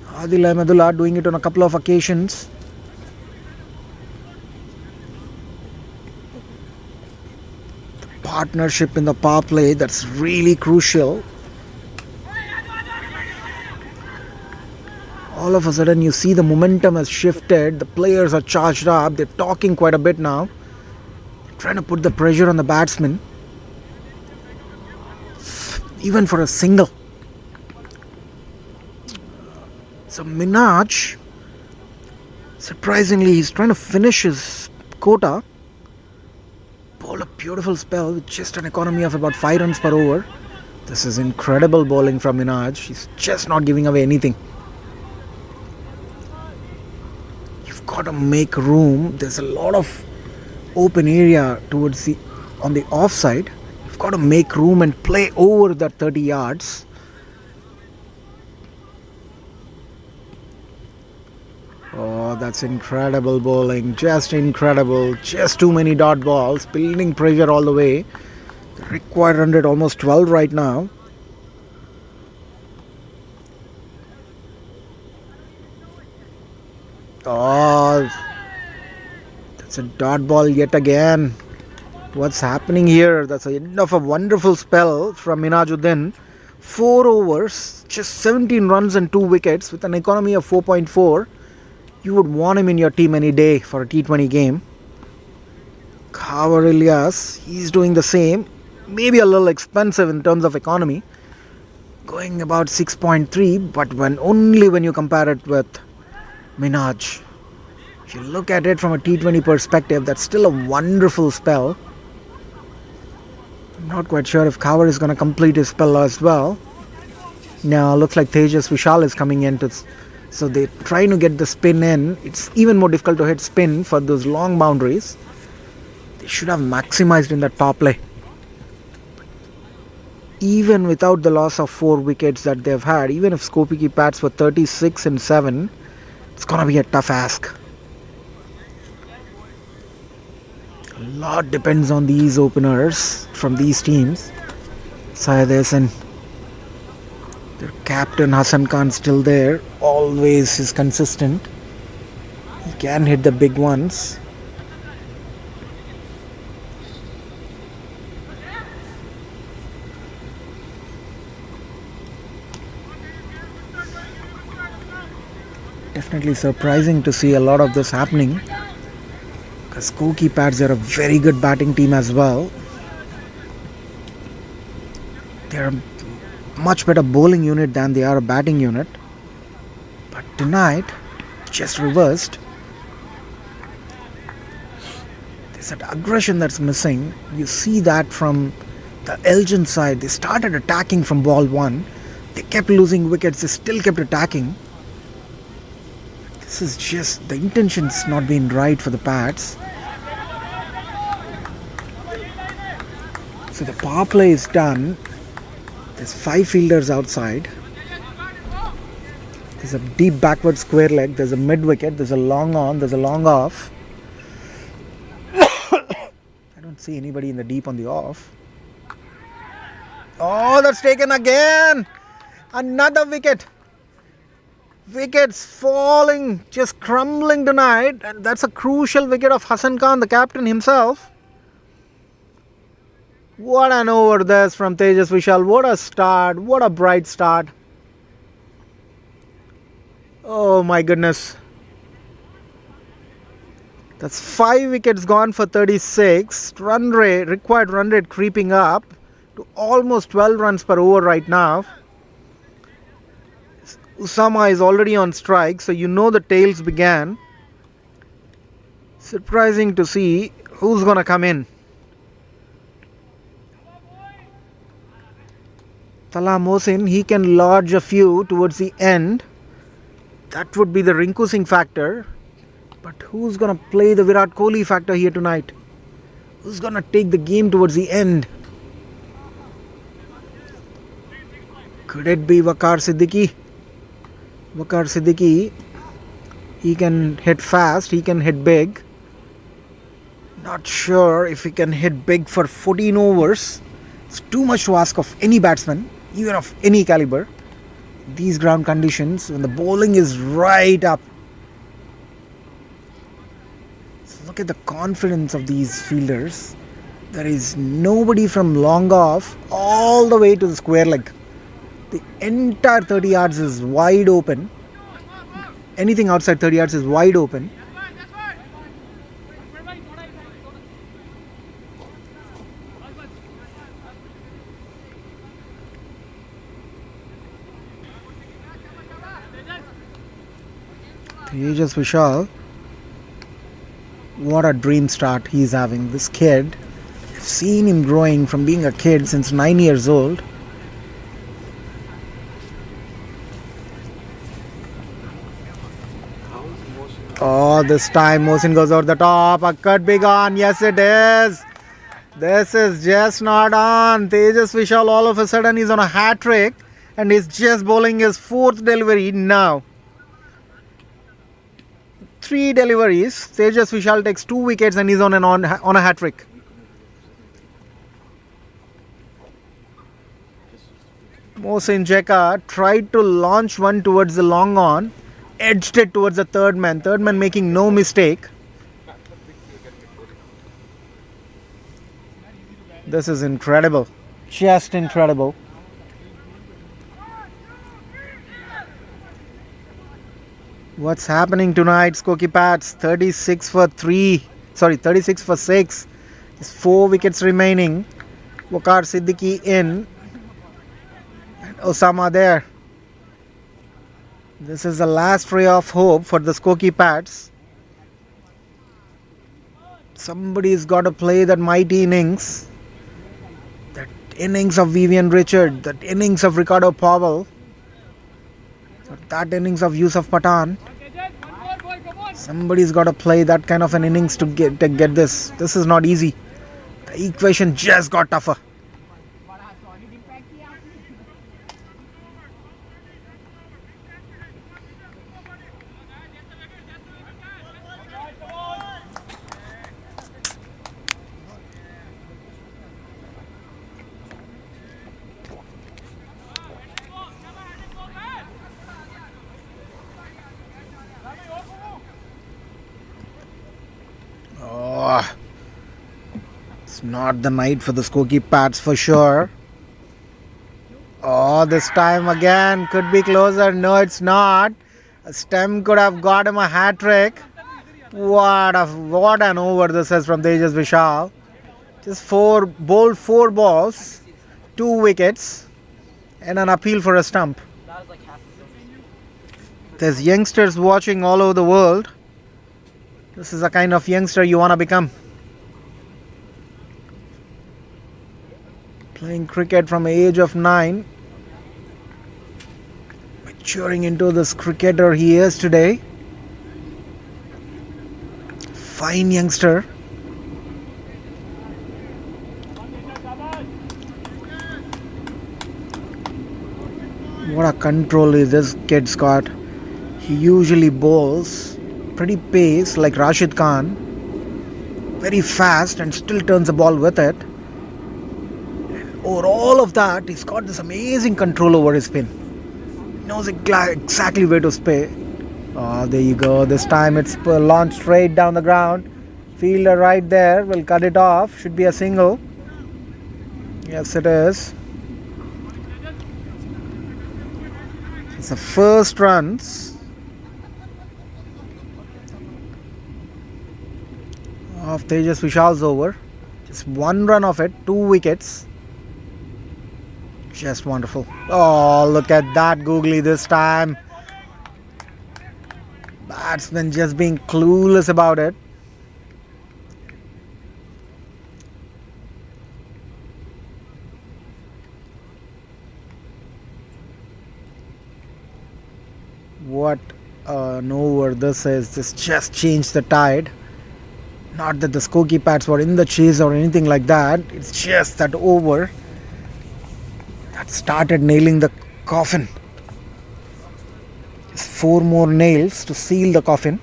Adil Ahmedullah doing it on a couple of occasions. The partnership in the power play, that's really crucial. All of a sudden you see the momentum has shifted. The players are charged up. They're talking quite a bit now. They're trying to put the pressure on the batsman. Even for a single. So Minaj, surprisingly, he's trying to finish his quota. Bowl a beautiful spell with just an economy of about 5 runs per over. This is incredible bowling from Minaj. He's just not giving away anything. You've got to make room. There's a lot of open area towards the on the offside. You've got to make room and play over that 30 yards. Oh, that's incredible bowling. Just incredible. Just too many dot balls. Building pressure all the way. The required run rate almost 12 right now. Oh, that's a dot ball yet again. What's happening here? That's the end of a wonderful spell from Minajuddin. 4 overs, just 17 runs and 2 wickets with an economy of 4.4. You would want him in your team any day for a T20 game. Khabar Ilyas, he's doing the same. Maybe a little expensive in terms of economy. Going about 6.3, but only when you compare it with Minaj. If you look at it from a T20 perspective, that's still a wonderful spell. I'm not quite sure if Khabar is going to complete his spell as well. Now, looks like Tejas Vishal is coming in. So they're trying to get the spin in. It's even more difficult to hit spin for those long boundaries. They should have maximized in that power play. Even without the loss of 4 wickets that they've had, even if Skokie Pats were 36 and 7, it's going to be a tough ask. A lot depends on these openers from these teams. Syed Hassan, their captain Hassan Khan still there. Always is consistent. He can hit the big ones. Definitely surprising to see a lot of this happening. Because Skokie Pads are a very good batting team as well. They're a much better bowling unit than they are a batting unit. But tonight, just reversed. There's that aggression that's missing. You see that from the Elgin side. They started attacking from ball 1. They kept losing wickets. They still kept attacking. This is just, the intention's not been right for the Pats. So the power play is done. There's 5 fielders outside. There's a deep backward square leg. There's a mid wicket. There's a long on. There's a long off. I don't see anybody in the deep on the off. Oh, that's taken again. Another wicket. Wickets falling, just crumbling tonight. And that's a crucial wicket of Hassan Khan, the captain himself. What an over this from Tejas Vishal. What a start. What a bright start. Oh my goodness. That's 5 wickets gone for 36. Run rate, required run rate creeping up to almost 12 runs per over right now. Usama is already on strike, so you know the tails began. Surprising to see who's going to come in. Salah Mohsin, he can lodge a few towards the end. That would be the Rinku Singh factor. But who's going to play the Virat Kohli factor here tonight? Who's going to take the game towards the end? Could it be Waqar Siddiqui? Waqar Siddiqui, he can hit fast, he can hit big. Not sure if he can hit big for 14 overs. It's too much to ask of any batsman, even of any caliber. These ground conditions, when the bowling is right up. So look at the confidence of these fielders. There is nobody from long off all the way to the square leg. The entire 30 yards is wide open. Anything outside 30 yards is wide open. Tejas Vishal, what a dream start he's having. This kid, I've seen him growing from being a kid since 9 years old. Oh, this time Mohsin goes over the top. A cut big on. Yes, it is. This is just not on. Tejas Vishal all of a sudden is on a hat trick and he's just bowling his fourth delivery now. 3 deliveries. Tejas Vishal takes 2 wickets and he's on a hat trick. Mohsin Jeka tried to launch one towards the long on, edged it towards the third man making no mistake. This is incredible, just incredible. What's happening tonight? Skokie Pats 36 for 6. There's 4 wickets remaining. Waqar Siddiqui in and Osama there. This is the last ray of hope for the Skokie Pats. Somebody's got to play that mighty innings. That innings of Vivian Richard, that innings of Ricardo Powell, that innings of Yusuf Pathan. Somebody's got to play that kind of an innings to get this. This is not easy. The equation just got tougher. Oh, it's not the night for the Skokie Pats for sure. Oh, this time again could be closer. No, it's not. A stem could have got him a hat trick. What an over this is from Tejas Vishal. Just bowled 4 balls, 2 wickets, and an appeal for a stump. There's youngsters watching all over the world. This is the kind of youngster you want to become. Playing cricket from the age of 9. Maturing into this cricketer he is today. Fine youngster. What a control this kid's got. He usually bowls pretty pace like Rashid Khan, very fast and still turns the ball with it. And over all of that, he's got this amazing control over his spin. He knows exactly where to spin. Oh, there you go. This time it's launched straight down the ground. Fielder right there will cut it off. Should be a single. Yes, it is. It's the first runs of Tejas Vishal's over. Just 1 run of it, 2 wickets. Just wonderful. Oh, look at that googly this time. Batsman just being clueless about it. What an over this is. This just changed the tide. Not that the Skokie Pats were in the chase or anything like that. It's just that over that started nailing the coffin. Just 4 more nails to seal the coffin.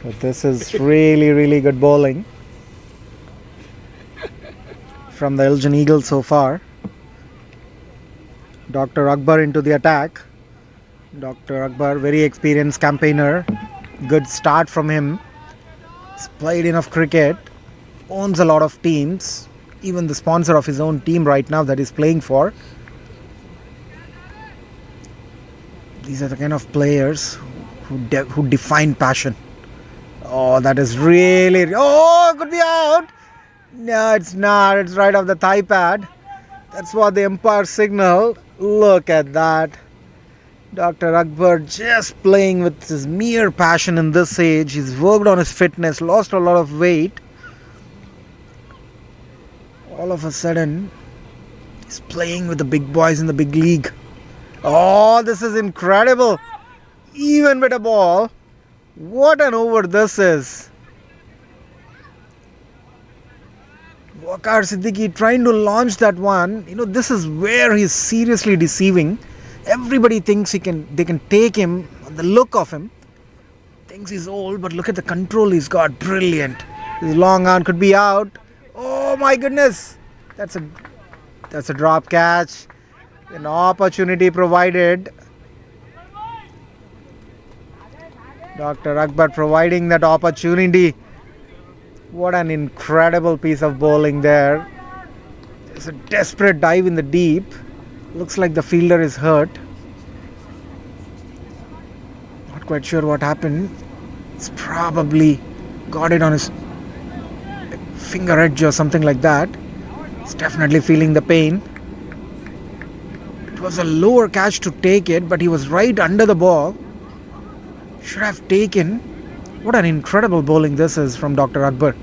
But this is really, really good bowling from the Elgin Eagles so far. Dr. Akbar into the attack. Dr. Akbar, very experienced campaigner. Good start from him. He's played enough cricket. Owns a lot of teams. Even the sponsor of his own team right now that he's playing for. These are the kind of players who define passion. Oh, that is really... Oh, could be out. No, it's not. It's right off the thigh pad. That's what the umpire signaled. Look at that. Dr. Akbar just playing with his mere passion in this age. He's worked on his fitness, lost a lot of weight. All of a sudden, he's playing with the big boys in the big league. Oh, this is incredible. Even with a ball. What an over this is. Waqar Siddiqui trying to launch that one. You know, this is where he's seriously deceiving. Everybody thinks they can take him, the look of him. Thinks he's old, but look at the control he's got. Brilliant. His long arm could be out. Oh my goodness. That's a drop catch. An opportunity provided. Dr. Akbar providing that opportunity. What an incredible piece of bowling there. There's a desperate dive in the deep. Looks like the fielder is hurt. Not quite sure what happened. He's probably got it on his finger edge or something like that. He's definitely feeling the pain. It was a lower catch to take it, but he was right under the ball. Should have taken. What an incredible bowling this is from Dr. Akbar.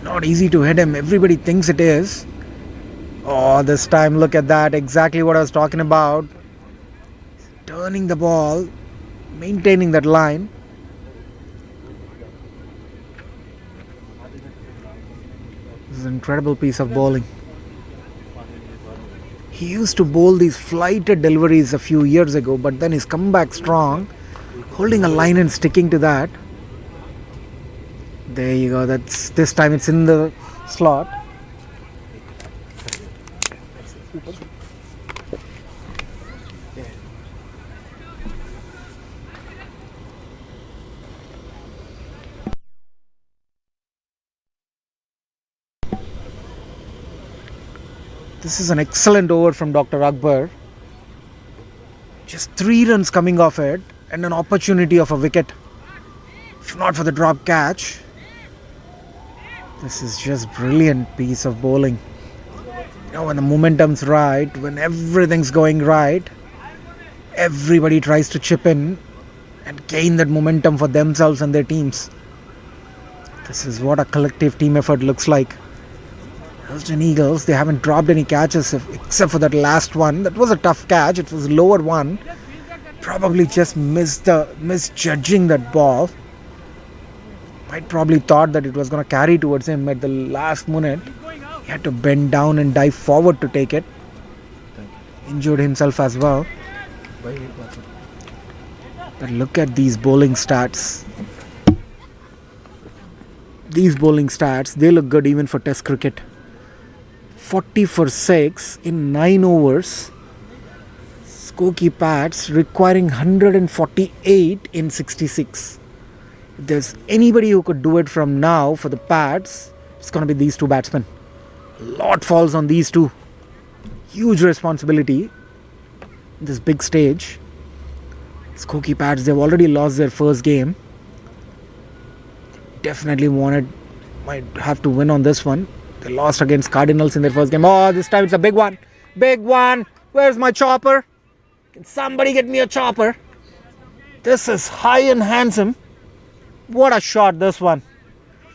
Not easy to hit him. Everybody thinks it is. Oh, this time look at that. Exactly what I was talking about. Turning the ball. Maintaining that line. This is an incredible piece of bowling. He used to bowl these flighted deliveries a few years ago, but then he's come back strong, holding a line and sticking to that. There you go. This time it's in the slot. This is an excellent over from Dr. Akbar. Just 3 runs coming off it and an opportunity of a wicket. If not for the drop catch. This is just brilliant piece of bowling. You know, when the momentum's right, when everything's going right, everybody tries to chip in and gain that momentum for themselves and their teams. This is what a collective team effort looks like. Elgin Eagles, they haven't dropped any catches except for that last one. That was a tough catch. It was a lower one. Probably just misjudging that ball. Might probably thought that it was going to carry towards him at the last minute. He had to bend down and dive forward to take it. Injured himself as well. But look at these bowling stats. These bowling stats, they look good even for Test cricket. 40 for 6 in 9 overs. Skokie Pats requiring 148 in 66. If there's anybody who could do it from now for the Pats, it's going to be these two batsmen. A lot falls on these two. Huge responsibility in this big stage. Skokie Pats, they've already lost their first game. Definitely might have to win on this one. They lost against Cardinals in their first game. Oh, this time it's a big one. Big one. Where's my chopper? Can somebody get me a chopper? This is high and handsome. What a shot this one.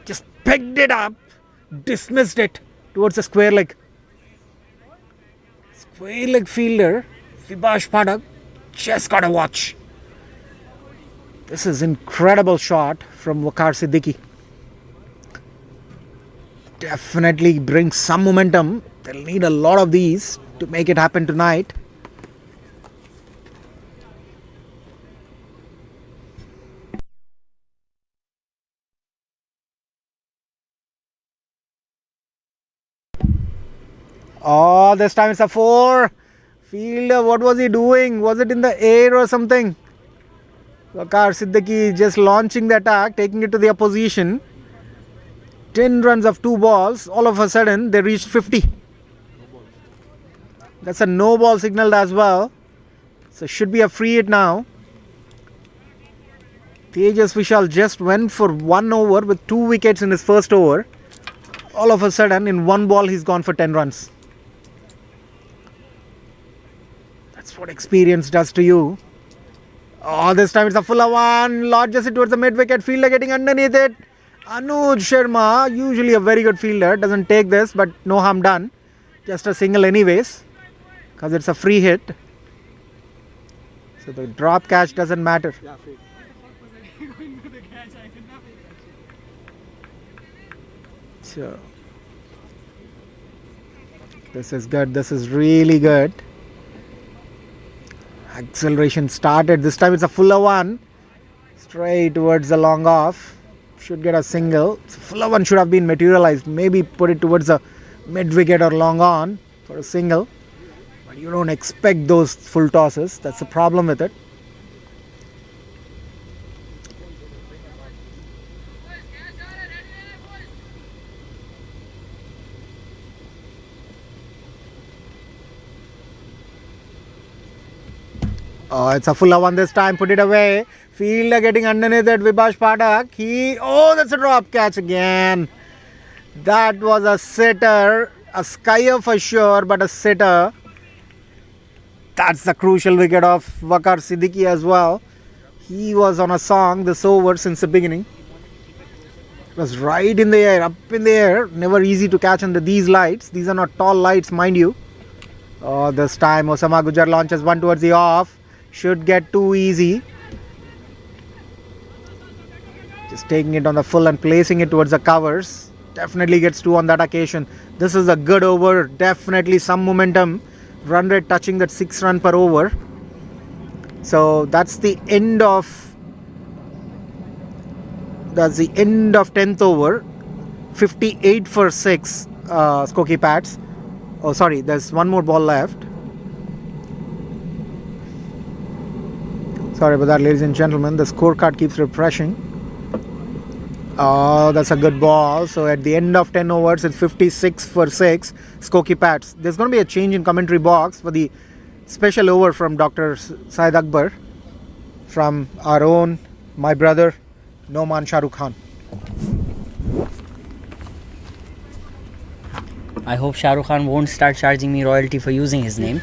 Just picked it up. Dismissed it towards the square leg. Square leg fielder, Vibash Padak, just got a watch. This is incredible shot from Waqar Siddiqui. Definitely brings some momentum. They'll need a lot of these to make it happen tonight. Oh, this time it's a 4. Fielder, what was he doing? Was it in the air or something? Waqar Siddiqui just launching the attack, taking it to the opposition. 10 runs of 2 balls. All of a sudden, they reached 50. That's a no ball signaled as well. So should be a free hit now. Tejas Vishal just went for 1 over with 2 wickets in his first over. All of a sudden, in 1 ball, he's gone for 10 runs. That's what experience does to you. Oh, this time it's a fuller one. Lodges it towards the mid-wicket. Fielder getting underneath it. Anuj Sharma, usually a very good fielder, doesn't take this, but no harm done. Just a single anyways, because it's a free hit. So the drop catch doesn't matter. So this is good. This is really good. Acceleration started. This time it's a fuller one. Straight towards the long off. Should get a single. So fuller one should have been materialized. Maybe put it towards the mid wicket or long on for a single. But you don't expect those full tosses. That's the problem with it. Oh, it's a fuller one this time. Put it away. Fielder getting underneath it. Vibhash Padak. Oh, that's a drop catch again. That was a sitter. A skyer for sure, but a sitter. That's the crucial wicket of Waqar Siddiqui as well. He was on a song this over since the beginning. It was right in the air, up in the air. Never easy to catch under these lights. These are not tall lights, mind you. Oh, this time Osama Gujar launches one towards the off. Should get too easy. Just taking it on the full and placing it towards the covers. Definitely gets 2 on that occasion. This is a good over. Definitely some momentum. Run rate touching that 6 run per over. So that's the end of 10th over. 58 for 6 Skokie Pats. Oh sorry, there's one more ball left. Sorry about that, ladies and gentlemen. The scorecard keeps refreshing. Oh, that's a good ball. So at the end of 10 overs, it's 56 for 6 Skokie Pats. There's going to be a change in commentary box for the special over from Dr. Syed Akbar, from our own, my brother, Noman Shahrukh Khan. I hope Shah Rukh Khan won't start charging me royalty for using his name.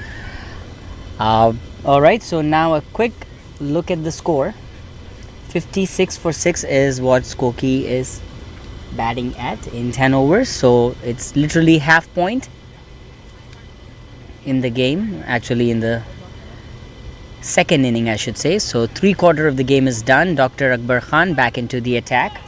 Alright, so now a quick look at the score. 56 for 6 is what Skokie is batting at in 10 overs. So it's literally half point in the game. Actually in the second inning I should say. So 3/4 of the game is done. Dr. Akbar Khan back into the attack.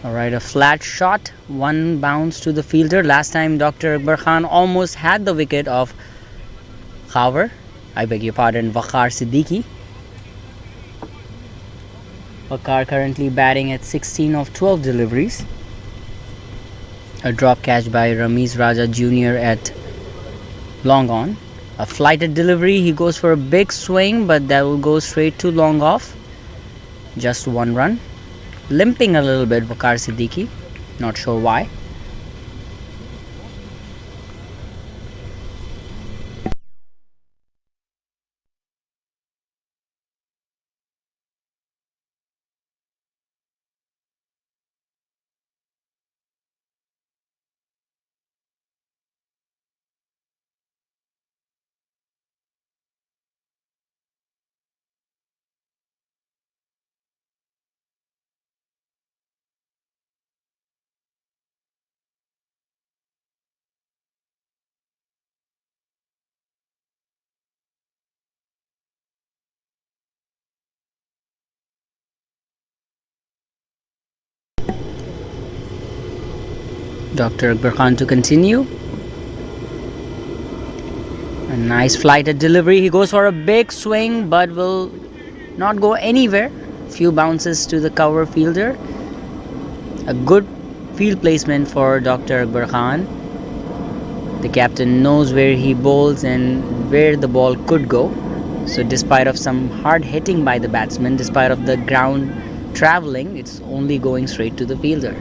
Alright, a flat shot, one bounce to the fielder. Last time Dr. Akbar Khan almost had the wicket of I beg your pardon, Waqar Siddiqui. Waqar currently batting at 16 of 12 deliveries. A drop catch by Ramiz Raja Jr. at long on. A flighted delivery, he goes for a big swing, but that will go straight to long off. Just 1 run. Limping a little bit, Waqar Siddiqui. Not sure why. Dr. Akbar Khan to continue. A nice flighted delivery. He goes for a big swing but will not go anywhere. Few bounces to the cover fielder. A good field placement for Dr. Akbar Khan. The captain knows where he bowls and where the ball could go. So despite of some hard hitting by the batsman, despite of the ground traveling, it's only going straight to the fielder.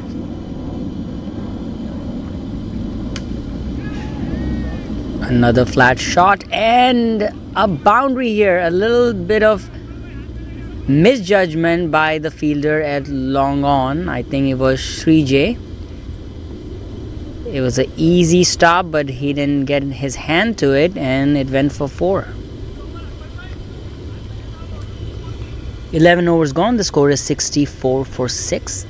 Another flat shot and a boundary here. A little bit of misjudgment by the fielder at long on. I think it was Srijay. It was an easy stop, but he didn't get his hand to it and it went for 4. 11 overs gone. The score is 64 for 6.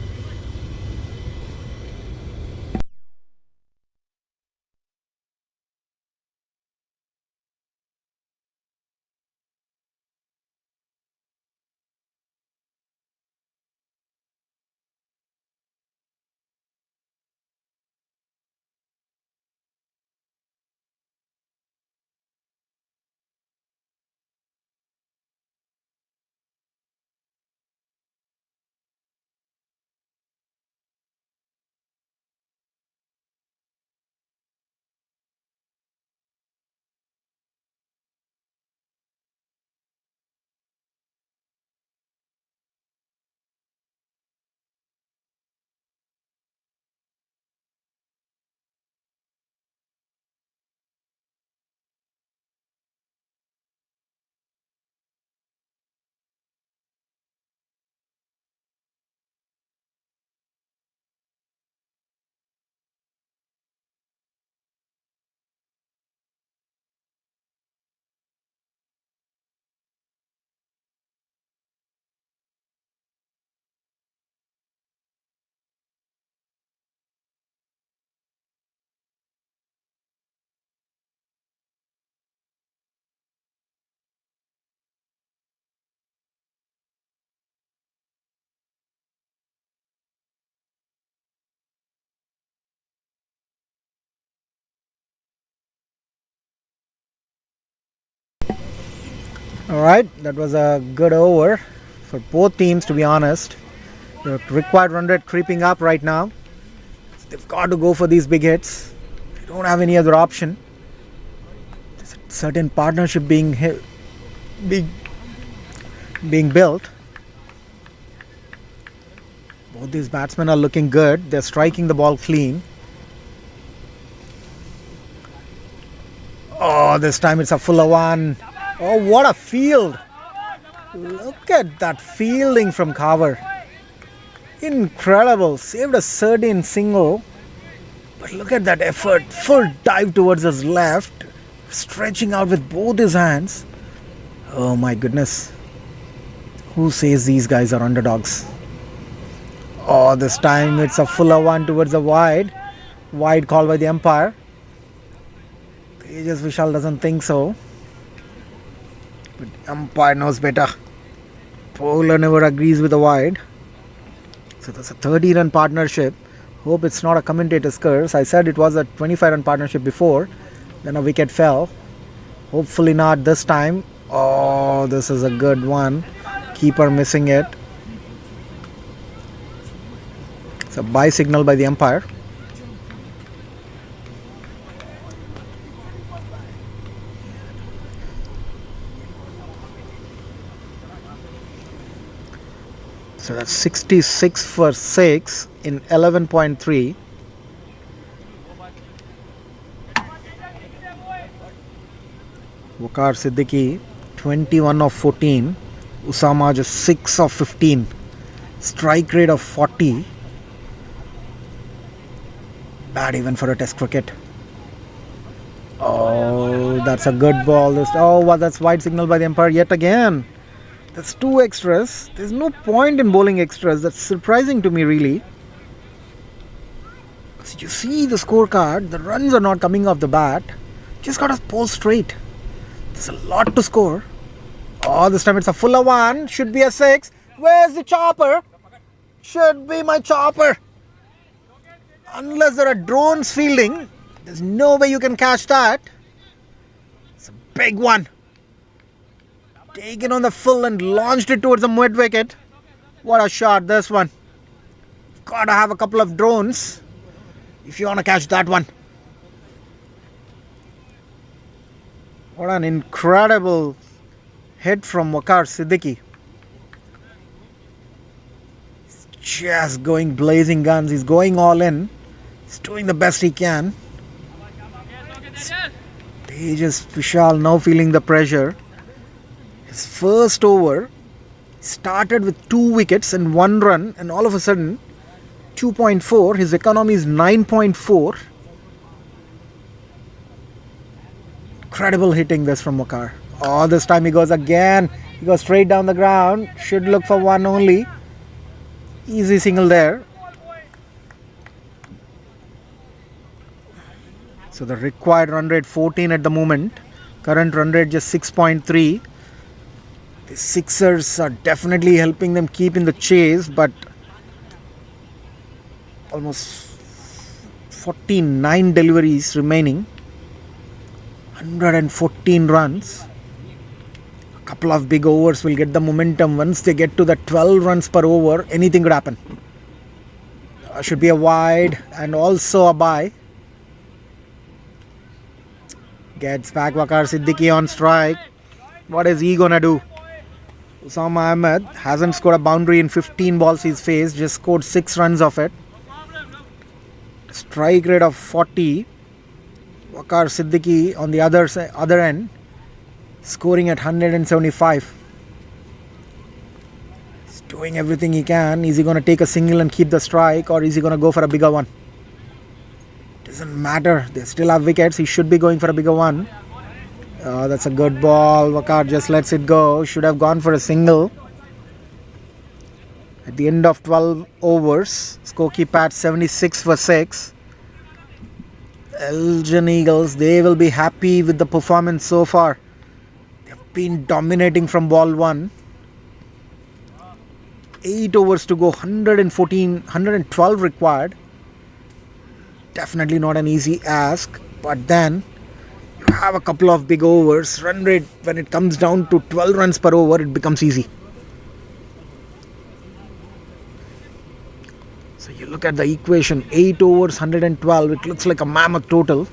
Alright, that was a good over for both teams, to be honest. The required run rate creeping up right now. They've got to go for these big hits. They don't have any other option. There's a certain partnership being built. Both these batsmen are looking good. They're striking the ball clean. Oh, this time it's a fuller one. Oh, what a field. Look at that fielding from Carver. Incredible. Saved a certain single. But look at that effort. Full dive towards his left. Stretching out with both his hands. Oh my goodness. Who says these guys are underdogs? Oh, this time it's a fuller one towards the wide. Wide call by the umpire. Tejas Vishal doesn't think so. But the umpire knows better. Bowler never agrees with the wide. So that's a 30-run partnership. Hope it's not a commentator's curse. I said it was a 25-run partnership before. Then a wicket fell. Hopefully not this time. Oh, this is a good one. Keeper missing it. It's a bye signal by the umpire. So that's 66 for 6 in 11.3. Waqar Siddiqui 21 of 14. Usama just 6 of 15. Strike rate of 40. Bad even for a test cricket. Oh, that's a good ball. Oh, that's wide signal by the umpire yet again. That's 2 extras. There's no point in bowling extras. That's surprising to me, really. So you see the scorecard. The runs are not coming off the bat. Just got to bowl straight. There's a lot to score. Oh, this time it's a fuller one. Should be a 6. Where's the chopper? Should be my chopper. Unless there are drones fielding, there's no way you can catch that. It's a big one. Taken on the full and launched it towards the mid wicket. What a shot, this one. Gotta have a couple of drones if you want to catch that one. What an incredible hit from Waqar Siddiqui. He's just going blazing guns. He's going all in. He's doing the best he can. Tejas Vishal now feeling the pressure. His first over started with 2 wickets and 1 run, and all of a sudden 2.4. His economy is 9.4. Incredible hitting this from Waqar. Oh, this time he goes again. He goes straight down the ground. Should look for one only. Easy single there. So the required run rate 14 at the moment. Current run rate just 6.3. The sixers are definitely helping them keep in the chase, but almost 49 deliveries remaining. 114 runs. A couple of big overs will get the momentum. Once they get to the 12 runs per over, anything could happen. Should be a wide and also a bye. Gets back Waqar Siddiqui on strike. What is he gonna do? Usama Ahmed hasn't scored a boundary in 15 balls he's faced, just scored 6 runs of it. Strike rate of 40. Waqar Siddiqui on the other end, scoring at 175. He's doing everything he can. Is he going to take a single and keep the strike, or is he going to go for a bigger one? Doesn't matter. They still have wickets. He should be going for a bigger one. That's a good ball. Waqar just lets it go. Should have gone for a single. At the end of 12 overs, Skokie Pat 76 for 6. Elgin Eagles, they will be happy with the performance so far. They've been dominating from ball 1. 8 overs to go, 112 required. Definitely not an easy ask, but then you have a couple of big overs. Run rate, when it comes down to 12 runs per over, it becomes easy. So you look at the equation, 8 overs, 112, it looks like a mammoth total.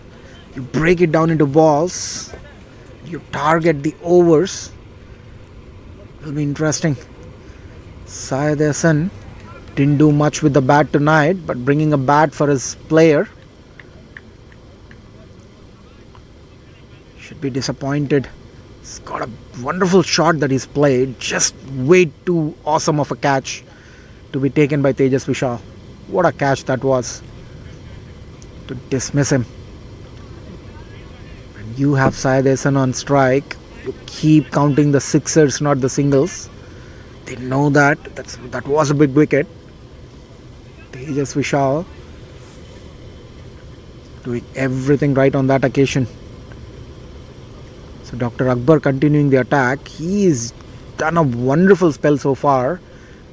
You break it down into balls, you target the overs. It will be interesting. Syed Hassan didn't do much with the bat tonight, but bringing a bat for his player. Should be disappointed. He's got a wonderful shot that he's played, just way too awesome of a catch to be taken by Tejas Vishal. What a catch that was, to dismiss him. When you have Syed Hassan on strike, you keep counting the sixers, not the singles. They know that. That was a big wicket. Tejas Vishal doing everything right on that occasion. So Dr. Akbar continuing the attack. He's done a wonderful spell so far.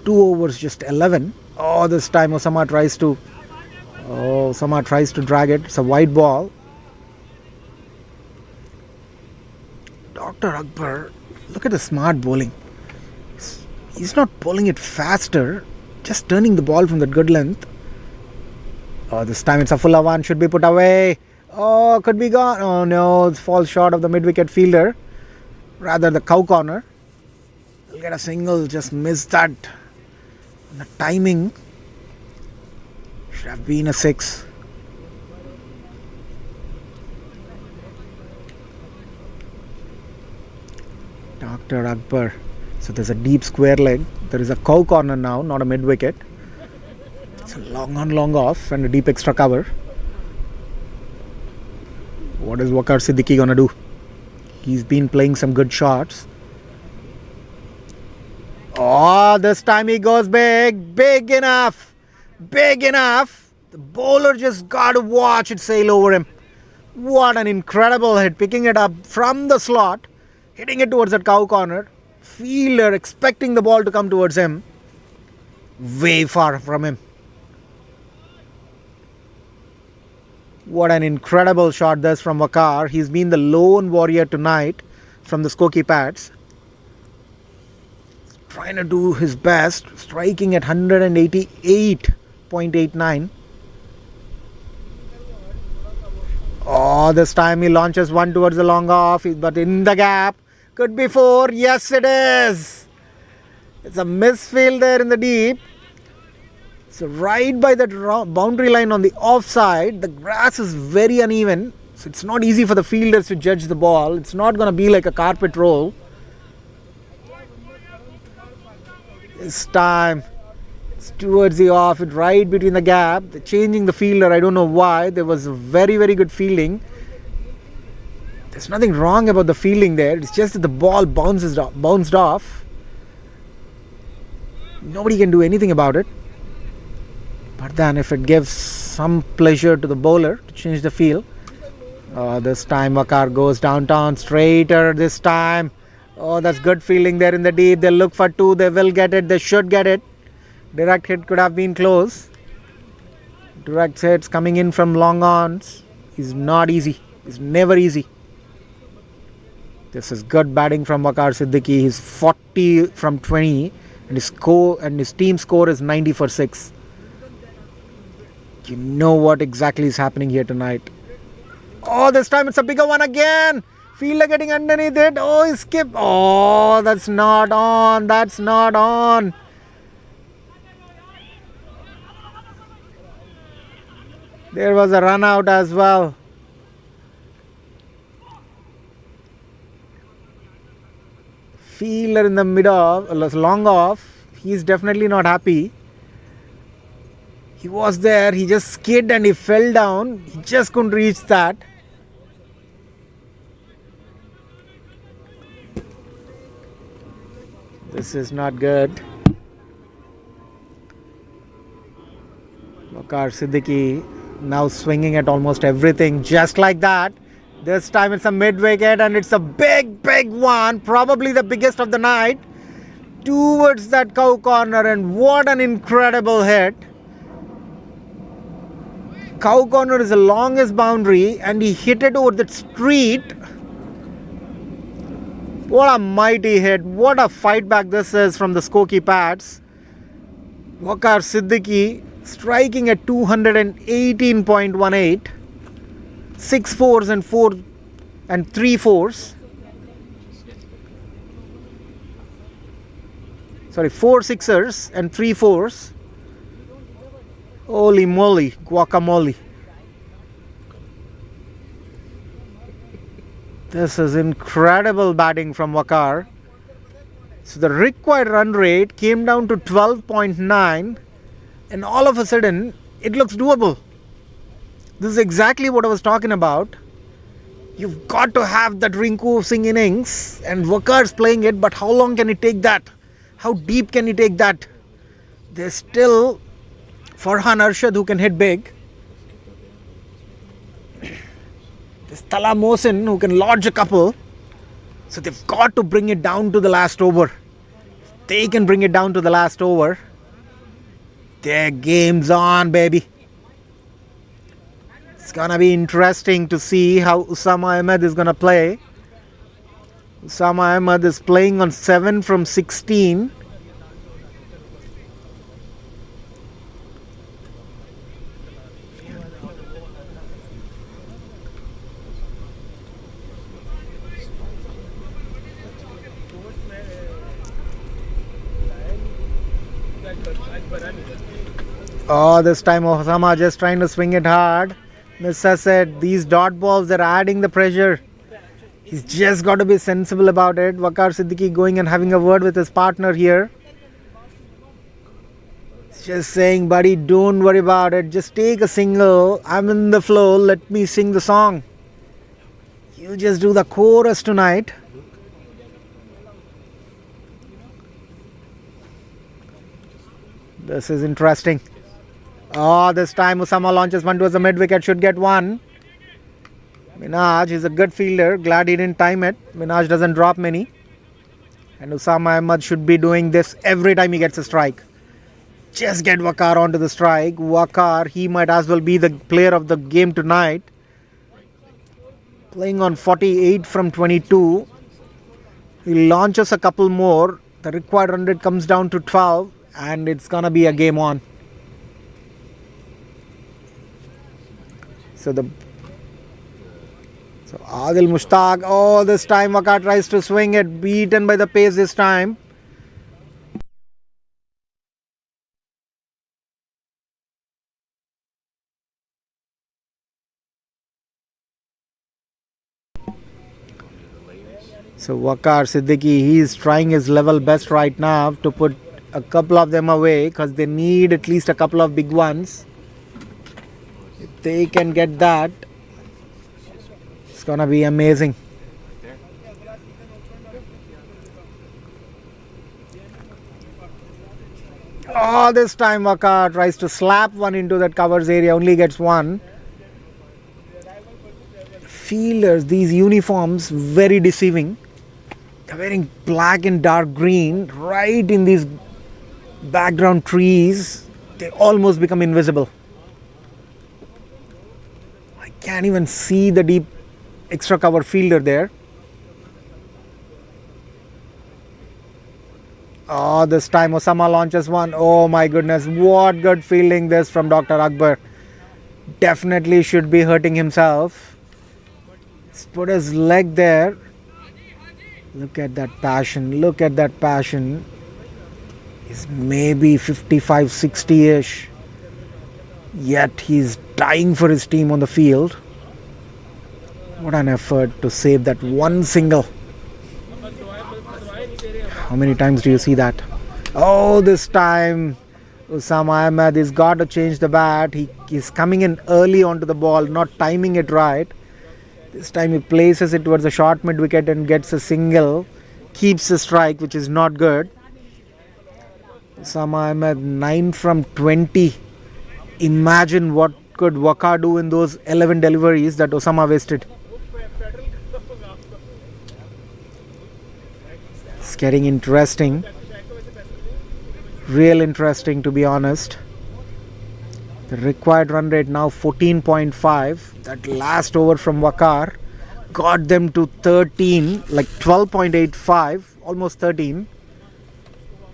2 overs, just 11. Oh, this time Osama tries to drag it. It's a wide ball. Dr. Akbar, look at the smart bowling. He's not bowling it faster, just turning the ball from that good length. Oh, this time it's a fuller one, should be put away. Oh, could be gone. Oh no, it falls short of the mid-wicket fielder. Rather the cow corner. He'll get a single, just missed that. The timing should have been a 6. Dr. Akbar. So there's a deep square leg. There is a cow corner now, not a mid-wicket. It's a long on, long off and a deep extra cover. What is Waqar Siddiqui gonna do? He's been playing some good shots. Oh, this time he goes big. Big enough. Big enough. The bowler just got to watch it sail over him. What an incredible hit. Picking it up from the slot. Hitting it towards that cow corner. Fielder expecting the ball to come towards him. Way far from him. What an incredible shot this from Waqar. He's been the lone warrior tonight from the Skokie Pats. Trying to do his best, striking at 188.89. Oh, this time he launches one towards the long off, but in the gap. Could be 4. Yes, it is. It's a misfield there in the deep. So right by that boundary line on the offside, the grass is very uneven. So it's not easy for the fielders to judge the ball. It's not going to be like a carpet roll. This time, it's towards the off, it right between the gap. They're changing the fielder. I don't know why. There was a very, very good fielding. There's nothing wrong about the fielding there. It's just that the ball bounced off. Nobody can do anything about it. But then if it gives some pleasure to the bowler to change the field. This time Waqar goes downtown straighter this time. Oh, that's good fielding there in the deep. They'll look for 2. They will get it. They should get it. Direct hit could have been close. Direct hits coming in from long ons is not easy. It's never easy. This is good batting from Waqar Siddiqui. He's 40 from 20 and his team score is 90 for 6. You know what exactly is happening here tonight. Oh, this time it's a bigger one again. Fielder getting underneath it. Oh, he skipped. Oh, that's not on. That's not on. There was a run out as well. Fielder in the long off. He's definitely not happy. He was there. He just skid and he fell down. He just couldn't reach that. This is not good. Waqar Siddiqui now swinging at almost everything just like that. This time it's a mid-wicket and it's a big, big one. Probably the biggest of the night. Towards that cow corner, and what an incredible hit. Cow corner is the longest boundary and he hit it over that street. What a mighty hit. What a fight back this is from the Skokie Pats. Waqar Siddiqui striking at 218.18. 6 fours and 3 fours. Sorry, 4 sixers and 3 fours. Holy moly, guacamole. This is incredible batting from Waqar. So the required run rate came down to 12.9 and all of a sudden it looks doable. This is exactly what I was talking about. You've got to have that Rinku Singh innings and Waqar's playing it, but how long can he take that? How deep can he take that? There's still Farhan Arshad who can hit big. There's Tala Mohsin who can lodge a couple. So they've got to bring it down to the last over. If they can bring it down to the last over, their game's on, baby. It's gonna be interesting to see how Usama Ahmed is gonna play. Usama Ahmed is playing on 7 from 16. Oh, this time Osama just trying to swing it hard. Mr. said these dot balls, they're adding the pressure. He's just got to be sensible about it. Waqar Siddiqui going and having a word with his partner here. He's just saying, buddy, don't worry about it. Just take a single. I'm in the flow. Let me sing the song. You just do the chorus tonight. This is interesting. Oh, this time Usama launches one towards the mid-wicket. Should get one. Minaj is a good fielder. Glad he didn't time it. Minaj doesn't drop many. And Usama Ahmed should be doing this every time he gets a strike. Just get Wakar onto the strike. Wakar, he might as well be the player of the game tonight. Playing on 48 from 22. He launches a couple more. The required run rate comes down to 12 and it's gonna be a game on. So Adil Mushtaq, this time Wakar tries to swing it, beaten by the pace this time. So Wakar Siddiqui, he is trying his level best right now to put a couple of them away because they need at least a couple of big ones. If they can get that, it's gonna be amazing. This time Wakar tries to slap one into that covers area, only gets one. Fielders, these uniforms, very deceiving. They're wearing black and dark green right in these background trees. They almost become invisible. I can't even see the deep extra cover fielder there. This time Osama launches one. Oh my goodness, what good fielding this from Dr. Akbar. Definitely should be hurting himself. He's put his leg there. Look at that passion. Look at that passion. He's maybe 55, 60-ish. Yet he's dying for his team on the field. What an effort to save that one single. How many times do you see that? This time Osama Ahmed has got to change the bat. He's coming in early onto the ball, not timing it right. This time he places it towards the short mid wicket and gets a single. Keeps the strike, which is not good. Osama Ahmed 9 from 20. Imagine what could Wakar do in those 11 deliveries that Osama wasted. It's getting interesting. Real interesting, to be honest. The required run rate now 14.5. That last over from Wakar got them to 13, like 12.85, almost 13.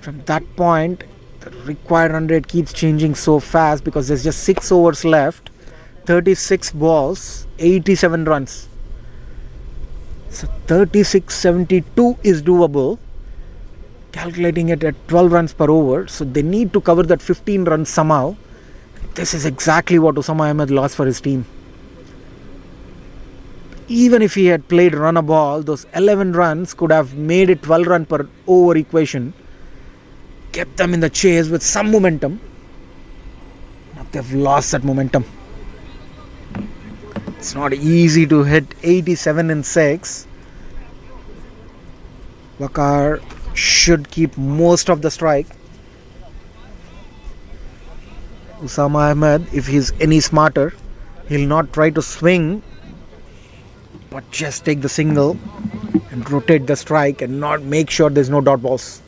From that point, the required run rate keeps changing so fast because there's just 6 overs left, 36 balls, 87 runs. So 36.72 is doable. Calculating it at 12 runs per over, so they need to cover that 15 runs somehow. This is exactly what Osama Ahmed lost for his team. Even if he had played run a ball, those 11 runs could have made it 12 run per over equation, kept them in the chase with some momentum. Now they've lost that momentum. It's not easy to hit 87 in 6. Wakar should keep most of the strike. Osama Ahmed, if he's any smarter, he'll not try to swing, but just take the single and rotate the strike and not make sure there's no dot balls.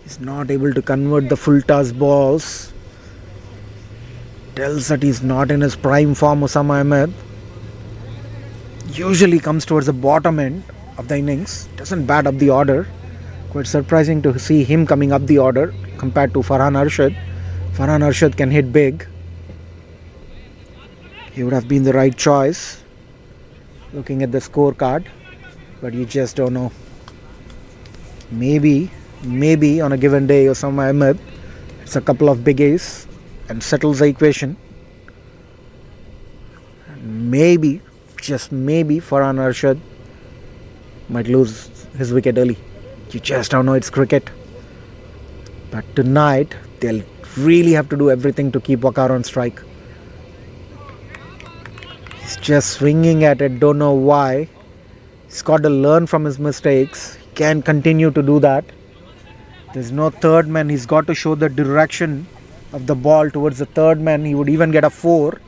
He's not able to convert the full toss balls. Tells that he's not in his prime form. Osama Ahmed usually comes towards the bottom end of the innings, doesn't bat up the order. Quite surprising to see him coming up the order compared to Farhan Arshad. Farhan Arshad can hit big. He would have been the right choice looking at the scorecard, but you just don't know. Maybe on a given day Osama Ahmed hits a couple of big ace and settles the equation. And maybe, just maybe, Farhan Arshad might lose his wicket early. You just don't know, it's cricket. But tonight they'll really have to do everything to keep Wakar on strike. He's just swinging at it, don't know why. He's got to learn from his mistakes. He can't continue to do that. There's no third man. He's got to show the direction of the ball towards the third man. He would even get a 4.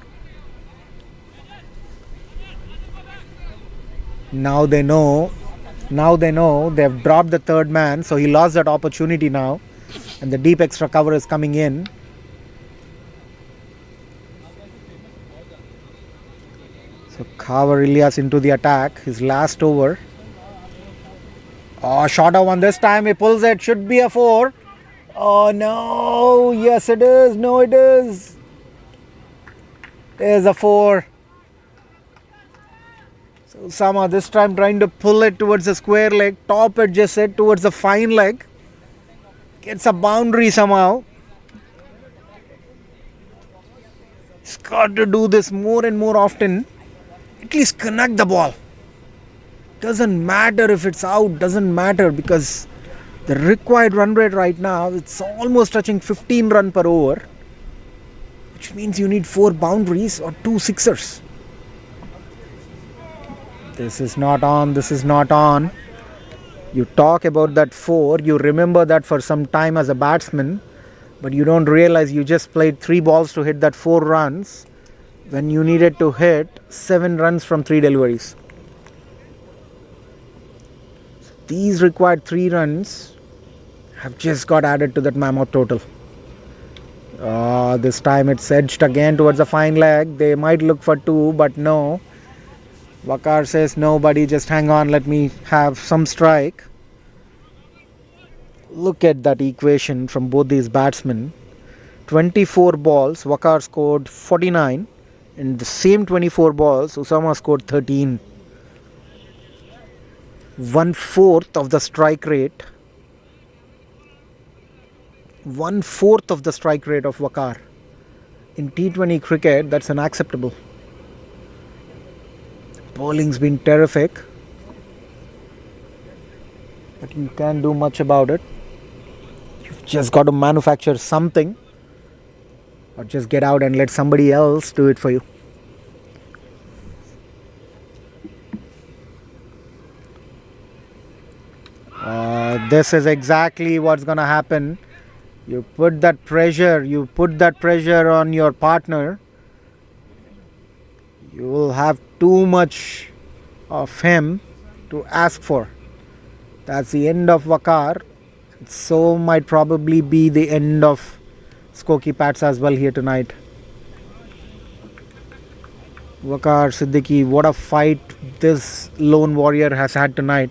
Now they know they've dropped the third man, so he lost that opportunity now. and the deep extra cover is coming in. So Kavar Ilyas into the attack, his last over. Oh, shorter one this time, he pulls it, should be a 4. Oh no, yes it is, no it is. There's a 4. So Usama this time trying to pull it towards the square leg, top edge just set towards the fine leg. Gets a boundary somehow. He's got to do this more and more often. At least connect the ball. Doesn't matter if it's out, doesn't matter, because the required run rate right now, it's almost touching 15 run per over, which means you need 4 boundaries or 2 sixers. This is not on, this is not on. You talk about that 4, you remember that for some time as a batsman, but you don't realize you just played 3 balls to hit that 4 runs when you needed to hit 7 runs from 3 deliveries. So these required 3 runs have just got added to that mammoth total. This time it's edged again towards the fine leg. They might look for 2, but no. Waqar says, no buddy, just hang on, let me have some strike. Look at that equation from both these batsmen. 24 balls, Waqar scored 49. In the same 24 balls, Usama scored 13. 1/4 of the strike rate. 1/4 of the strike rate of Waqar. In T20 cricket, that's unacceptable. Bowling's been terrific, but you can't do much about it. You've just got to manufacture something, or just get out and let somebody else do it for you. This is exactly what's going to happen. You put that pressure on your partner. You will have too much of him to ask for. That's the end of Waqar. So might probably be the end of Skokie Pats as well here tonight. Waqar Siddiqui, what a fight this lone warrior has had tonight.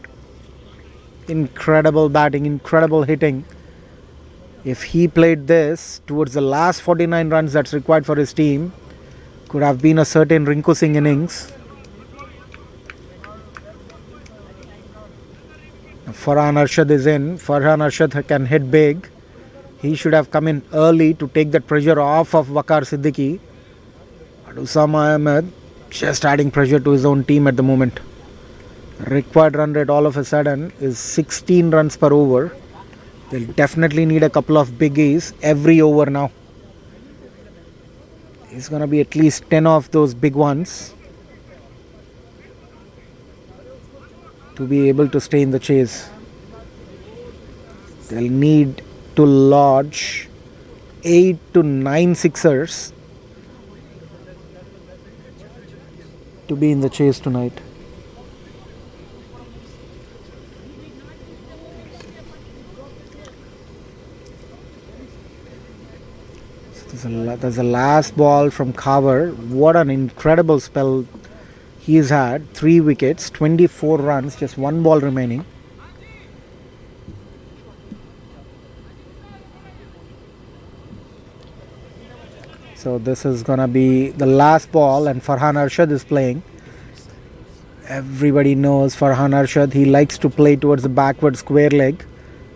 Incredible batting, incredible hitting. If he played this towards the last 49 runs that's required for his team, could have been a certain Rinku Singh innings. Farhan Arshad is in. Farhan Arshad can hit big. He should have come in early to take that pressure off of Waqar Siddiqui. But Usama Ahmed just adding pressure to his own team at the moment. Required run rate all of a sudden is 16 runs per over. They'll definitely need a couple of biggies every over now. It's going to be at least 10 of those big ones to be able to stay in the chase. They'll need to lodge 8 to 9 sixers to be in the chase tonight. There's a last ball from Kavar. What an incredible spell he's had. 3 wickets, 24 runs, just 1 ball remaining. So this is gonna be the last ball, and Farhan Arshad is playing. Everybody knows Farhan Arshad. He likes to play towards the backward square leg.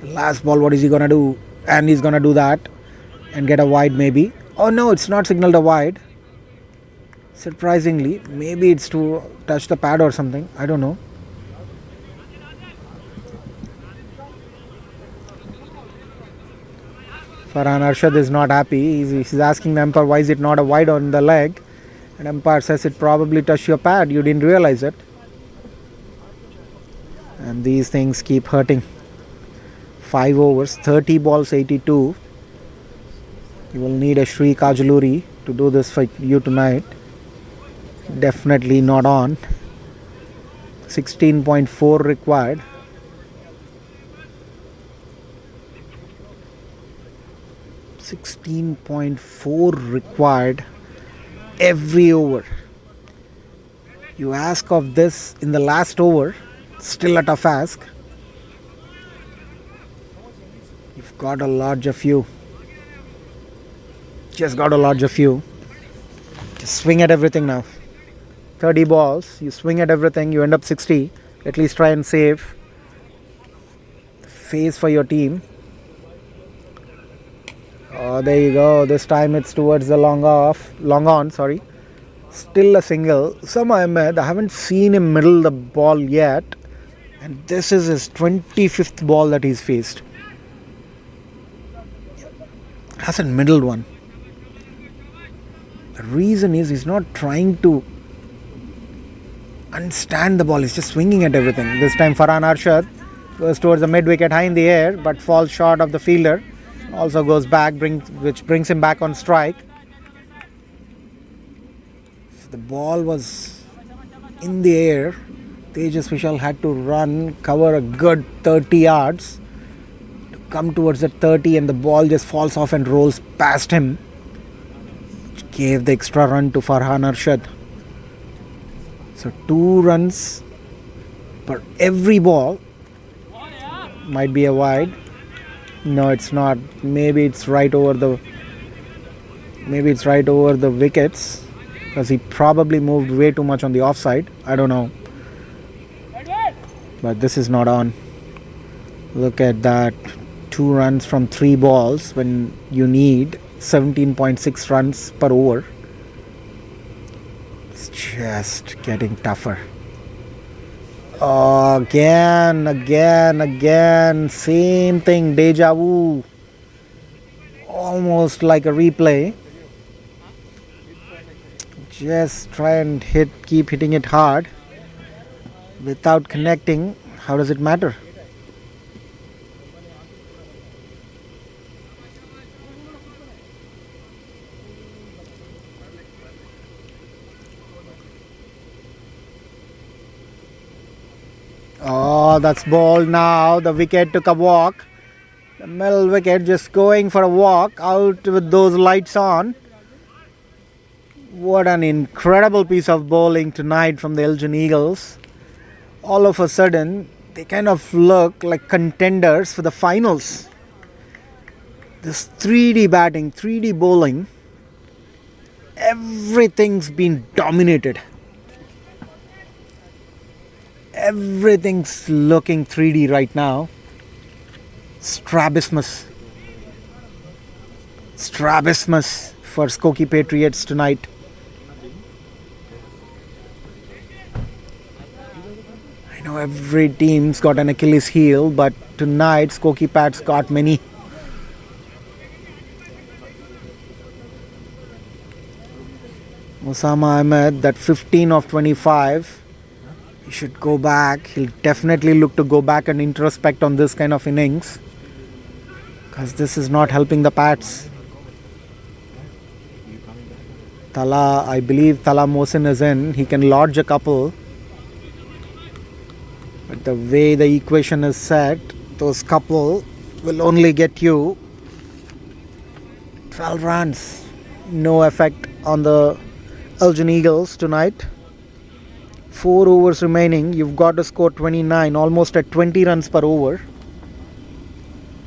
The last ball, what is he gonna do? And he's gonna do that and get a wide maybe. Oh no, it's not signaled a wide. Surprisingly, maybe it's to touch the pad or something. I don't know. Farhan Arshad is not happy. He's asking the umpire, why is it not a wide on the leg? And umpire says it probably touched your pad. You didn't realize it. And these things keep hurting. 5 overs, 30 balls, 82. You will need a Sri Kajaluri to do this for you tonight. Definitely not on. 16.4 required. 16.4 required every over. You ask of this in the last over, still a tough ask. You've got a larger few. Just got a larger few. Just swing at everything now. 30 balls, you swing at everything, you end up 60. At least try and save the face for your team. Oh, there you go. This time it's towards the long on. Still a single. Sam Ahmed, I haven't seen him middle the ball yet. And this is his 25th ball that he's faced. Hasn't middled one. The reason is he's not trying to understand the ball. He's just swinging at everything. This time Farhan Arshad goes towards the mid wicket high in the air but falls short of the fielder. Also goes back, which brings him back on strike. The ball was in the air. Tejas Vishal had to run, cover a good 30 yards to come towards the 30, and the ball just falls off and rolls past him, which gave the extra run to Farhan Arshad. So 2 runs per every ball. Might be a wide. No, it's not. Maybe it's right over the wickets, because he probably moved way too much on the offside. I don't know. But this is not on. Look at that. 2 runs from 3 balls when you need 17.6 runs per over. It's just getting tougher. Oh, again. Same thing. Deja vu. Almost like a replay. Just try and keep hitting it hard without connecting. How does it matter? Oh, that's ball now. The wicket took a walk. The middle wicket just going for a walk out with those lights on. What an incredible piece of bowling tonight from the Elgin Eagles. All of a sudden, they kind of look like contenders for the finals. This 3D batting, 3D bowling, everything's been dominated. Everything's looking 3D right now. Strabismus for Skokie Patriots tonight. I know every team's got an Achilles heel, but tonight Skokie Pats got many. Osama Ahmed, that 15 of 25. He should go back. He'll definitely look to go back and introspect on this kind of innings, because this is not helping the Pats. I believe Tala Mohsin is in. He can lodge a couple. But the way the equation is set, those couple will only get you 12 runs. No effect on the Elgin Eagles tonight. 4 overs remaining. You've got to score 29, almost at 20 runs per over.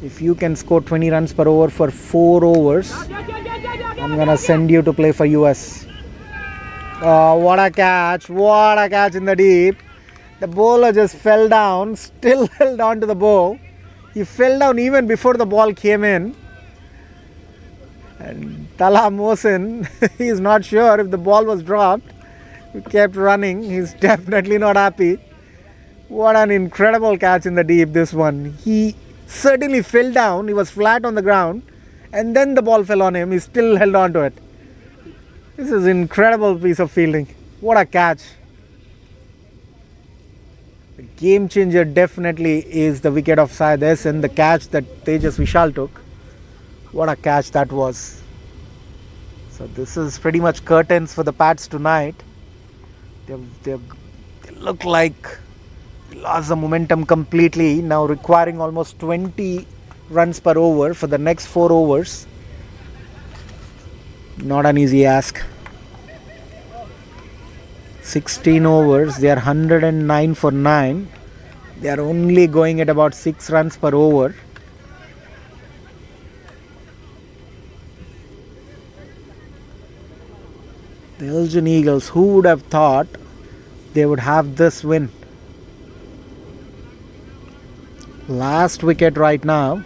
If you can score 20 runs per over for 4 overs, I'm going to send you to play for US. Oh, what a catch. What a catch in the deep. The bowler just fell down, still held on to the ball. He fell down even before the ball came in. And Tala Mohsin, he's not sure if the ball was dropped. He kept running. He's definitely not happy. What an incredible catch in the deep, this one. He certainly fell down. He was flat on the ground. And then the ball fell on him. He still held on to it. This is an incredible piece of fielding. What a catch. The game changer definitely is the wicket of Syed Hassan, the catch that Tejas Vishal took. What a catch that was. So this is pretty much curtains for the Pats tonight. They look like they lost the momentum completely, now requiring almost 20 runs per over for the next 4 overs. Not an easy ask. 16 overs, they are 109 for 9. They are only going at about 6 runs per over. The Elgin Eagles, who would have thought they would have this win? Last wicket right now,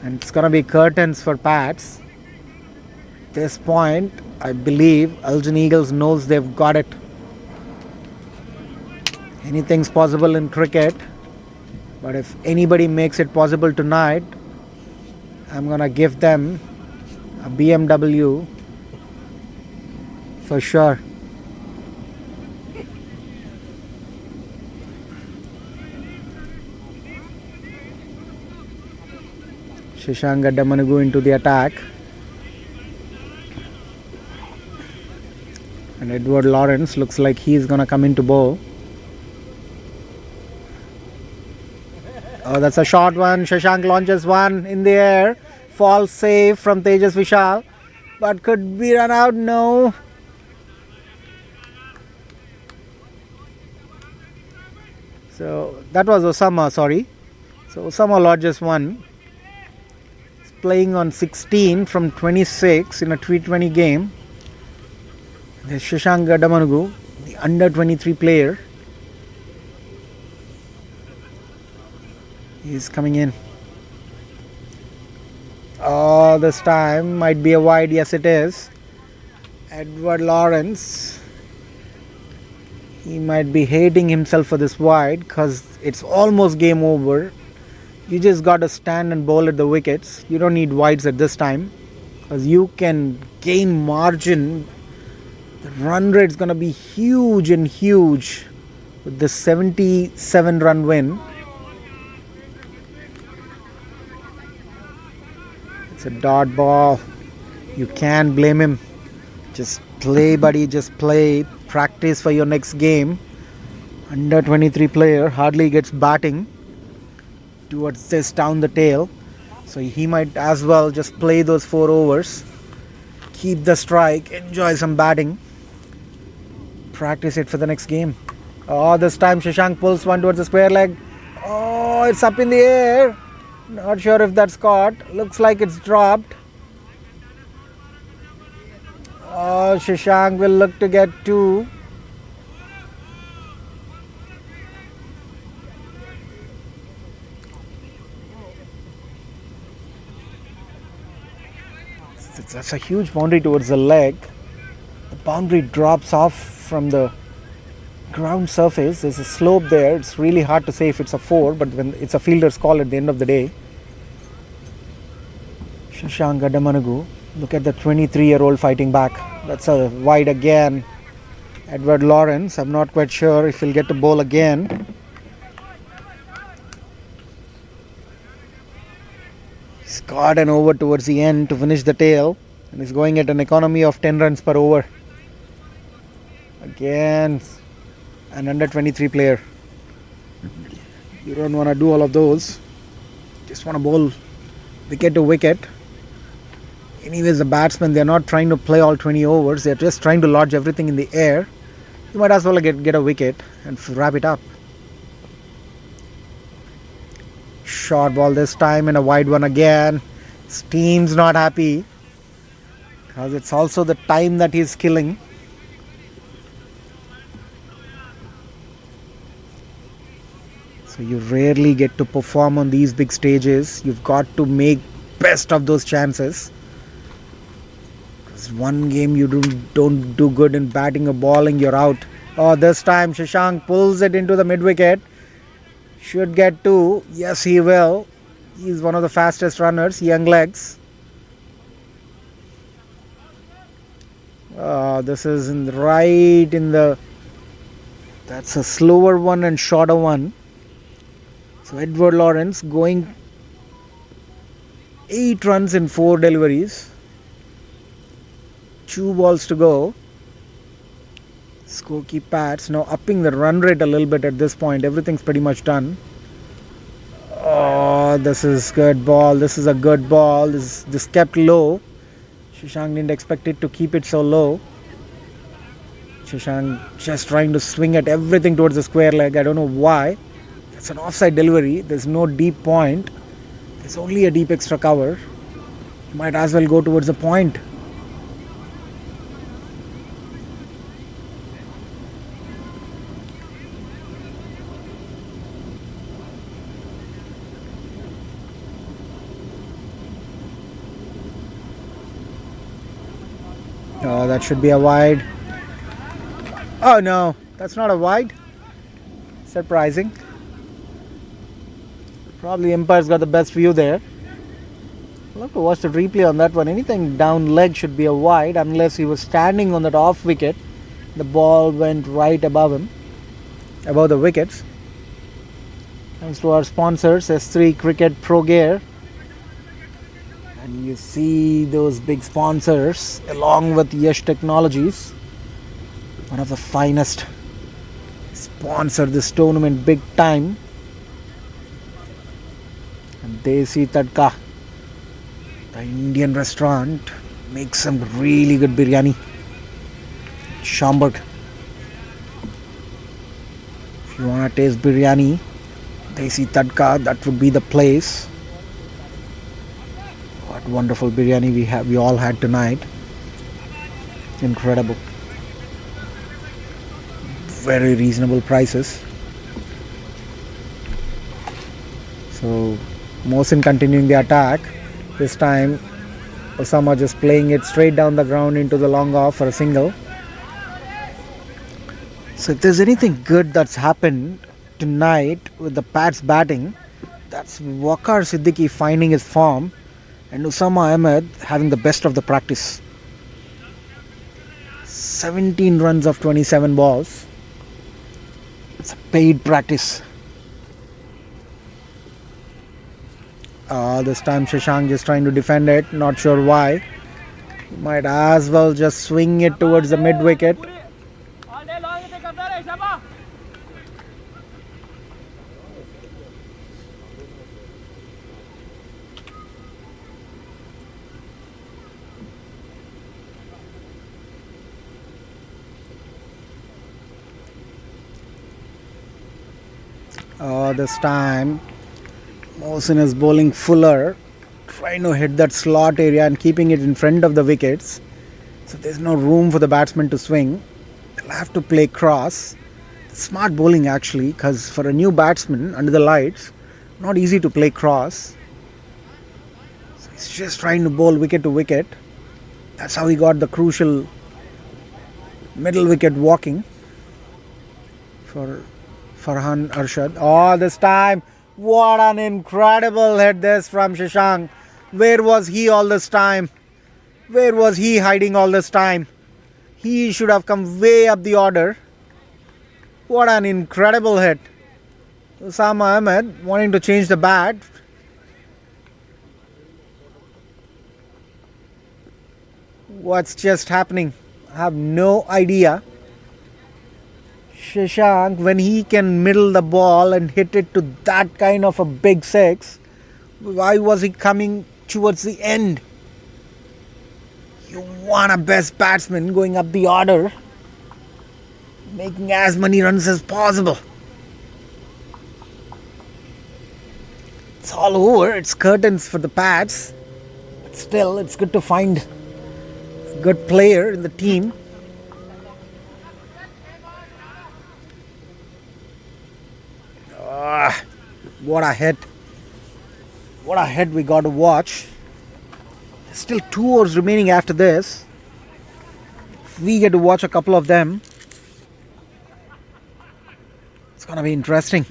and it's gonna be curtains for Pats. This point, I believe Elgin Eagles knows they've got it. Anything's possible in cricket, but if anybody makes it possible tonight, I'm gonna give them a BMW for sure. Shashank Gaddamanagu into the attack. And Edward Lawrence looks like he's gonna come into bowl. Oh, that's a short one. Shashank launches one in the air. Falls safe from Tejas Vishal. But could be run out? No. So that was Osama, sorry. So Osama lodges one. He's playing on 16 from 26 in a T20 game. There's Shashank Gaddamanagu, the under 23 player. He's coming in. Oh, this time might be a wide. Yes, it is. Edward Lawrence. He might be hating himself for this wide because it's almost game over. You just got to stand and bowl at the wickets. You don't need wides at this time because you can gain margin. The run rate is going to be huge and huge with the 77 run win. It's a dot ball. You can't blame him. Just play, buddy. Just play. Practice for your next game. Under 23 player hardly gets batting towards this down the tail. So he might as well just play those 4 overs. Keep the strike. Enjoy some batting. Practice it for the next game. Oh, this time Shashank pulls one towards the square leg. Oh, it's up in the air. Not sure if that's caught. Looks like it's dropped. Oh, Shashank will look to get 2. That's a huge boundary towards the leg. The boundary drops off from the ground surface. There's a slope there. It's really hard to say if it's a 4, but when it's a fielder's call at the end of the day. Shashank Gaddamanagu. Look at the 23-year-old fighting back. That's a wide again. Edward Lawrence. I'm not quite sure if he'll get to bowl again. He's got an over towards the end to finish the tail. And he's going at an economy of 10 runs per over. Again, an under 23 player. You don't want to do all of those. Just want to bowl wicket to wicket. Anyways, the batsmen, they're not trying to play all 20 overs. They're just trying to lodge everything in the air. You might as well get a wicket and wrap it up. Short ball this time and a wide one again. Steam's not happy because it's also the time that he's killing. So you rarely get to perform on these big stages. You've got to make best of those chances. Because one game you don't do good in batting or bowling, you're out. Oh, this time Shashank pulls it into the mid-wicket. Should get 2. Yes, he will. He's one of the fastest runners. Young legs. This is right in the... That's a slower one and shorter one. So Edward Lawrence going 8 runs in 4 deliveries. 2 balls to go. Skokie Pats now upping the run rate a little bit at this point. Everything's pretty much done. Oh, this is good ball. This is a good ball. This kept low. Shashank didn't expect it to keep it so low. Shashank just trying to swing at everything towards the square leg. I don't know why. It's an offside delivery. There's no deep point. There's only a deep extra cover. You might as well go towards the point. Oh, that should be a wide. Oh no, that's not a wide. Surprising. Probably umpire's got the best view there. I'll have to watch the replay on that one. Anything down leg should be a wide unless he was standing on that off wicket. The ball went right above him, above the wickets. Thanks to our sponsors, S3 Cricket Pro Gear. And you see those big sponsors along with Yash Technologies. One of the finest. Sponsor this tournament big time. And Desi Tadka, the Indian restaurant, makes some really good biryani. Shamburg. If you want to taste biryani, Desi Tadka, that would be the place. What wonderful biryani we all had tonight. Incredible. Very reasonable prices. So Mohsin continuing the attack. This time Osama just playing it straight down the ground into the long off for a single. So if there's anything good that's happened tonight with the Pats batting, that's Waqar Siddiqui finding his form and Usama Ahmed having the best of the practice. 17 runs of 27 balls. It's a paid practice. This time Shashank just trying to defend it. Not sure why. He might as well just swing it towards the mid wicket. This time Mohsin is bowling fuller, trying to hit that slot area and keeping it in front of the wickets. So there's no room for the batsman to swing. They'll have to play cross. Smart bowling actually, because for a new batsman under the lights, not easy to play cross. So he's just trying to bowl wicket to wicket. That's how he got the crucial middle wicket walking for Farhan Arshad. Oh, this time, what an incredible hit this from Shashank. Where was he all this time? Where was he hiding all this time? He should have come way up the order. What an incredible hit. Usama Ahmed wanting to change the bat. What's just happening? I have no idea. Shashank, when he can middle the ball and hit it to that kind of a big six, why was he coming towards the end? You want a best batsman going up the order, making as many runs as possible. It's all over. It's curtains for the Pats. But still, it's good to find a good player in the team. What a hit. What a hit we got to watch. There's still 2 overs remaining after this. We get to watch a couple of them. It's going to be interesting.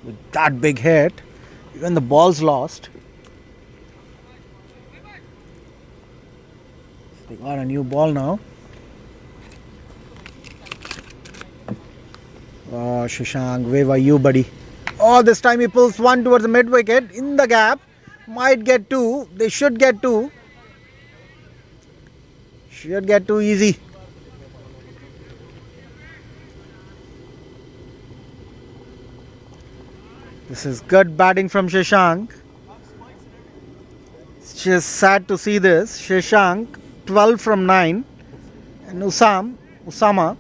With that big hit, even the ball's lost. They got a new ball now. Oh, Shashank, where were you, buddy? Oh, this time he pulls one towards the mid wicket in the gap. Might get 2. They should get 2. Should get 2 easy. This is good batting from Shashank. It's just sad to see this. Shashank 12 from 9 and Usama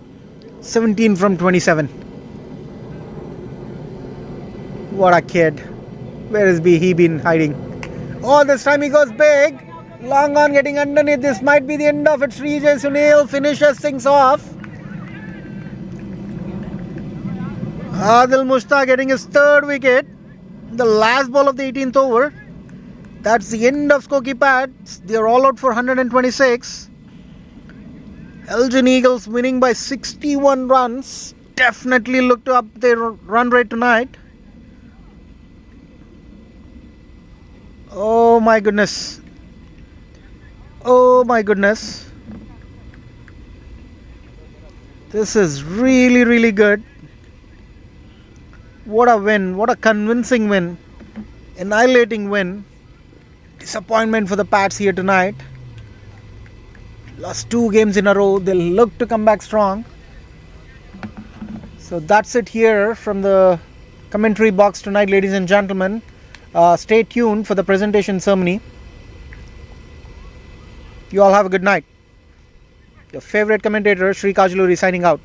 17 from 27. What a kid. Where has he been hiding? Oh, this time he goes big. Long on getting underneath. This might be the end of it. Srijay Sunil finishes things off. Adil Mushta getting his third wicket. The last ball of the 18th over. That's the end of Skokie Pats. They are all out for 126. Elgin Eagles winning by 61 runs. Definitely look to up their run rate tonight. Oh my goodness. Oh my goodness. This is really, really good. What a win. What a convincing win. Annihilating win. Disappointment for the Pats here tonight. Lost 2 games in a row. They'll look to come back strong. So that's it here from the commentary box tonight, ladies and gentlemen. Stay tuned for the presentation ceremony. You all have a good night. Your favorite commentator, Sri Kajuluri, signing out.